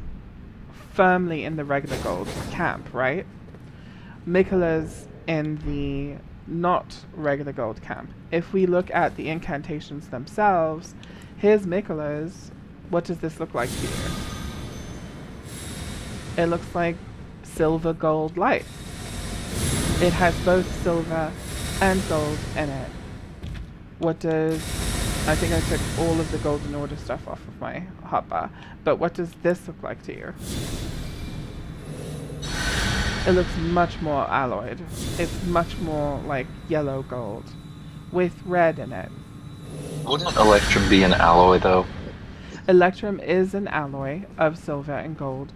firmly in the regular gold camp, right? Mikola's in the not regular gold camp. If we look at the incantations themselves, here's Mikola's. What does this look like to you? It looks like silver gold light. It has both silver and gold in it. What does... I think I took all of the Golden Order stuff off of my hotbar. But what does this look like to you? It looks much more alloyed. It's much more like yellow gold with red in it. Wouldn't Electrum be an alloy, though? Electrum is an alloy of silver and gold,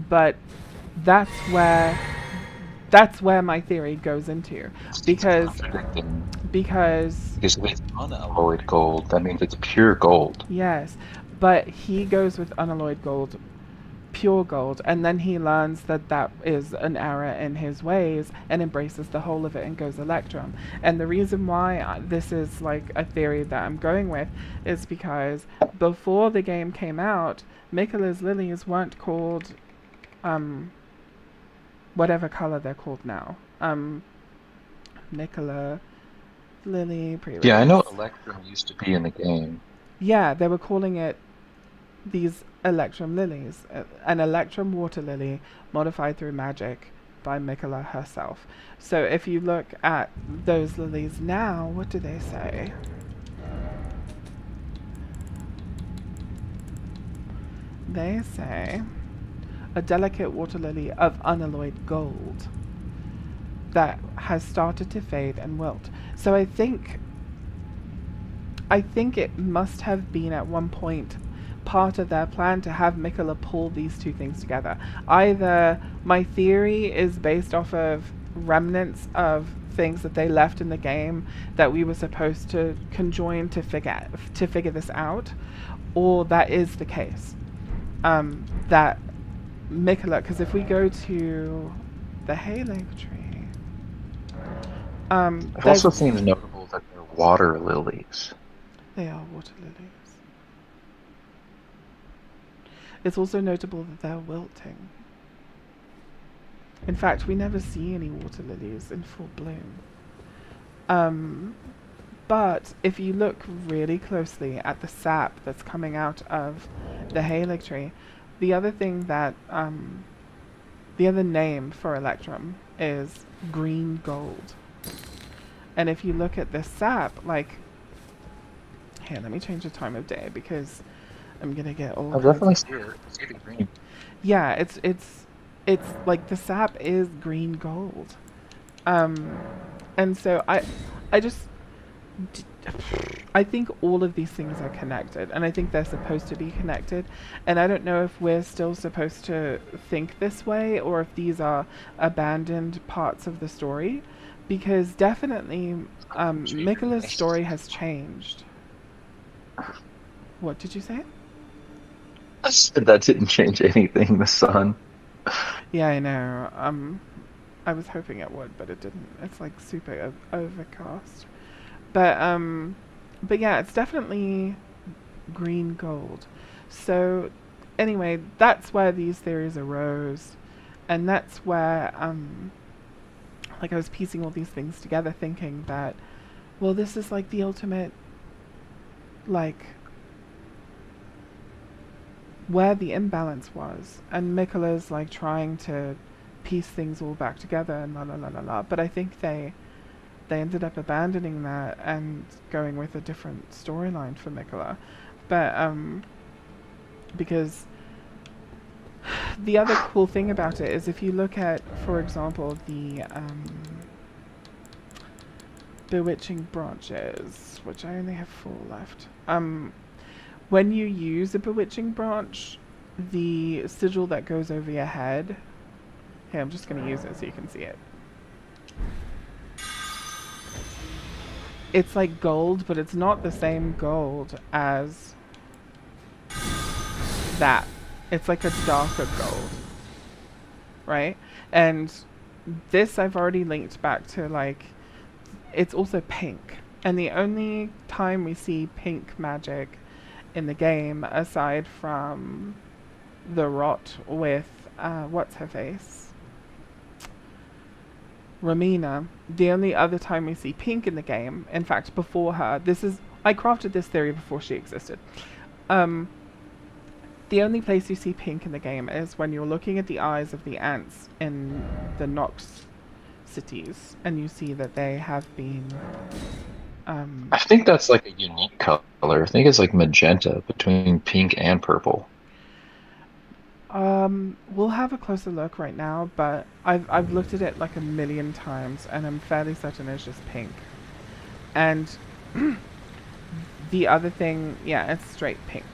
but that's where my theory goes into, because Because if it's unalloyed gold, that means it's pure gold. yes, but he goes with unalloyed gold, pure gold, and then he learns that is an error in his ways and embraces the whole of it and goes Electrum. And the reason why this is like a theory that I'm going with is because before the game came out, Mikola's lilies weren't called whatever color they're called now. Mikola Lily pre-release. Yeah, I know Electrum used to be in the game. Yeah, they were calling it these Electrum lilies, an Electrum water lily modified through magic by Mikola herself. So if you look at those lilies now, what do they say? They say a delicate water lily of unalloyed gold that has started to fade and wilt. So I think it must have been at one point part of their plan to have Mikola pull these two things together. Either my theory is based off of remnants of things that they left in the game that we were supposed to conjoin to figure this out, or that is the case. That Mikola, because if we go to the Halig tree, It also seems notable that they're water lilies. they are water lilies. It's also notable that they're wilting. In fact, we never see any water lilies in full bloom. But if you look really closely at the sap that's coming out of the Halig tree, the other thing that, the other name for Electrum is green gold. And if you look at this sap, like, here, let me change the time of day because I'm gonna get all. I'll definitely see it. See the green. Yeah, it's like the sap is green gold, and so I think all of these things are connected, and I think they're supposed to be connected, and I don't know if we're still supposed to think this way or if these are abandoned parts of the story, because definitely Mikola's story has changed. What did you say? said that didn't change anything. The sun. Yeah, I know. I was hoping it would, but it didn't. It's like super overcast. But yeah, it's definitely green gold. So anyway, that's where these theories arose, and that's where like I was piecing all these things together, thinking that, well, this is like the ultimate, like, where the imbalance was, and Mikola's like trying to piece things all back together and la la la la la. But I think they ended up abandoning that and going with a different storyline for Mikola. But because the other cool thing about it is if you look at, for example, the bewitching branches, which I only have 4 left. When you use a bewitching branch, the sigil that goes over your head. Here, I'm just going to use it so you can see it. It's like gold, but it's not the same gold as that. It's like a darker gold, right? And this I've already linked back to, like, it's also pink. And the only time we see pink magic in the game, aside from the rot with, what's her face? Romina. The only other time we see pink in the game, in fact, before her, I crafted this theory before she existed. The only place you see pink in the game is when you're looking at the eyes of the ants in the Nox cities, and you see that they have been... I think that's like a unique color. I think it's like magenta between pink and purple. We'll have a closer look right now, but I've looked at it like a million times, and I'm fairly certain it's just pink. And the other thing, yeah, it's straight pink.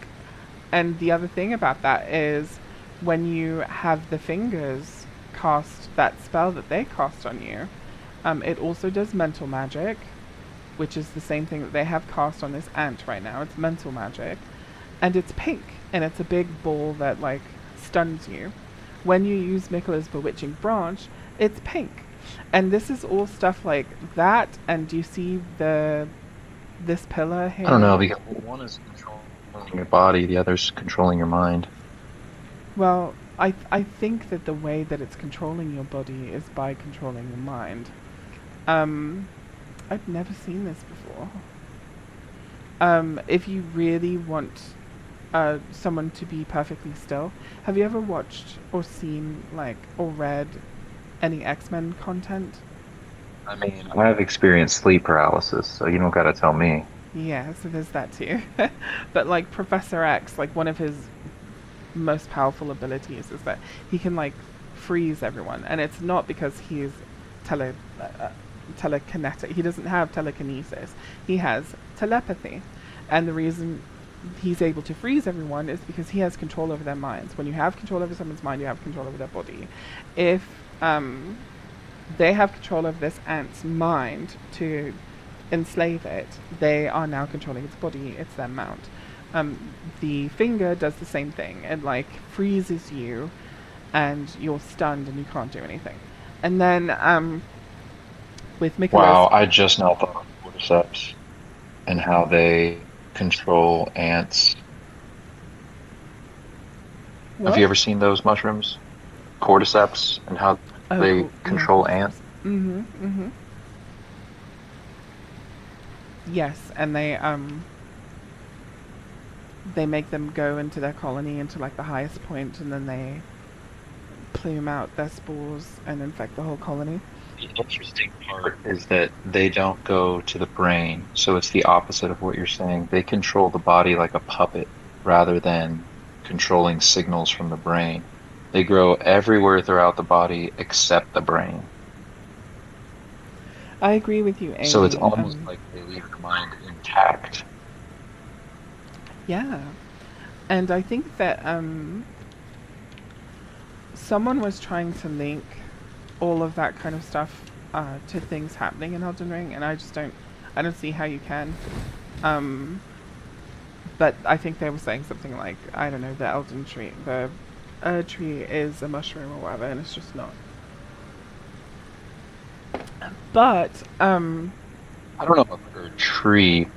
And the other thing about that is when you have the fingers cast that spell that they cast on you, it also does mental magic, which is the same thing that they have cast on this ant right now. It's mental magic. And it's pink, and it's a big ball that, like, stuns you. When you use Mikola's bewitching branch, it's pink. And this is all stuff like that, and do you see this pillar here? I don't know, because one is controlling your body, the other's controlling your mind. Well, I think that the way that it's controlling your body is by controlling your mind. I've never seen this before. If you really want someone to be perfectly still, have you ever watched or seen, like, or read any X-Men content? I mean, I have experienced sleep paralysis, so you don't gotta tell me. Yeah, so there's that too. But like Professor X, like one of his most powerful abilities is that he can like freeze everyone, and it's not because he's telekinetic. He doesn't have telekinesis. He has telepathy, and the reason he's able to freeze everyone is because he has control over their minds. When you have control over someone's mind, you have control over their body. If they have control over this ant's mind to enslave it, they are now controlling its body. It's their mount. The finger does the same thing. It like freezes you, and you're stunned and you can't do anything. And then with Mikola's... Wow, I just now thought of cordyceps and how they control ants. What? Have you ever seen those mushrooms? Cordyceps, and how they control ants? Mm-hmm, mm-hmm. Yes, and they make them go into their colony into like the highest point, and then they plume out their spores and infect the whole colony. The interesting part is that they don't go to the brain, so it's the opposite of what you're saying. They control the body like a puppet rather than controlling signals from the brain. They grow everywhere throughout the body except the brain. I agree with you, Amy. So it's almost like they leave the mind intact. Yeah. And I think that someone was trying to link all of that kind of stuff to things happening in Elden Ring, and I don't see how you can. But I think they were saying something like, I don't know, the Elden tree, the tree is a mushroom or whatever, and it's just not. But I don't know about a tree,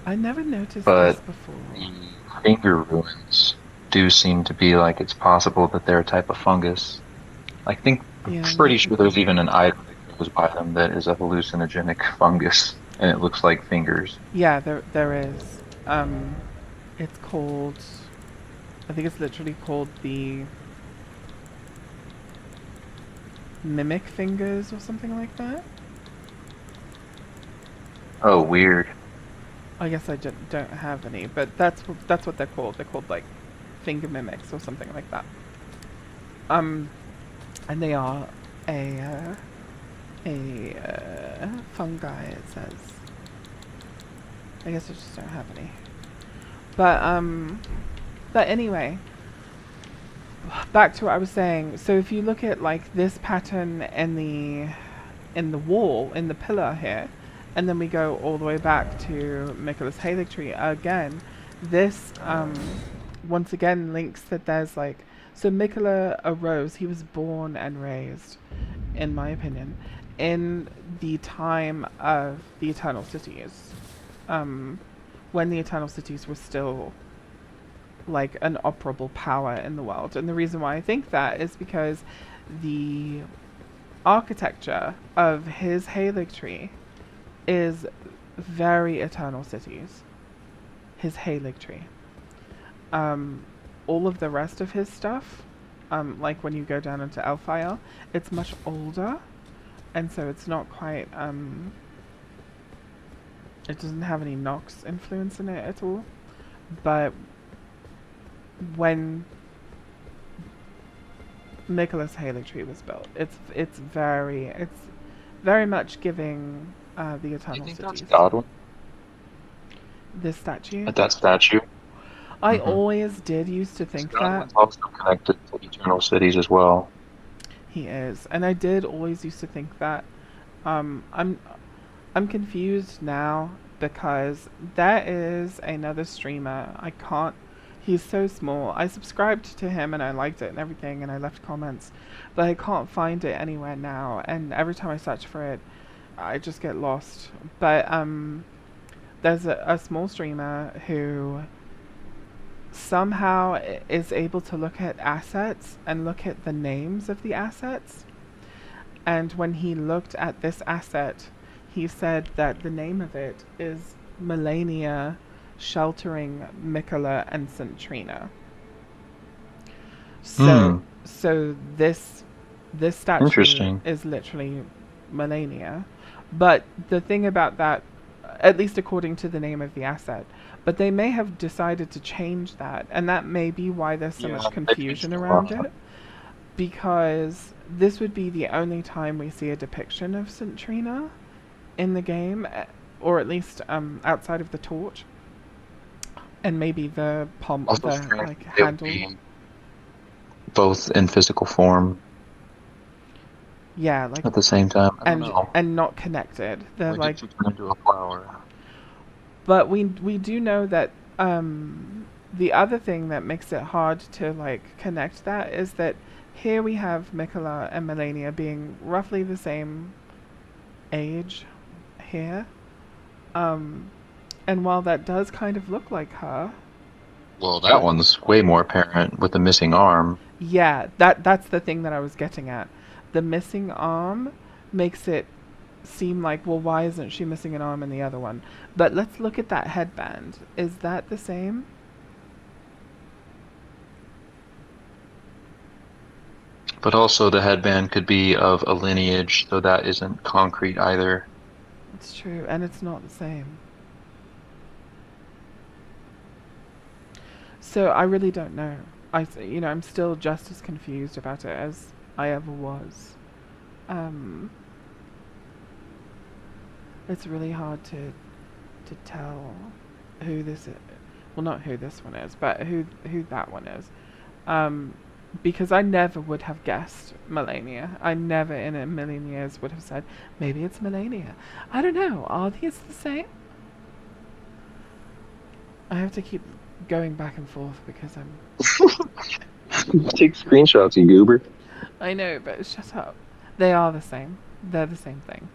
I never noticed but this before. the finger ruins do seem to be like it's possible that they're a type of fungus. I think I'm Yeah, pretty sure there's even an item that goes by them that is a hallucinogenic fungus, and it looks like fingers. yeah, there is. It's called. I think it's literally called the mimic fingers or something like that. Oh, weird. I guess I don't have any, but that's what they're called. They're called like finger mimics or something like that. And they are a fungi. It says. I guess I just don't have any. But anyway, back to what I was saying. So if you look at like this pattern in the wall, in the pillar here, and then we go all the way back to Miquella's Haligtree again, this once again links that there's like, so Miquella arose, he was born and raised, in my opinion, in the time of the Eternal Cities, when the Eternal Cities were still like an operable power in the world. And the reason why I think that is because the architecture of his Haligtree is very Eternal Cities. His Haligtree. All of the rest of his stuff, like when you go down into Elfire, it's much older, and so it's not quite, it doesn't have any Nox influence in it at all. But when Miquella's Haligtree was built, it's very much giving the Eternal You think Cities. that's Godwin? This statue? At that statue? I Mhm. always did used to think that. Godwin's also connected to Eternal Cities as well. He is, and I did always used to think that. I'm confused now because there is another streamer. I can't. He's so small. I subscribed to him and I liked it and everything, and I left comments, but I can't find it anywhere now. And every time I search for it, I just get lost. But there's a small streamer who somehow is able to look at assets and look at the names of the assets. And when he looked at this asset, he said that the name of it is Melania Sheltering Miquella and Centrina. So this statue Interesting. is literally Melania. But the thing about that, at least according to the name of the asset, but they may have decided to change that, and that may be why there's so much confusion around it, because this would be the only time we see a depiction of Centrina in the game, or at least outside of the torch, and maybe the palm, Also the strange like that they would handle. be both in physical form Yeah, like at the same time. I don't know. and not connected. They're Why like, did you turn into a flower? but we do know that the other thing that makes it hard to like connect that is that here we have Miquella and Melania being roughly the same age here. And while that does kind of look like her, Well, that one's way more apparent with the missing arm. yeah, that's the thing that I was getting at. The missing arm makes it seem like, well, why isn't she missing an arm in the other one? But let's look at that headband. Is that the same? But also the headband could be of a lineage, so that isn't concrete either. It's true, and it's not the same. So I really don't know. I'm still just as confused about it as I ever was. It's really hard to tell who this is. Well, not who this one is, but who that one is. Because I never would have guessed Melania. I never in a million years would have said, maybe it's Melania. I don't know. Are these the same? I have to keep going back and forth because I'm. Take screenshots, you goober. I know, but shut up. They are the same. They're the same thing.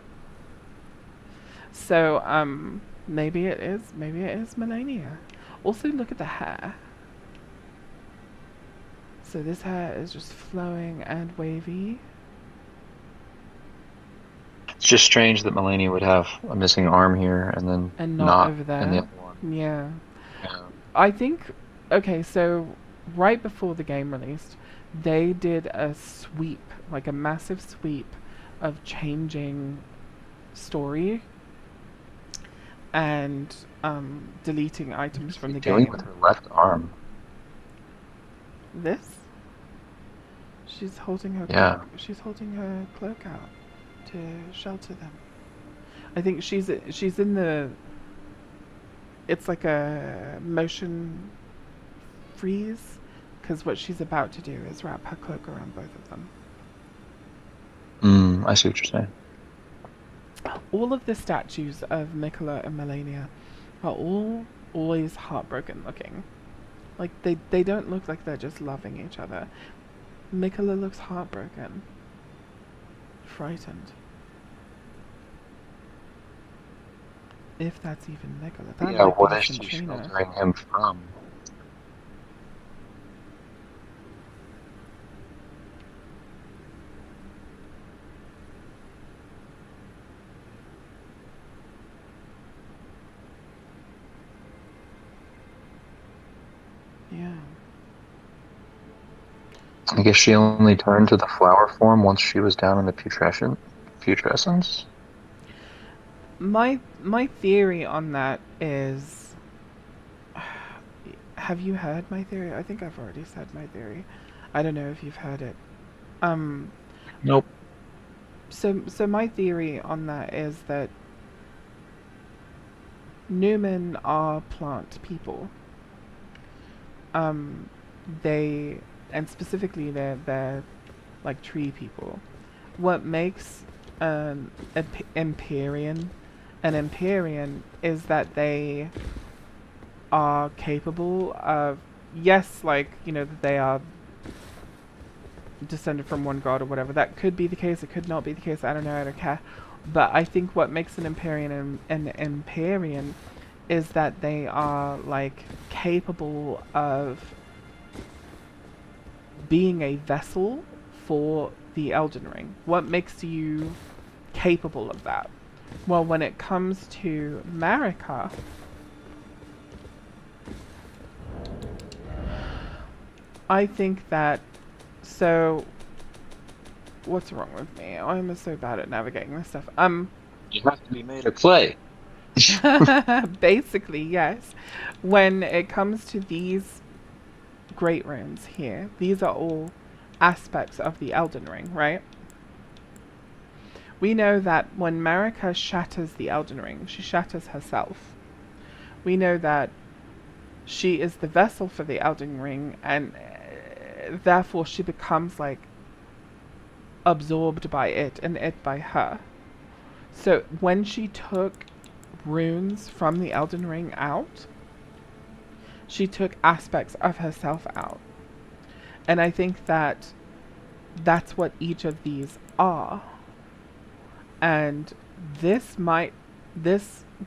So, maybe it is. Maybe it is Melania. Also, look at the hair. So this hair is just flowing and wavy. It's just strange that Melania would have a missing arm here and then And not over in there. the other one. Yeah. Yeah. I think, okay, so right before the game released, they did a sweep, like a massive sweep of changing story and deleting items from the Doing game. with her left arm. This? She's holding her Yeah. cloak. She's holding her cloak out to shelter them. I think she's in the. It's like a motion freeze, because what she's about to do is wrap her cloak around both of them. I see what you're saying. All of the statues of Nicola and Melania are all always heartbroken looking. Like they don't look like they're just loving each other. Nicola looks heartbroken, frightened. If that's even Nicola. That Yeah, might what be is she Centrina. sheltering him from? Yeah. I guess she only turned to the flower form once she was down in the putrescence. My theory on that is, have you heard my theory? I think I've already said my theory. I don't know if you've heard it. Nope. So my theory on that is that Newman are plant people. They, and specifically they're like tree people. What makes an Empyrean is that they are capable of, yes, like, you know, that they are descended from one god or whatever. That could be the case, it could not be the case, I don't know, I don't care. But I think what makes an Empyrean an Empyrean is that they are, like, capable of being a vessel for the Elden Ring. What makes you capable of that? Well, when it comes to Marika, I think that, so, what's wrong with me? I'm so bad at navigating this stuff. You have to be made of clay. Basically, yes. When it comes to these great runes here, these are all aspects of the Elden Ring, right? We know that when Marika shatters the Elden Ring, she shatters herself. We know that she is the vessel for the Elden Ring, and therefore she becomes, like, absorbed by it, and it by her. So when she took runes from the Elden Ring out, she took aspects of herself out. And I think that that's what each of these are. And this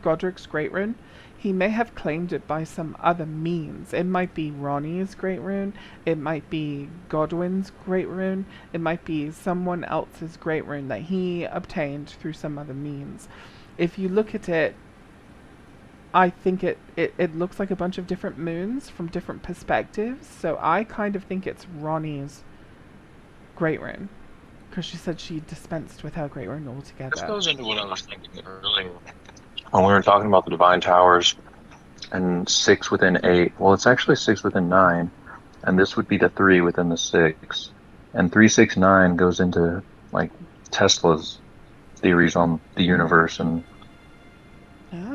Godric's Great Rune, he may have claimed it by some other means. It might be Ronnie's Great Rune, it might be Godwin's Great Rune, it might be someone else's Great Rune that he obtained through some other means. If you look at it, I think it looks like a bunch of different moons from different perspectives, so I kind of think it's Ronnie's Great Rune, because she said she dispensed with her Great Rune altogether. This goes into what I was thinking earlier when we were talking about the Divine Towers and 6 within 8. Well, it's actually 6 within 9, and this would be the 3 within the 6. And 369 goes into, like, Tesla's theories on the universe and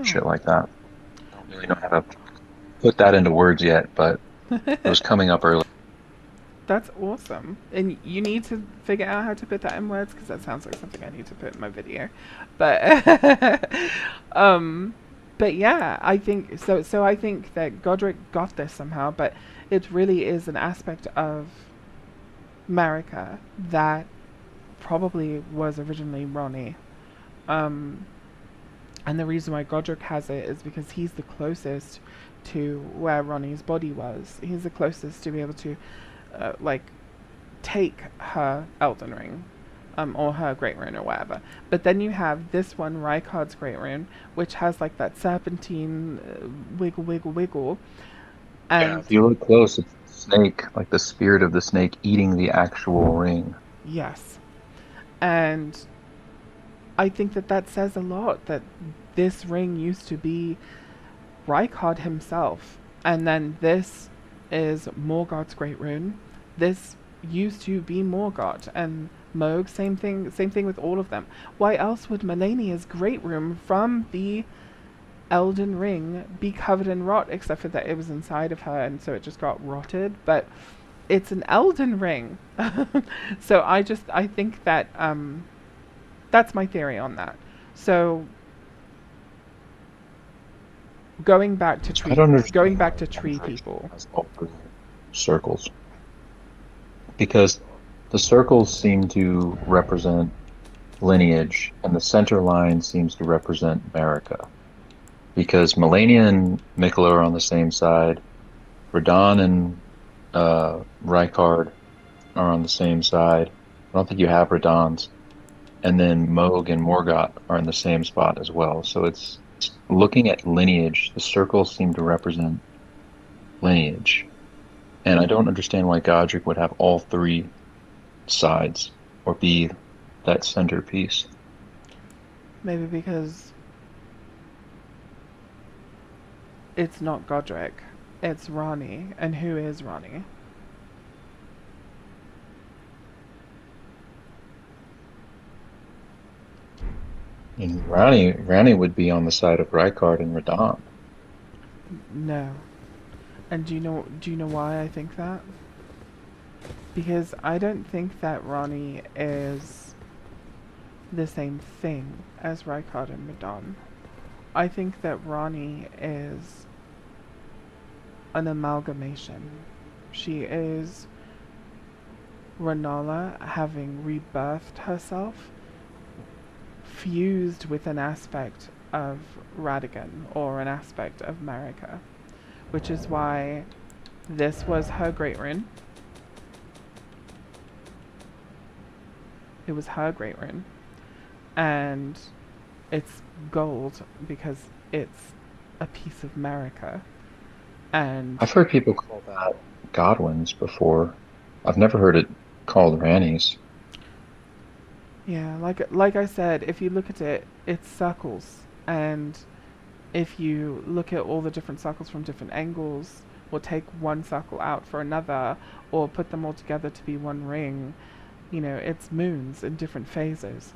shit like that. I don't really know how to put that into words yet, but it was coming up early. That's awesome. And you need to figure out how to put that in words, because that sounds like something I need to put in my video. But But yeah, I think so. So I think that Godric got this somehow, but it really is an aspect of Marika that probably was originally Ronnie. Um, and the reason why Godric has it is because he's the closest to where Ronnie's body was. He's the closest to be able to, like, take her Elden Ring, or her Great Rune or whatever. But then you have this one, Rykard's Great Rune, which has like that serpentine wiggle, wiggle, wiggle. Yeah, And if you look close, it's the snake, like the spirit of the snake eating the actual ring. yes, and I think that that says a lot that this ring used to be Rykard himself, and then this is Morgoth's Great Rune. This used to be Morgoth, and Moog, same thing with all of them. Why else would Melania's Great Rune from the Elden Ring be covered in rot, except for that it was inside of her and so it just got rotted? But it's an Elden Ring. So I think that that's my theory on that. So going back to I don't understand going back to why tree Android people. has all three circles, because the circles seem to represent lineage, and the center line seems to represent Marika. Because Melania and Miquella are on the same side, Radahn and Rykard are on the same side. I don't think you have Radahn's. And then Moog and Morgoth are in the same spot as well. So it's looking at lineage. The circles seem to represent lineage. And I don't understand why Godric would have all three sides or be that centerpiece. Maybe because it's not Godric, it's Ranni. And who is Ranni? And Ranni would be on the side of Rykard and Radahn. No. And do you know why I think that? Because I don't think that Ranni is the same thing as Rykard and Radahn. I think that Ranni is an amalgamation. She is Rennala having rebirthed herself, fused with an aspect of Radagon or an aspect of Marika, which is why this was her Great Rune. It was her Great Rune, and it's gold because it's a piece of Marika. And I've heard people call that Godwin's before. I've never heard it called Ranni's. yeah, like I said, if you look at it, it's circles, and if you look at all the different circles from different angles, or take one circle out for another, or put them all together to be one ring, you know, it's moons in different phases.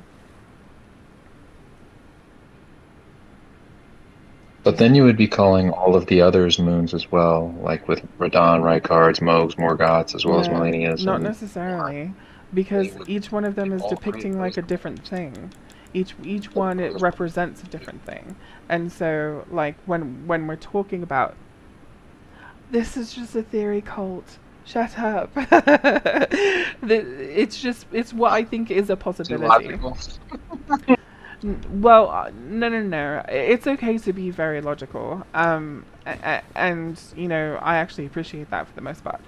But then you would be calling all of the others moons as well, like with Radahn, Rykard's, Moog's, Morgoth's, as well as No, Melania's. not And necessarily, because They would each one of them be is all three depicting of like those a different thing. Each one it represents a different thing, and so like when we're talking about this is just a theory cult. Shut up. It's what I think is a Too possibility. logical. Well, no. It's okay to be very logical. And you know, I actually appreciate that for the most part.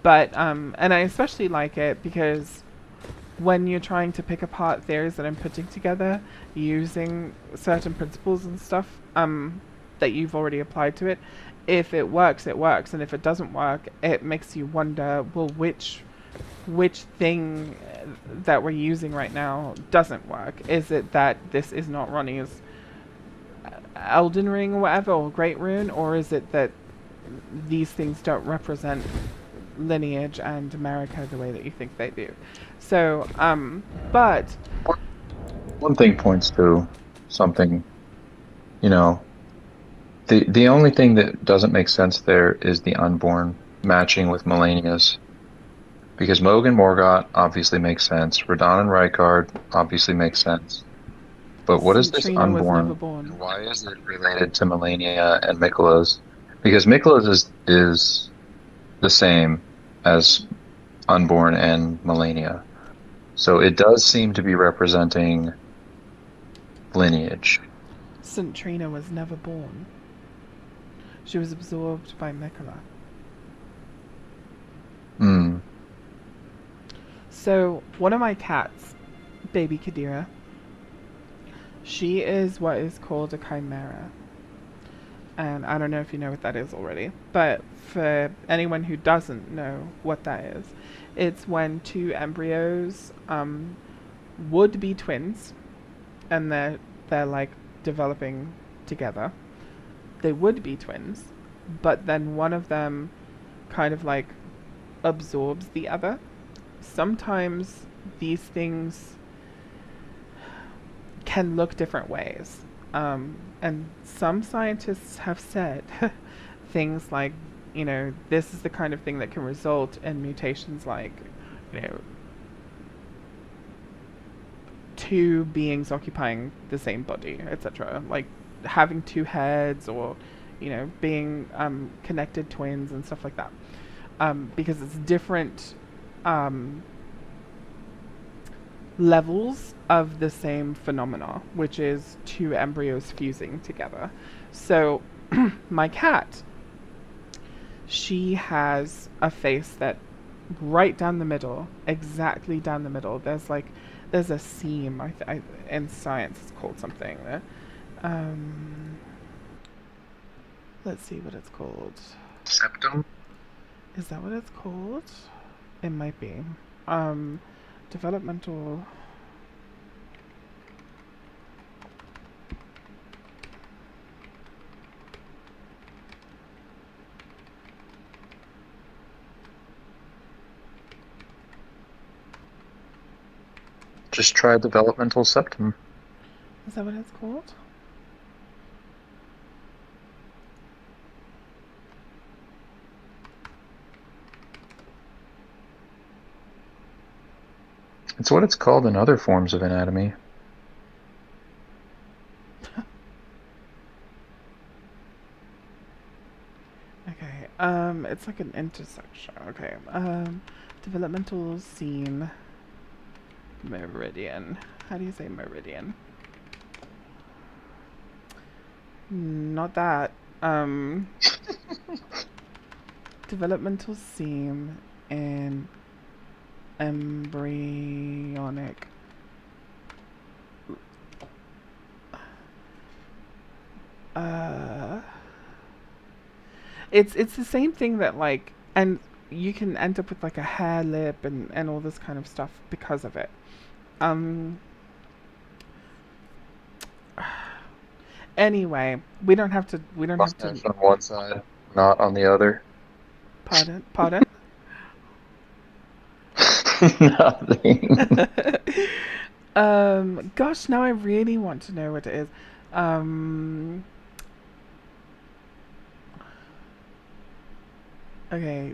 But and I especially like it because when you're trying to pick apart theories that I'm putting together using certain principles and stuff that you've already applied to it, if it works, it works, and if it doesn't work, it makes you wonder, well, which thing that we're using right now doesn't work? Is it that this is not Ronnie's Elden Ring or whatever, or Great Rune, or is it that these things don't represent lineage and Marika the way that you think they do? So, but One thing points to something, you know, the only thing that doesn't make sense there is the unborn matching with Melania's. Because Moog and Morgoth obviously makes sense. Radahn and Rykard obviously makes sense. But what is this Centrina was never unborn? born. And why is it related to Melania and Miklos? Because Miklos is the same as unborn and Melania. So it does seem to be representing lineage. Centrina was never born. She was absorbed by Mikola. Hmm. So one of my cats, baby Kadira, she is what is called a chimera. And I don't know if you know what that is already, but for anyone who doesn't know what that is, it's when two embryos would be twins, and they're like developing together. They would be twins, but then one of them kind of like absorbs the other. Sometimes these things can look different ways. And some scientists have said things like, this is the kind of thing that can result in mutations like, two beings occupying the same body, etc. Like having two heads or, being connected twins and stuff like that. Because it's different levels of the same phenomena, which is two embryos fusing together. So, my cat, she has a face that right down the middle, exactly down the middle, there's a seam, in science it's called something. Let's see what it's called. Septum? Is that what it's called? It might be. Developmental. Just try developmental septum. Is that what it's called? It's what it's called in other forms of anatomy. Okay. It's like an intersection. Okay. Developmental seam. Meridian. How do you say meridian? Not that. Developmental seam and embryonic. It's the same thing that like, and you can end up with like a hair lip and all this kind of stuff because of it. Anyway, we don't have to. Mustache on one side, not on the other. Pardon. Nothing. Gosh, now I really want to know what it is. Okay.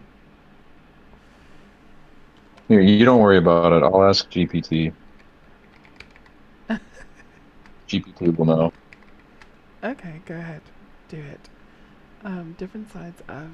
Here, you don't worry about it. I'll ask GPT. GPT will know. Okay, go ahead. Do it. Different sides of.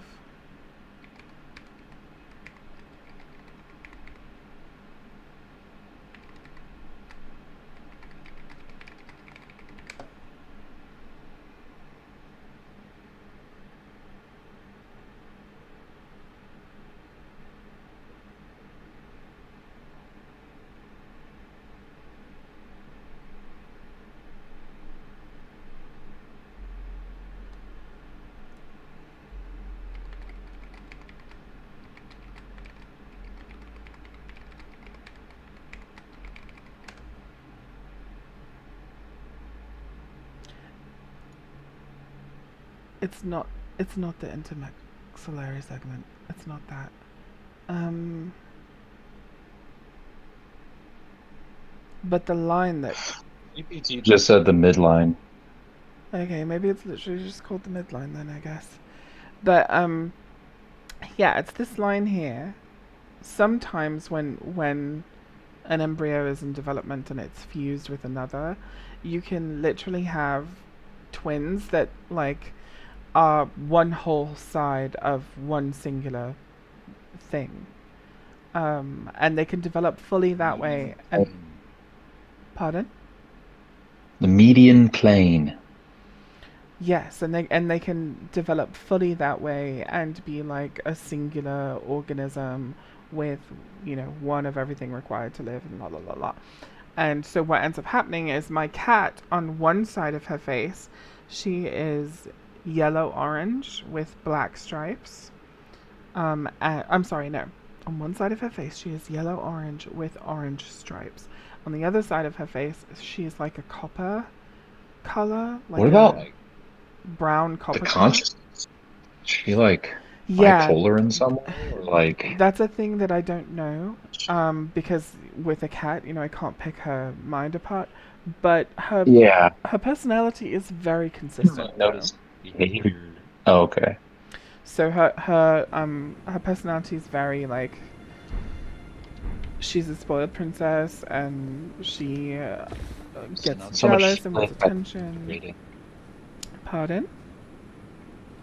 It's not the intermaxillary segment. It's not that. But the line that. GPT just said the midline. Okay, maybe it's literally just called the midline then, I guess. But yeah, it's this line here. Sometimes when an embryo is in development and it's fused with another, you can literally have twins that like are one whole side of one singular thing. And they can develop fully that way. And pardon? The median plane. Yes, and they can develop fully that way and be like a singular organism with, you know, one of everything required to live and la la la la. And so what ends up happening is my cat on one side of her face, she is yellow orange with black stripes. I'm sorry, no. On one side of her face, she is yellow orange with orange stripes. On the other side of her face, she is like a copper color, like What about a like brown the copper color. consciousness? Is she like Yeah, bipolar in some way, or like that's a thing that I don't know. Because with a cat, you know, I can't pick her mind apart. But yeah? her personality is very I consistent, though. noticed behavior. Oh, okay. So her personality is very like, she's a spoiled princess and she So gets not so much jealous and wants split as attention. integrated. Pardon?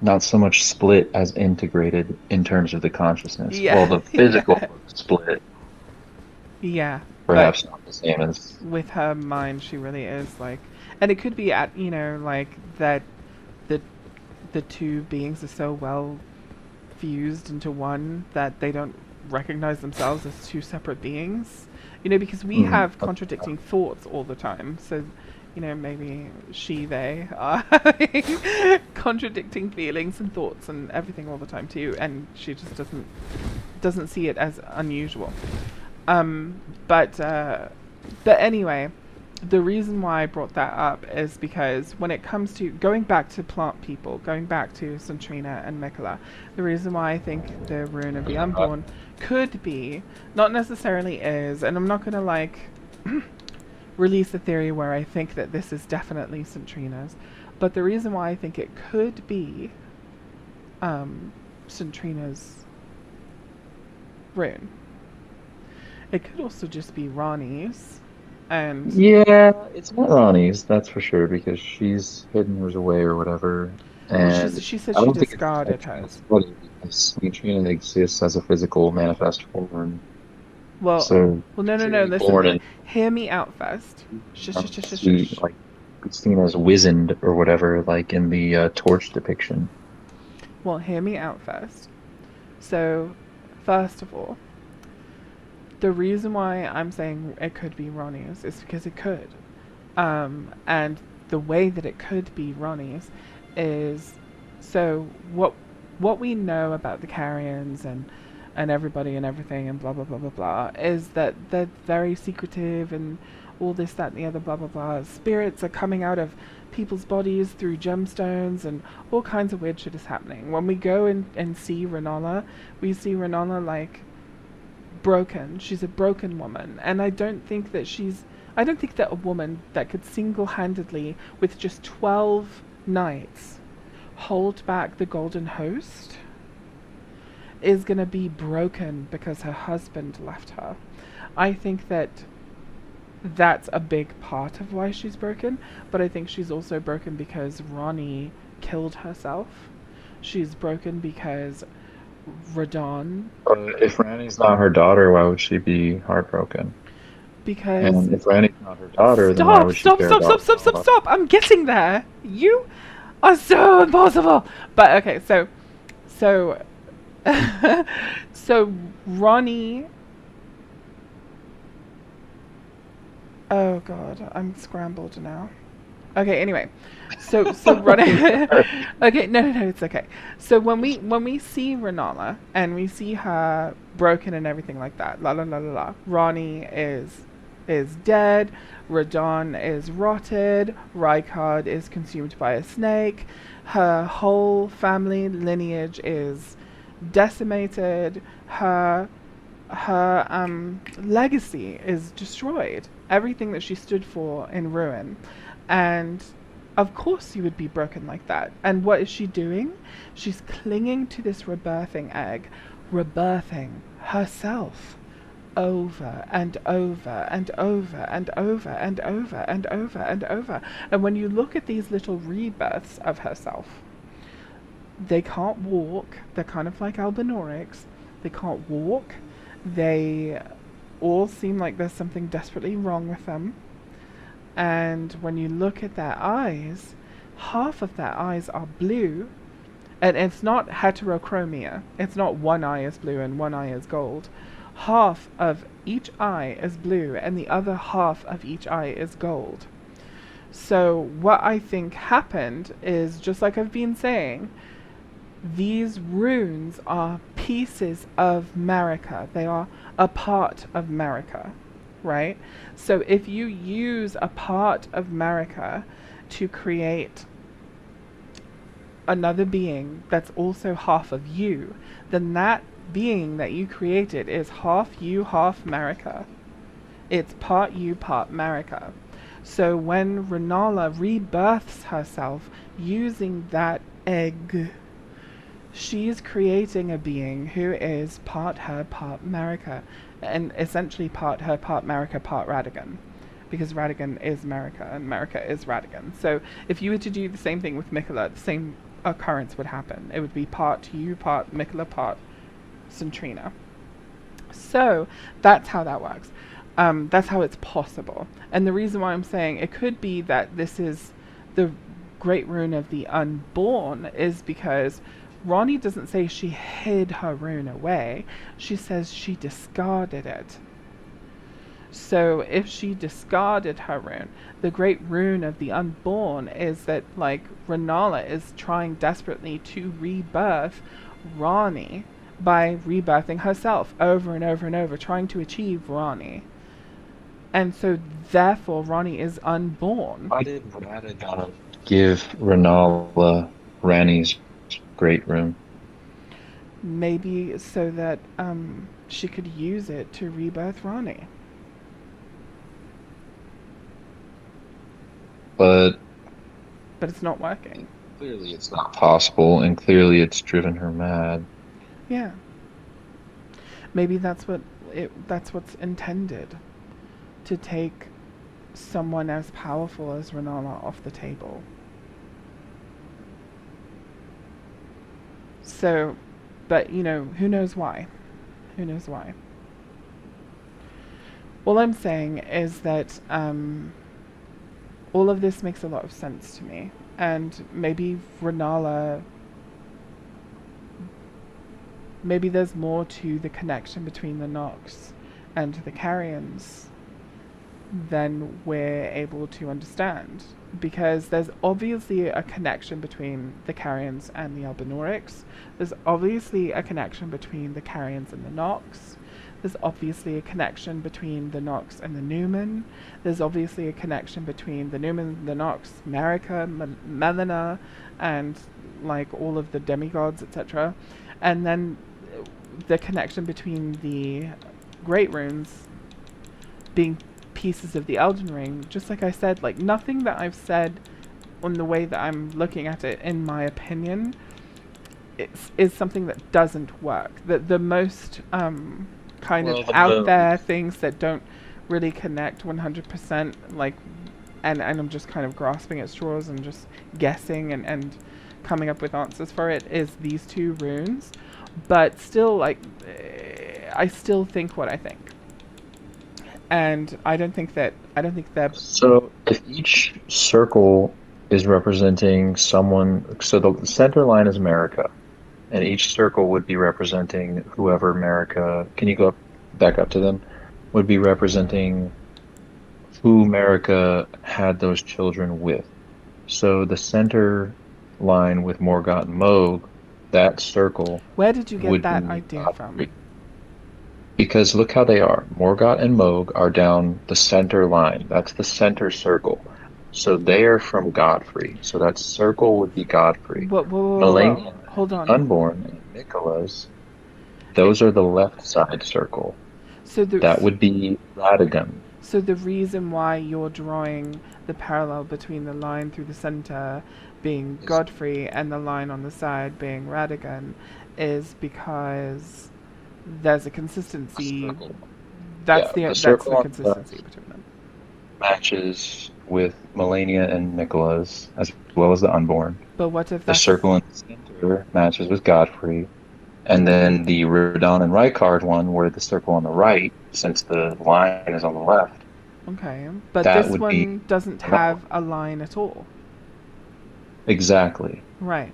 Not so much split as integrated in terms of the consciousness. Yeah, Well, the physical yeah, split, yeah. But perhaps not the same as. with her mind, she really is like, and it could be at, you know, like that the the two beings are so well fused into one that they don't recognize themselves as two separate beings. You know, because we Mhm. have contradicting thoughts all the time. So, you know, maybe they are having contradicting feelings and thoughts and everything all the time too, and she just doesn't see it as unusual. Um, but anyway, the reason why I brought that up is because when it comes to going back to plant people, going back to Centrina and Mikola, the reason why I think the Rune of the Unborn could be, not necessarily is, and I'm not going to like release a theory where I think that this is definitely Centrina's, but the reason why I think it could be Centrina's rune. It could also just be Ronnie's, and Yeah, it's not Ronnie's, that's for sure, because she's hidden hers away or whatever. well, And she said I she don't think it's discarded Neutrina hers. Split because Neutrina exists as a physical manifest form. Well, So no, she no. was born Listen, in hear me out first. Shush, shush, shush, shush, she shush. like seen as wizened or whatever, like in the Torch depiction. Well, hear me out first. So, first of all, the reason why I'm saying it could be Ronnie's is because it could. And the way that it could be Ronnie's is, so what we know about the Carrions and everybody and everything and blah blah blah blah blah is that they're very secretive and all this, that, and the other, blah blah blah. Spirits are coming out of people's bodies through gemstones and all kinds of weird shit is happening. When we go and see Renala, we see Renala like broken. She's a broken woman, and I don't think that a woman that could single-handedly, with just 12 knights, hold back the Golden Host is gonna be broken because her husband left her. I think that that's a big part of why she's broken, but I think she's also broken because Ronnie killed herself. She's broken because Radon, If Randy's not her daughter, why would she be heartbroken? because And if Randy's not her daughter, then why would she care about stop. I'm getting there. You are so impossible. But okay, so so Ronnie. Oh god, I'm scrambled now. Okay, anyway. So Ronnie. Okay, no, it's okay. So when we see Renala and we see her broken and everything like that, la la la la la. Ronnie is dead. Radon is rotted. Rykard is consumed by a snake. Her whole family lineage is decimated. Her legacy is destroyed. Everything that she stood for in ruin. And of course you would be broken like that. And what is she doing? She's clinging to this rebirthing egg, rebirthing herself over and over and over and over and over and over and over. And when you look at these little rebirths of herself, they can't walk. They're kind of like Albinaurics. They can't walk. They all seem like there's something desperately wrong with them. And when you look at their eyes, half of their eyes are blue. And it's not heterochromia. It's not one eye is blue and one eye is gold. Half of each eye is blue and the other half of each eye is gold. So what I think happened is, just like I've been saying, these runes are pieces of Marika. They are a part of Marika, right? So if you use a part of Marika to create another being that's also half of you, then that being that you created is half you, half Marika. It's part you, part Marika. So when Renala rebirths herself using that egg, she's creating a being who is part her, part Marika, and essentially part her, part Marika, part Radagon. Because Radagon is Marika and Marika is Radagon. So if you were to do the same thing with Miquella, the same occurrence would happen. It would be part you, part Miquella, part Centrina. So that's how that works. That's how it's possible. And the reason why I'm saying it could be that this is the Great Rune of the Unborn is because Ronnie doesn't say she hid her rune away. She says she discarded it. So if she discarded her rune, the Great Rune of the Unborn is that, like, Renala is trying desperately to rebirth Ronnie by rebirthing herself over and over and over, trying to achieve Ronnie. And so therefore Ronnie is unborn. Why did Radagon give Renala Ranni's Great Rune? Maybe so that she could use it to rebirth Ronnie. But it's not working. clearly it's not possible, and clearly it's driven her mad. Yeah. Maybe that's what's intended, to take someone as powerful as Renala off the table. So, but who knows why? Who knows why? All I'm saying is that all of this makes a lot of sense to me, and maybe Renala, maybe there's more to the connection between the Nox and the Carians than we're able to understand, because there's obviously a connection between the Carians and the Albinaurics. There's obviously a connection between the Carians and the Nox. There's obviously a connection between the Nox and the Newman. There's obviously a connection between the Newman, the Nox, Marika, Melina, and like all of the demigods, etc. And then the connection between the Great Runes being pieces of the Elden Ring. Just like I said, like, nothing that I've said on the way that I'm looking at it, in my opinion, is something that doesn't work. The most kind of out there things that don't really connect 100%, like, and I'm just kind of grasping at straws and just guessing and coming up with answers for it, is these two runes. But still, like, I still think what I think. And I don't think they're... So if each circle is representing someone, so the center line is Marika, and each circle would be representing whoever Marika, can you go back up to them, would be representing who Marika had those children with. So the center line with Morgott and Mohg, that circle... Where did you get that idea from? Because look how they are. Morgott and Mohg are down the center line. That's the center circle. So they are from Godfrey. So that circle would be Godfrey. Whoa. Hold on. Unborn, and Miquella's, those are the left side circle. So that would be Radagon. So the reason why you're drawing the parallel between the line through the center being Godfrey and the line on the side being Radagon is because there's a consistency That's Yeah, the that's circle the on the consistency left between them. matches with Melania and Nicholas, as well as the unborn. But what if The that's circle in the center matches with Godfrey. And then the Radon and Rykard one, where the circle on the right, since the line is on the left, okay? But that this would be one doesn't Radon. have a line at all, Exactly. right?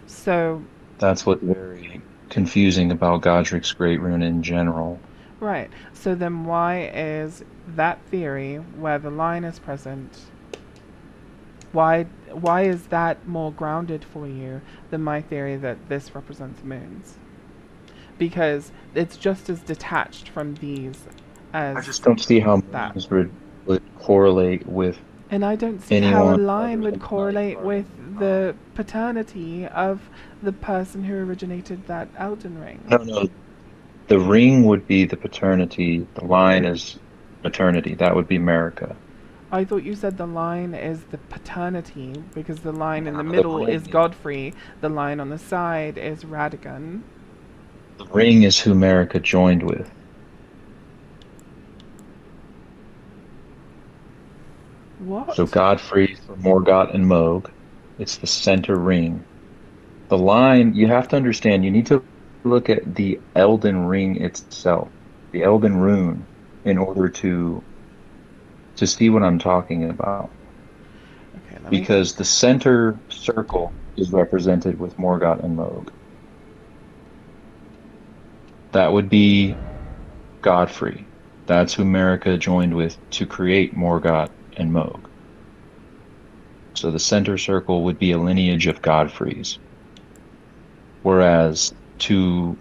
So That's what's very confusing about Godric's Great Rune in general. right. So then why is that theory where the line is present? Why is that more grounded for you than my theory that this represents moons? Because it's just as detached from these as I just don't see how that. moons would correlate with And I don't see how a anyone line other would than correlate Rykard with and Radon. the paternity of the person who originated that Elden Ring. No. The ring would be the paternity. The line is maternity. That would be Marika. I thought you said the line is the paternity because the line in the The middle is ring. Godfrey, the line on the side is Radagon. The ring is who Marika joined with. What? So Godfrey for Morgott and Moog. It's the center ring. The line, you have to understand, you need to look at the Elden Ring itself, the Elden Rune, in order to see what I'm talking about. Okay, let me. Because the center circle is represented with Morgott and Moog. That would be Godfrey. That's who Marika joined with to create Morgott and Moog. So the center circle would be a lineage of Godfreys. Whereas to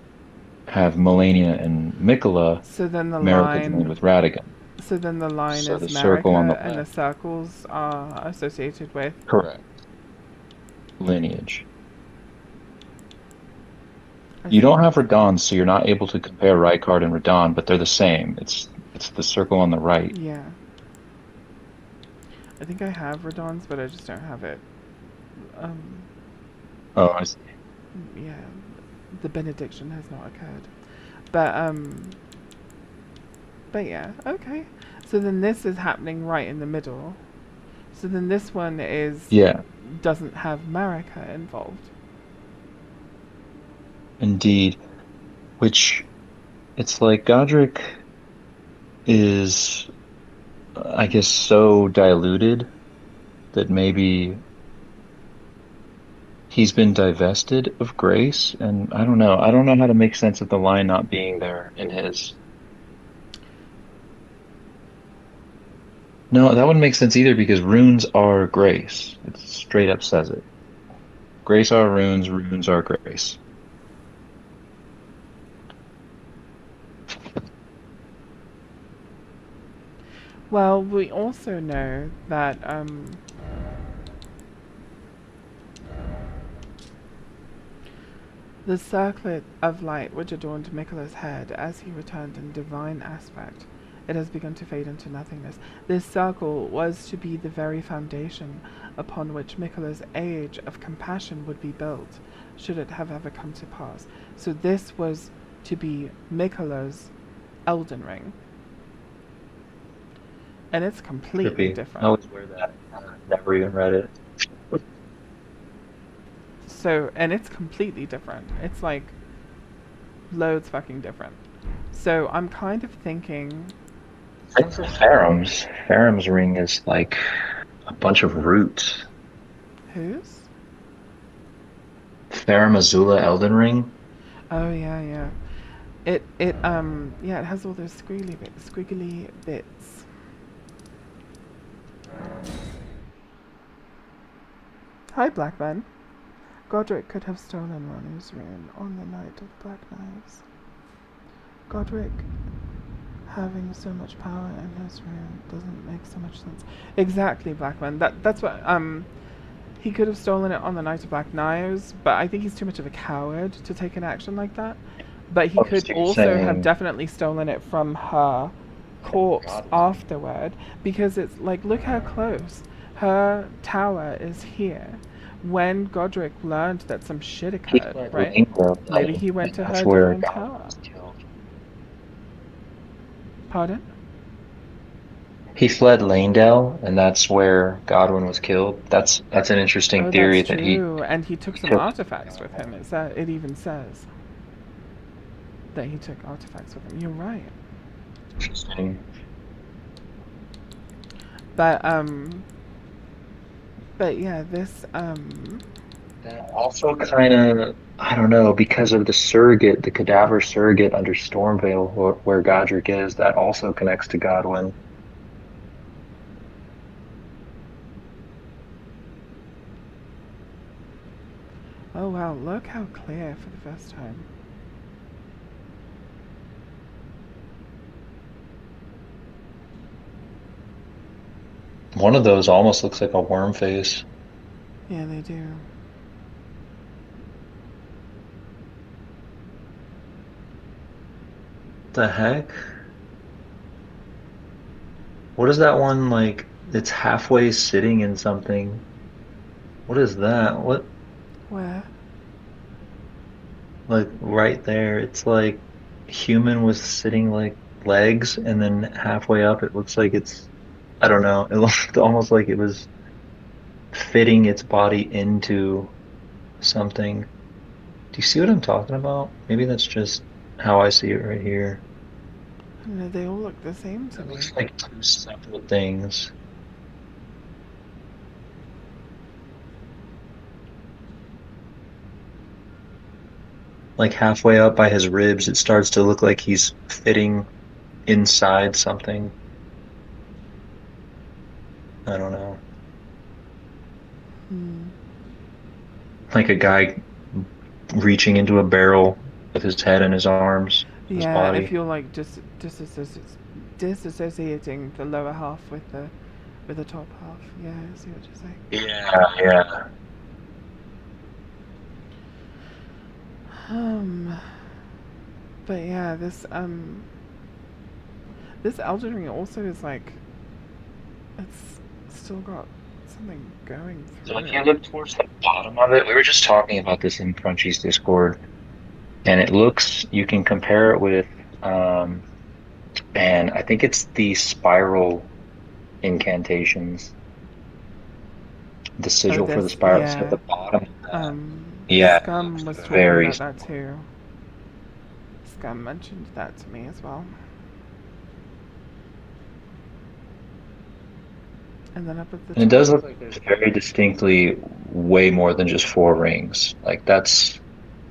have Melania and Mikola, So then the Marika joined line. with Radagon. So then the line So is the circle on the Marika, and the left. circles are associated with. Correct. Lineage. I You think- don't have Radon, so you're not able to compare Rykard and Radon, but they're the same. It's the circle on the right. Yeah. I think I have Radon's, but I just don't have it. Oh, I see. Yeah, the benediction has not occurred. But yeah, okay. So then this is happening right in the middle. So then this one Yeah, doesn't have Marika involved. indeed. Which, it's like Godric is, I guess, so diluted that maybe he's been divested of grace, and I don't know. I don't know how to make sense of the line not being there in his. No, that wouldn't make sense either because runes are grace. It straight up says it. Grace are runes, runes are grace. Well, we also know that the circlet of light which adorned Mikola's head as he returned in divine aspect, it has begun to fade into nothingness. This circle was to be the very foundation upon which Mikola's age of compassion would be built, should it have ever come to pass. So this was to be Mikola's Elden Ring. And it's completely different. I always wear that. Never even read it. So, and it's completely different. It's like loads fucking different. So I'm kind of thinking. Same for Faram's. Faram's ring is like a bunch of roots. Whose? Farum Azula Elden Ring. Oh yeah. It has all those squiggly bits. Hi, Blackman. Godric could have stolen Ranu's rune on the night of Black Knives. Godric having so much power in his rune doesn't make so much sense. Exactly, Blackman. That's what he could have stolen it on the night of Black Knives, but I think he's too much of a coward to take an action like that. But he could also have definitely stolen it from her corpse afterward, because it's like, look how close. Her tower is here. When Godric learned that some shit occurred, right? Maybe he went to her divine tower. Pardon? He fled Lanedale, and that's where Godwin was killed. That's an interesting Oh, theory that's that he true. And he took some took. artifacts with him. It even says that he took artifacts with him. You're right. Interesting. But but yeah, this That also kind of, I don't know, because of the surrogate, the cadaver surrogate under Stormvale, where Godric is, that also connects to Godwin. oh wow, look how clear for the first time. One of those almost looks like a worm face. Yeah, they do. The heck? What is that one like? It's halfway sitting in something. What is that? What? Where? Like right there. It's like human with sitting like legs, and then halfway up, it looks like it's, I don't know. It looked almost like it was fitting its body into something. Do you see what I'm talking about? Maybe that's just how I see it right here. I don't know, they all look the same to It me. looks like two separate things. Like halfway up by his ribs, it starts to look like he's fitting inside something. I don't know. Hmm. Like a guy reaching into a barrel with his head in his arms, his Yeah, if body. you're like just disassociating the lower half with the top half. Yeah, I see what you're saying. Yeah. Um, but yeah, this Elden Ring also is like, it's still got something going So through if you it. look towards the bottom of it, we were just talking about this in Crunchy's Discord, and it looks, you can compare it with, and I think it's the spiral incantations, the Oh, sigil for the this, spiral. So at yeah. the bottom of that, Um, yeah, it Scum looks was talking very about that similar. too. Scum mentioned that to me as well. And then up at the And it does top, look like there's very distinctly way more than just four rings. Like that's,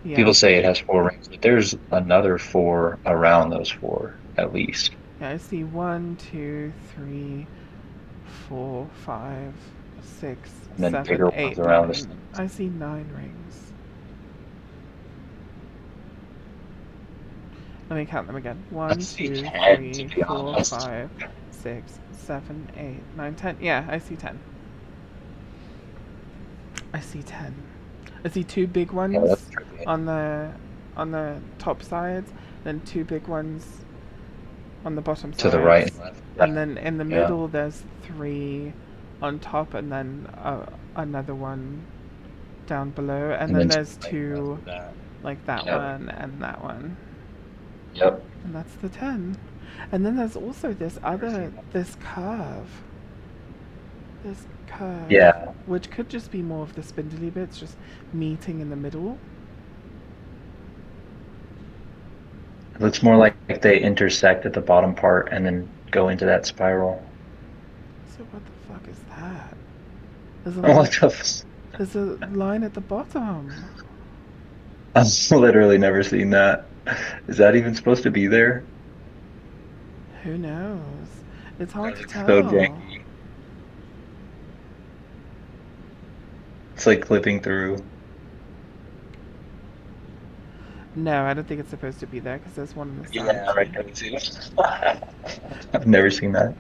yeah. people say it has four rings, but there's another four around those four at least. Yeah, I see 1, 2, 3, 4, 5, 6, And then 7, bigger ones 8, around the 9. stems. I see 9 rings. Let me count them again. I 1, see 2, 10 to 3, be 4, honest. 5, 6, 7, 8, 9, 10. Yeah, I see 10. I see 10. I see 2 big Yeah, that's ones trippy. on the top sides, then 2 big ones on the bottom To the right and sides, left. and then in the Yeah. middle there's 3 on top, and then another one down below, and then then there's like 2 that. like that Yep. one and that one, Yep. and that's the 10. And then there's also Never seen that. this curve, Yeah. which could just be more of the spindly bits just meeting in the middle. It looks more like they intersect at the bottom part and then go into that spiral. So what the fuck is that? There's a What line, the f- there's a line at the bottom. I've literally never seen that. Is that even supposed to be there? Who knows? It's hard That to looks so tell. janky. It's like clipping through. No, I don't think it's supposed to be there because there's one on the side Yeah, right too. there too. I've never seen that.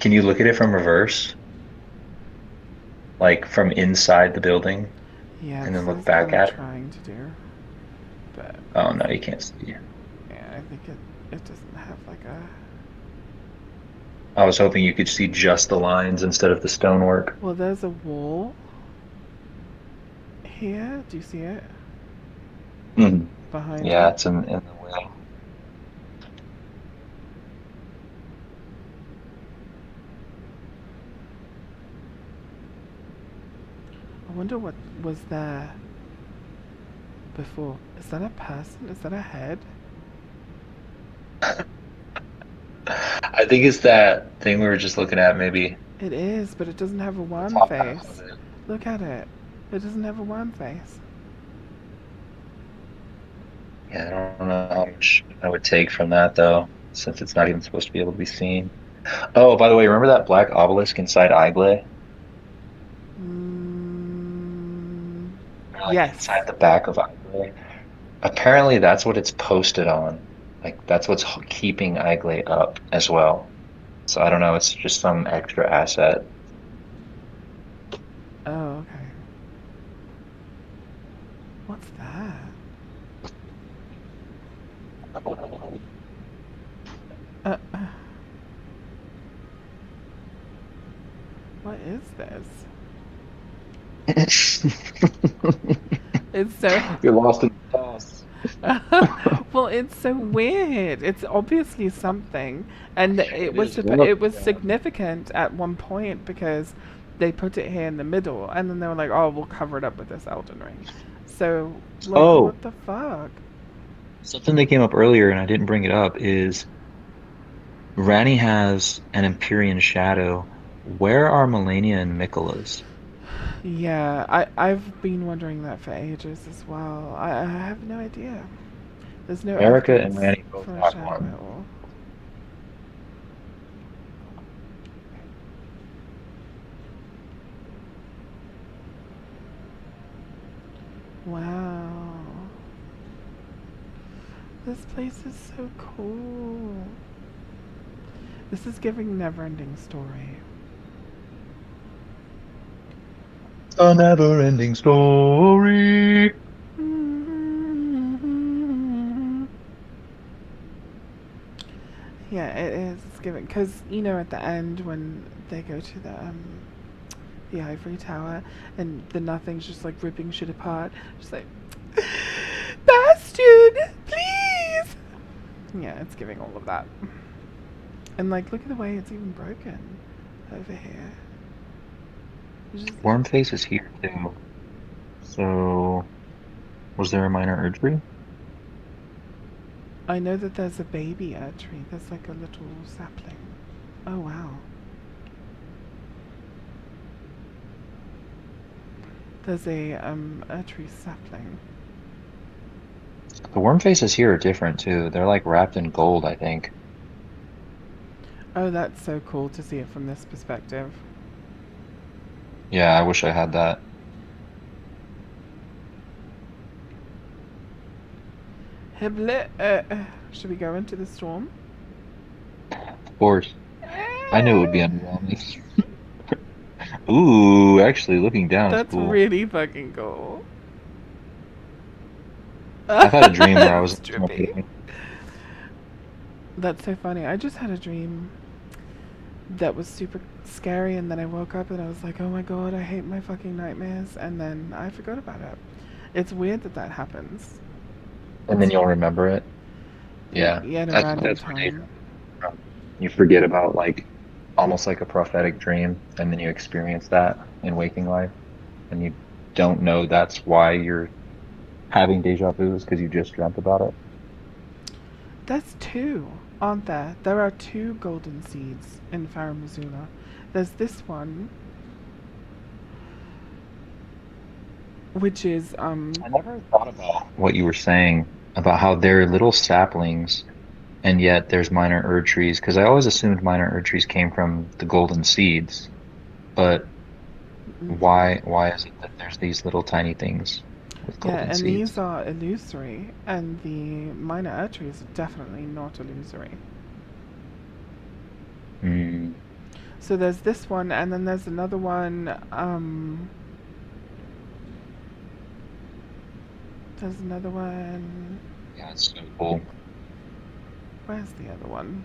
Can you look at it from reverse? Like from inside the building Yeah, and then because I look was back kind of at it? trying to do, but Oh no, you can't see. yeah, I think it doesn't have like a. I was hoping you could see just the lines instead of the stonework. Well, there's a wall here. Do you see it? Mhm. behind Yeah, it. it's in the way. I wonder what was there before. Is that a person? Is that a head? I think it's that thing we were just looking at, maybe It is, but it doesn't have a the worm top half of face. it. Look at it. It doesn't have a worm face. Yeah, I don't know how much I would take from that though, since it's not even supposed to be able to be seen. Oh, by the way, remember that black obelisk inside Iglay? Mm, Or like yes. inside the back of Iglay? Apparently that's what it's posted on. Like that's what's keeping Iglay up as well. So I don't know, it's just some extra asset. Oh, okay. What's that? Uh, uh, what is this? It's so You're lost in the sauce. well, it's so weird. It's obviously something, and It is. Look. it was significant at one point because they put it here in the middle, and then they were like, "Oh, we'll cover it up with this Elden Ring." So, like, Oh, what the fuck? something that came up earlier and I didn't bring it up is Ranni has an Empyrean shadow. Where are Melania and Miquella's? Yeah, I've been wondering that for ages as well. I have no idea. There's no Erica and evidence Ranni both for a have shadow one. at all. Wow. This place is so cool. This is giving Neverending Story. A never-ending story. Yeah, it is. It's giving because you know at the end when they go to the ivory tower and the nothing's just like ripping shit apart, just like Bastion, please. Yeah, it's giving all of that. And like, look at the way it's even broken over here. It's just like, Wormface is here too. So, was there a minor Erdtree? I know that there's a baby Erdtree. There's like a little sapling. Oh wow. There's a Erdtree sapling. The Wormfaces here are different too. They're like wrapped in gold, I think. Oh, that's so cool to see it from this perspective. Yeah, I wish I had that. Hiblet, should we go into the storm? Of course. I knew it would be underwhelming. Ooh, actually, looking down is That's cool. really fucking cool. I've had a dream where I was It's trippy. That's so funny. I just had a dream that was super scary, and then I woke up and I was like, oh my god, I hate my fucking nightmares, and then I forgot about it. It's weird that that happens. And then you'll remember it. Yeah, Yeah, at a that's random where they time. from. You forget about like almost like a prophetic dream, and then you experience that in waking life, and you don't know that's why you're having deja vus because you just dreamt about it. There's two, aren't there? There are two golden seeds in Farum Azula. There's this one, which is I never thought about what you were saying about how they're little saplings, and yet there's minor Erdtrees, because I always assumed minor Erdtrees came from the golden seeds, but why is it that there's these little tiny things with yeah, golden and seeds? these are illusory, and the minor Erdtrees are definitely not illusory. Hmm. So there's this one, and then there's another one. There's another one. Yeah, it's so cool. Where's the other one?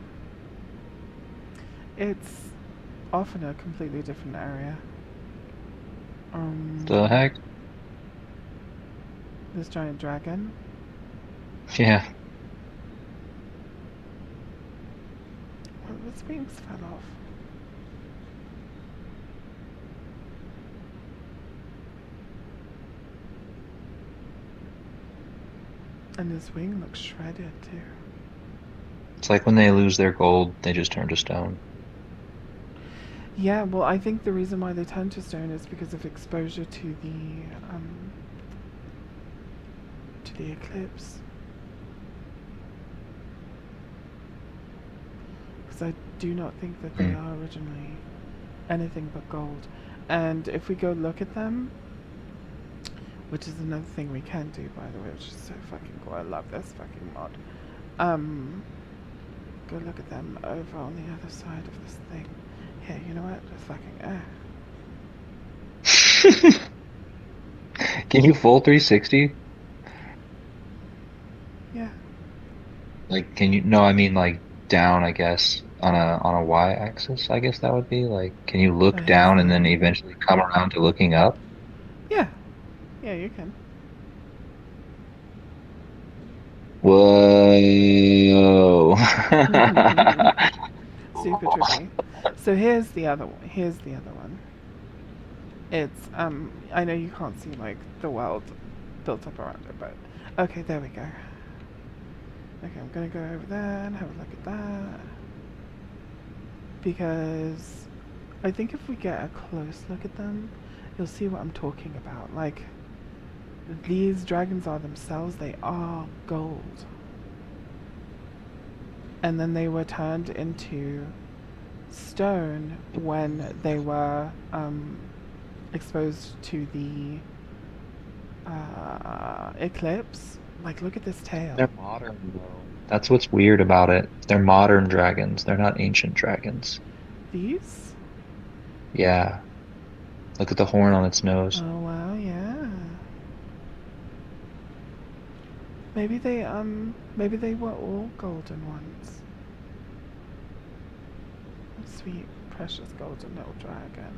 It's off in a completely different area. The heck? This giant dragon. Yeah. Well, his wings fell off. And his wing looks shredded too. It's like when they lose their gold, they just turn to stone. Yeah, well, I think the reason why they turn to stone is because of exposure to the eclipse. Because I do not think that they are originally anything but gold. And if we go look at them, which is another thing we can do, by the way, which is so fucking cool. I love this fucking mod. Go look at them over on the other side of this thing. Here, you know what? Just fucking Can you full 360? Yeah. Like, can you? No, I mean like down, I guess, on a y-axis. I guess that would be like, can you Oh, look here's down the and then one. eventually come around to looking up? Yeah. Yeah, you can. Whoa. Super trippy. So here's the other one. It's I know you can't see like the world built up around it, but okay, there we go. Okay, I'm gonna go over there and have a look at that. Because I think if we get a close look at them, you'll see what I'm talking about. Like, these dragons are themselves, they are gold. And then they were turned into stone when they were exposed to the eclipse. Like, look at this tail. They're modern, though. That's what's weird about it. They're modern dragons. They're not ancient dragons. These? Yeah. Look at the horn on its nose. Oh wow, yeah. Maybe they were all golden ones. Sweet, precious golden little dragon.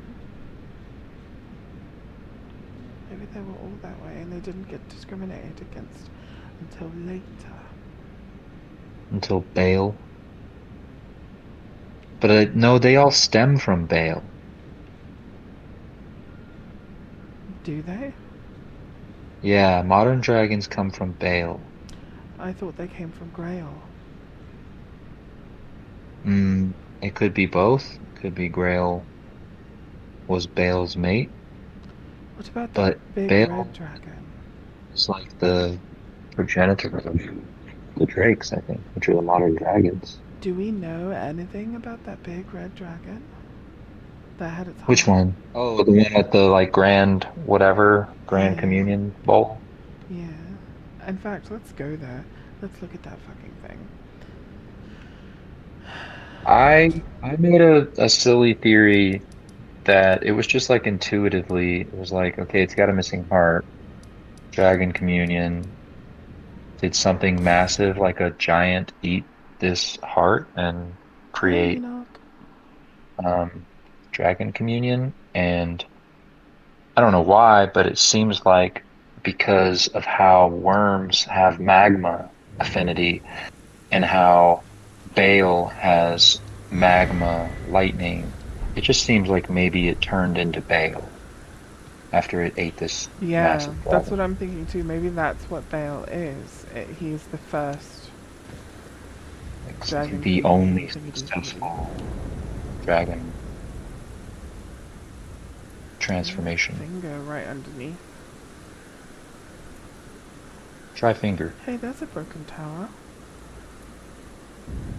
Maybe they were all that way and they didn't get discriminated against until later. Until Bale. But no, they all stem from Bale. Do they? Yeah, modern dragons come from Bale. I thought they came from Grail. It could be both. Could be Grail was Bale's mate. What about But the big Bale red dragon? is like the progenitor of the Drakes, I think, which are the modern dragons. Do we know anything about that big red dragon? That had its Which heart? one? Oh, the one with the like grand Yeah. communion bowl. Yeah. In fact, let's go there. Let's look at that fucking thing. I made a silly theory that it was just like intuitively, it was like, okay, it's got a missing heart. Dragon communion did something massive, like a giant eat this heart and Hey, create Enoch. dragon communion. And I don't know why, but it seems like because of how worms have magma affinity and how Bale has magma lightning, it just seems like maybe it turned into Bale after it ate this Yeah, massive that's ball. what I'm thinking too. Maybe that's what Bale is. He's the first Like dragon. the community only thingy-doo-doo-doo. successful dragon transformation. Finger right underneath. Try finger. Hey, there's a broken tower.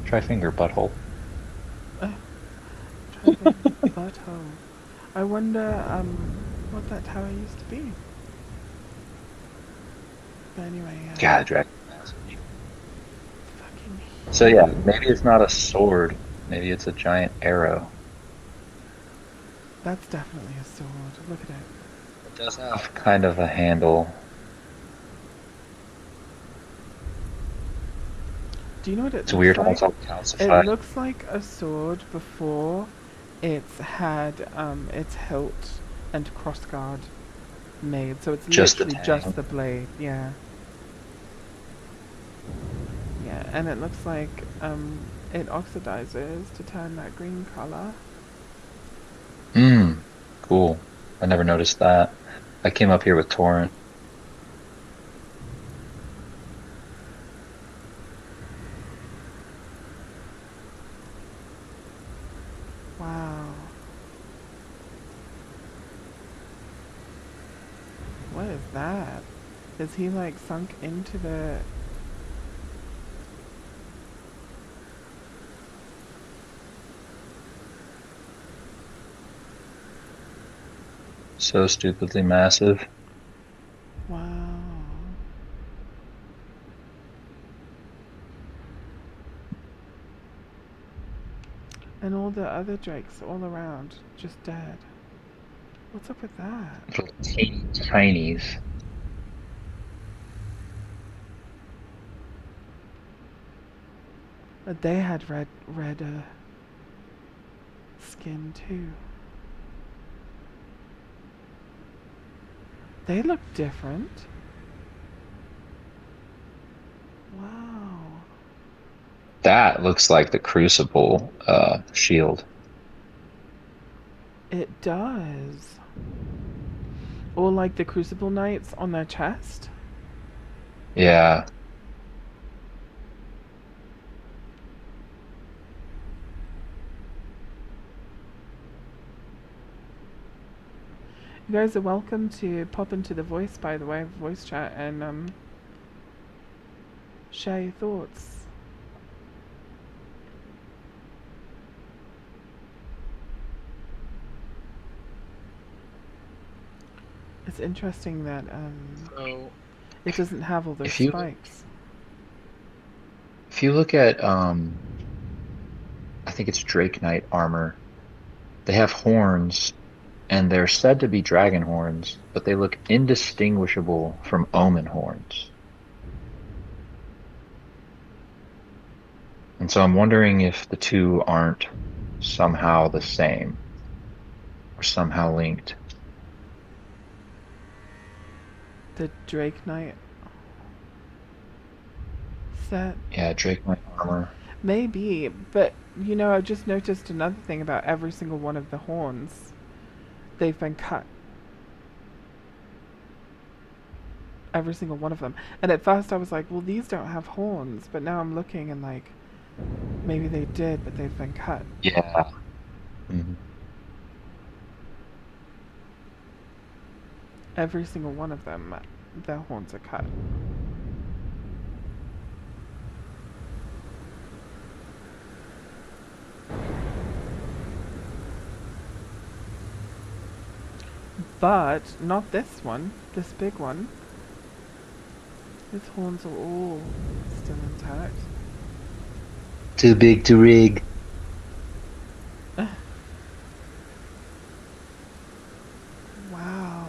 Try finger, butthole. Try the butthole. I wonder what that tower used to be. But anyway, God, dragon. fucking. So yeah, maybe it's not a sword. Maybe it's a giant arrow. That's definitely a sword. Look at it. It does have kind of a handle. Do you know what it It's looks weird how like? it's all It calcified. looks like a sword before it's had its hilt and crossguard made. So it's Just the literally tang. just the blade. Yeah. Yeah, and it looks like it oxidizes to turn that green color. Cool. I never noticed that. I came up here with Torrent. Wow. What is that? Is he like sunk into the... So stupidly massive. Wow. And all the other drakes all around, just dead. What's up with that? Little teeny tinies. They had red skin too. They look different. Wow. That looks like the Crucible shield. It does. Or like the Crucible Knights on their chest. Yeah. You guys are welcome to pop into the voice, by the way, voice chat, and share your thoughts. It's interesting that So it doesn't have all those If you spikes. if you look at I think it's Drake Knight armor, they have horns and they're said to be dragon horns, but they look indistinguishable from omen horns. And so I'm wondering if the two aren't somehow the same or somehow linked. The Drake Knight set. Yeah, Drake Knight armor. Maybe, but you know, I've just noticed another thing about every single one of the horns. They've been cut. Every single one of them. And at first I was like, well, these don't have horns. But now I'm looking and like, maybe they did, but they've been cut. Yeah. Mhm. Every single one of them, their horns are cut. But not this one, this big one. His horns are all still intact. Too big to rig. Wow.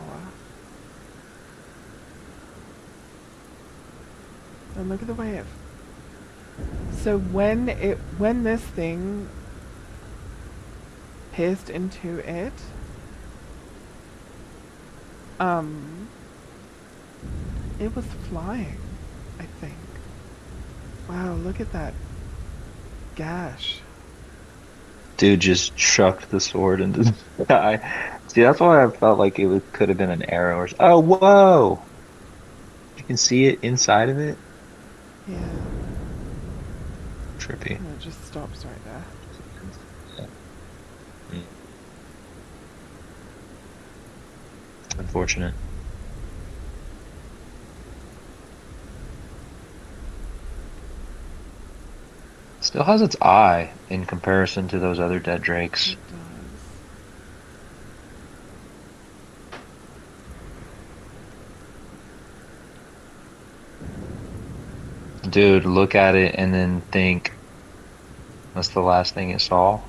And look at the way it... So when this thing pierced into it, it was flying, I think. Wow, look at that gash. Dude just chucked the sword into the sky. See, that's why I felt like could have been an arrow or. Oh, whoa! You can see it inside of it. Yeah. Trippy. And it just stops right there. Yeah. Unfortunate. Still has its eye in comparison to those other dead drakes. It does. Dude, look at it and then think that's the last thing it saw.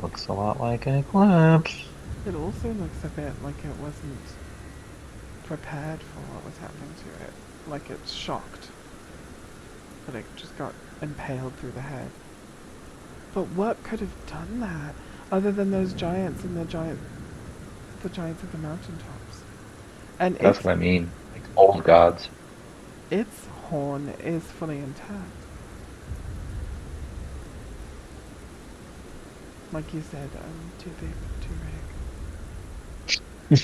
Looks a lot like an eclipse. It also looks a bit like it wasn't prepared for what was happening to it. Like it's shocked. But it just got impaled through the head. But what could have done that? Other than those giants and the giants of the mountaintops. And That's what I mean. Like old gods. its horn is fully intact. Like you said, too big, too big.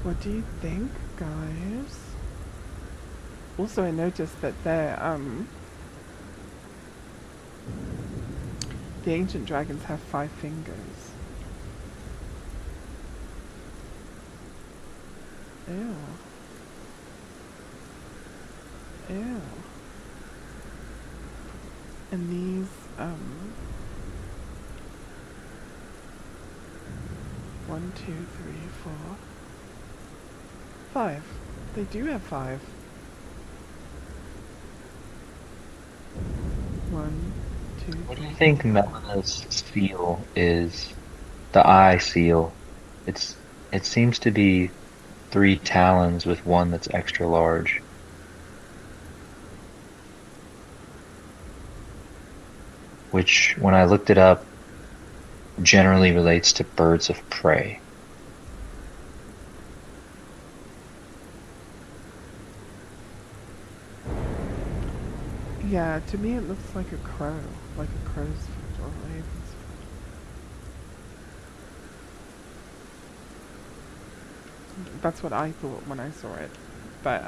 What do you think, guys? Also, I noticed that the ancient dragons have 5 fingers. Ew. Ew. And these, 1, 2, 3, 4, 5. They do have 5. 1, 2, What do you 3, think 4. Melena's seal is? The eye seal. It seems to be 3 talons with one that's extra large. Which, when I looked it up, generally relates to birds of prey. Yeah, to me it looks like a crow, like a crow's foot or a raven's foot. That's what I thought when I saw it. But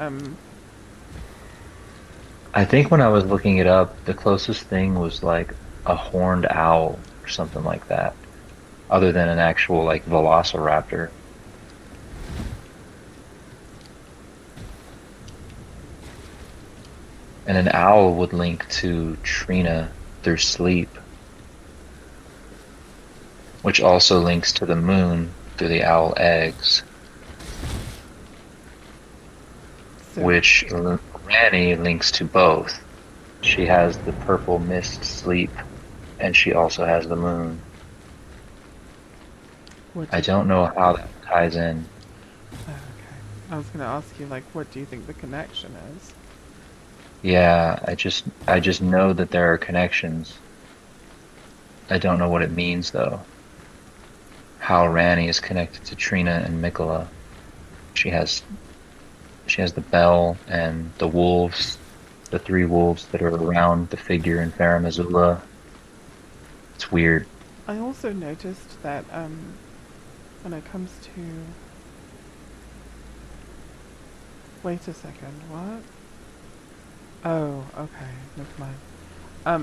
I think when I was looking it up, the closest thing was like a horned owl or something like that, other than an actual like velociraptor. And an owl would link to Trina through sleep, which also links to the moon through the owl eggs, so which Rani links to both. She has the purple mist sleep, and she also has the moon. what do I you don't know how that ties in. Oh, okay. I was gonna ask you, like, what do you think the connection is? Yeah, I just know that there are connections. I don't know what it means though. How Rani is connected to Trina and Mikola. She has the bell and the wolves, the 3 wolves that are around the figure in Farum Azula. It's weird. I also noticed that when it comes to wait a second, what? Oh, okay, never mind.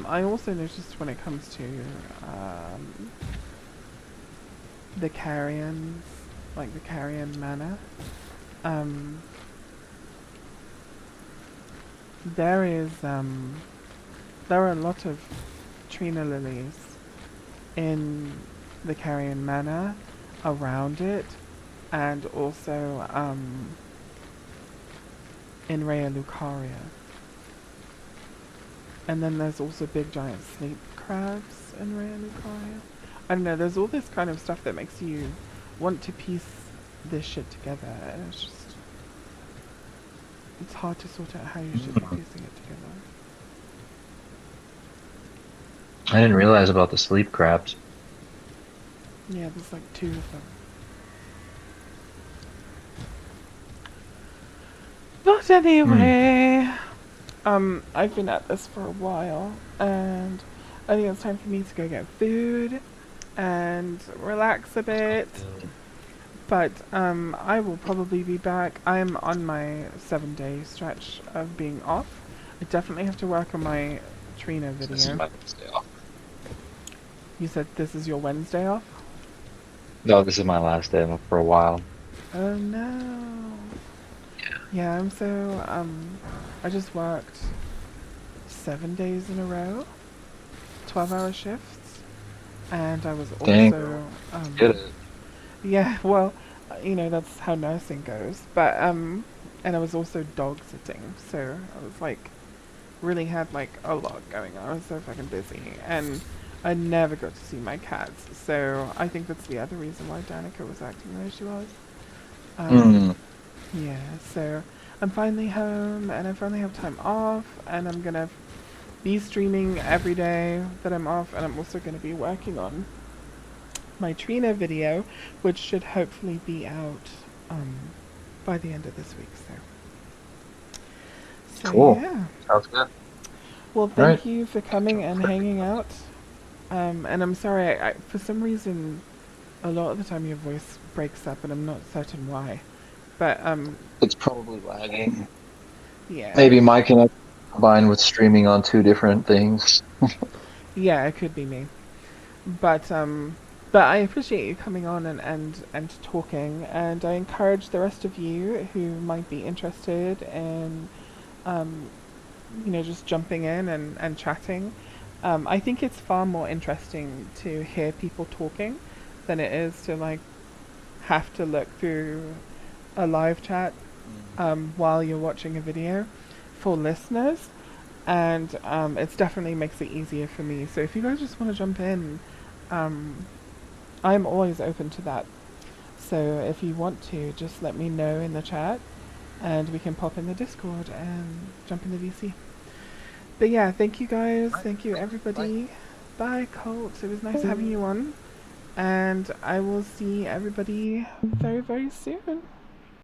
I also noticed when it comes to the Carrions, like the Carrion Manor, there are a lot of Trina lilies in the Carrion Manor, around it, and also in Raya Lucaria. And then there's also big giant sleep crabs in Raya Lucaria. I don't know, there's all this kind of stuff that makes you want to piece this shit together, and it's just, it's hard to sort out how you should be piecing it together. I didn't realize about the sleep crabs. Yeah, there's like 2 of them. But anyway, I've been at this for a while, and I think it's time for me to go get food and relax a bit. But I will probably be back. I'm on my 7-day stretch of being off. I definitely have to work on my Trina video. This is my Wednesday off. You said this is your Wednesday off? No, this is my last day for a while. Oh no. Yeah, I'm so I just worked 7 days in a row, 12-hour shifts, and I was Dang. also Get it. yeah, well, you know, that's how nursing goes. But and I was also dog sitting, so I was like really had like a lot going on. I was so fucking busy, and I never got to see my cats. So I think that's the other reason why Danica was acting the way she was. Yeah, so I'm finally home and I finally have time off, and I'm gonna be streaming every day that I'm off, and I'm also gonna be working on my Trina video, which should hopefully be out by the end of this week. So Cool. yeah. Sounds good. Well, thank you for coming and hanging out. And I'm sorry, for some reason, a lot of the time your voice breaks up, and I'm not certain why. But It's probably lagging. yeah. Maybe my connection combined with streaming on two different things. Yeah, it could be me. But I appreciate you coming on and talking, and I encourage the rest of you who might be interested in just jumping in and chatting. I think it's far more interesting to hear people talking than it is to like have to look through a live chat while you're watching a video for listeners, and it definitely makes it easier for me. So if you guys just want to jump in, I'm always open to that. So if you want to, just let me know in the chat, and we can pop in the Discord and jump in the VC. But yeah, thank you guys. Thank you everybody. Bye, Colt. It was nice having you on. And I will see everybody very, very soon.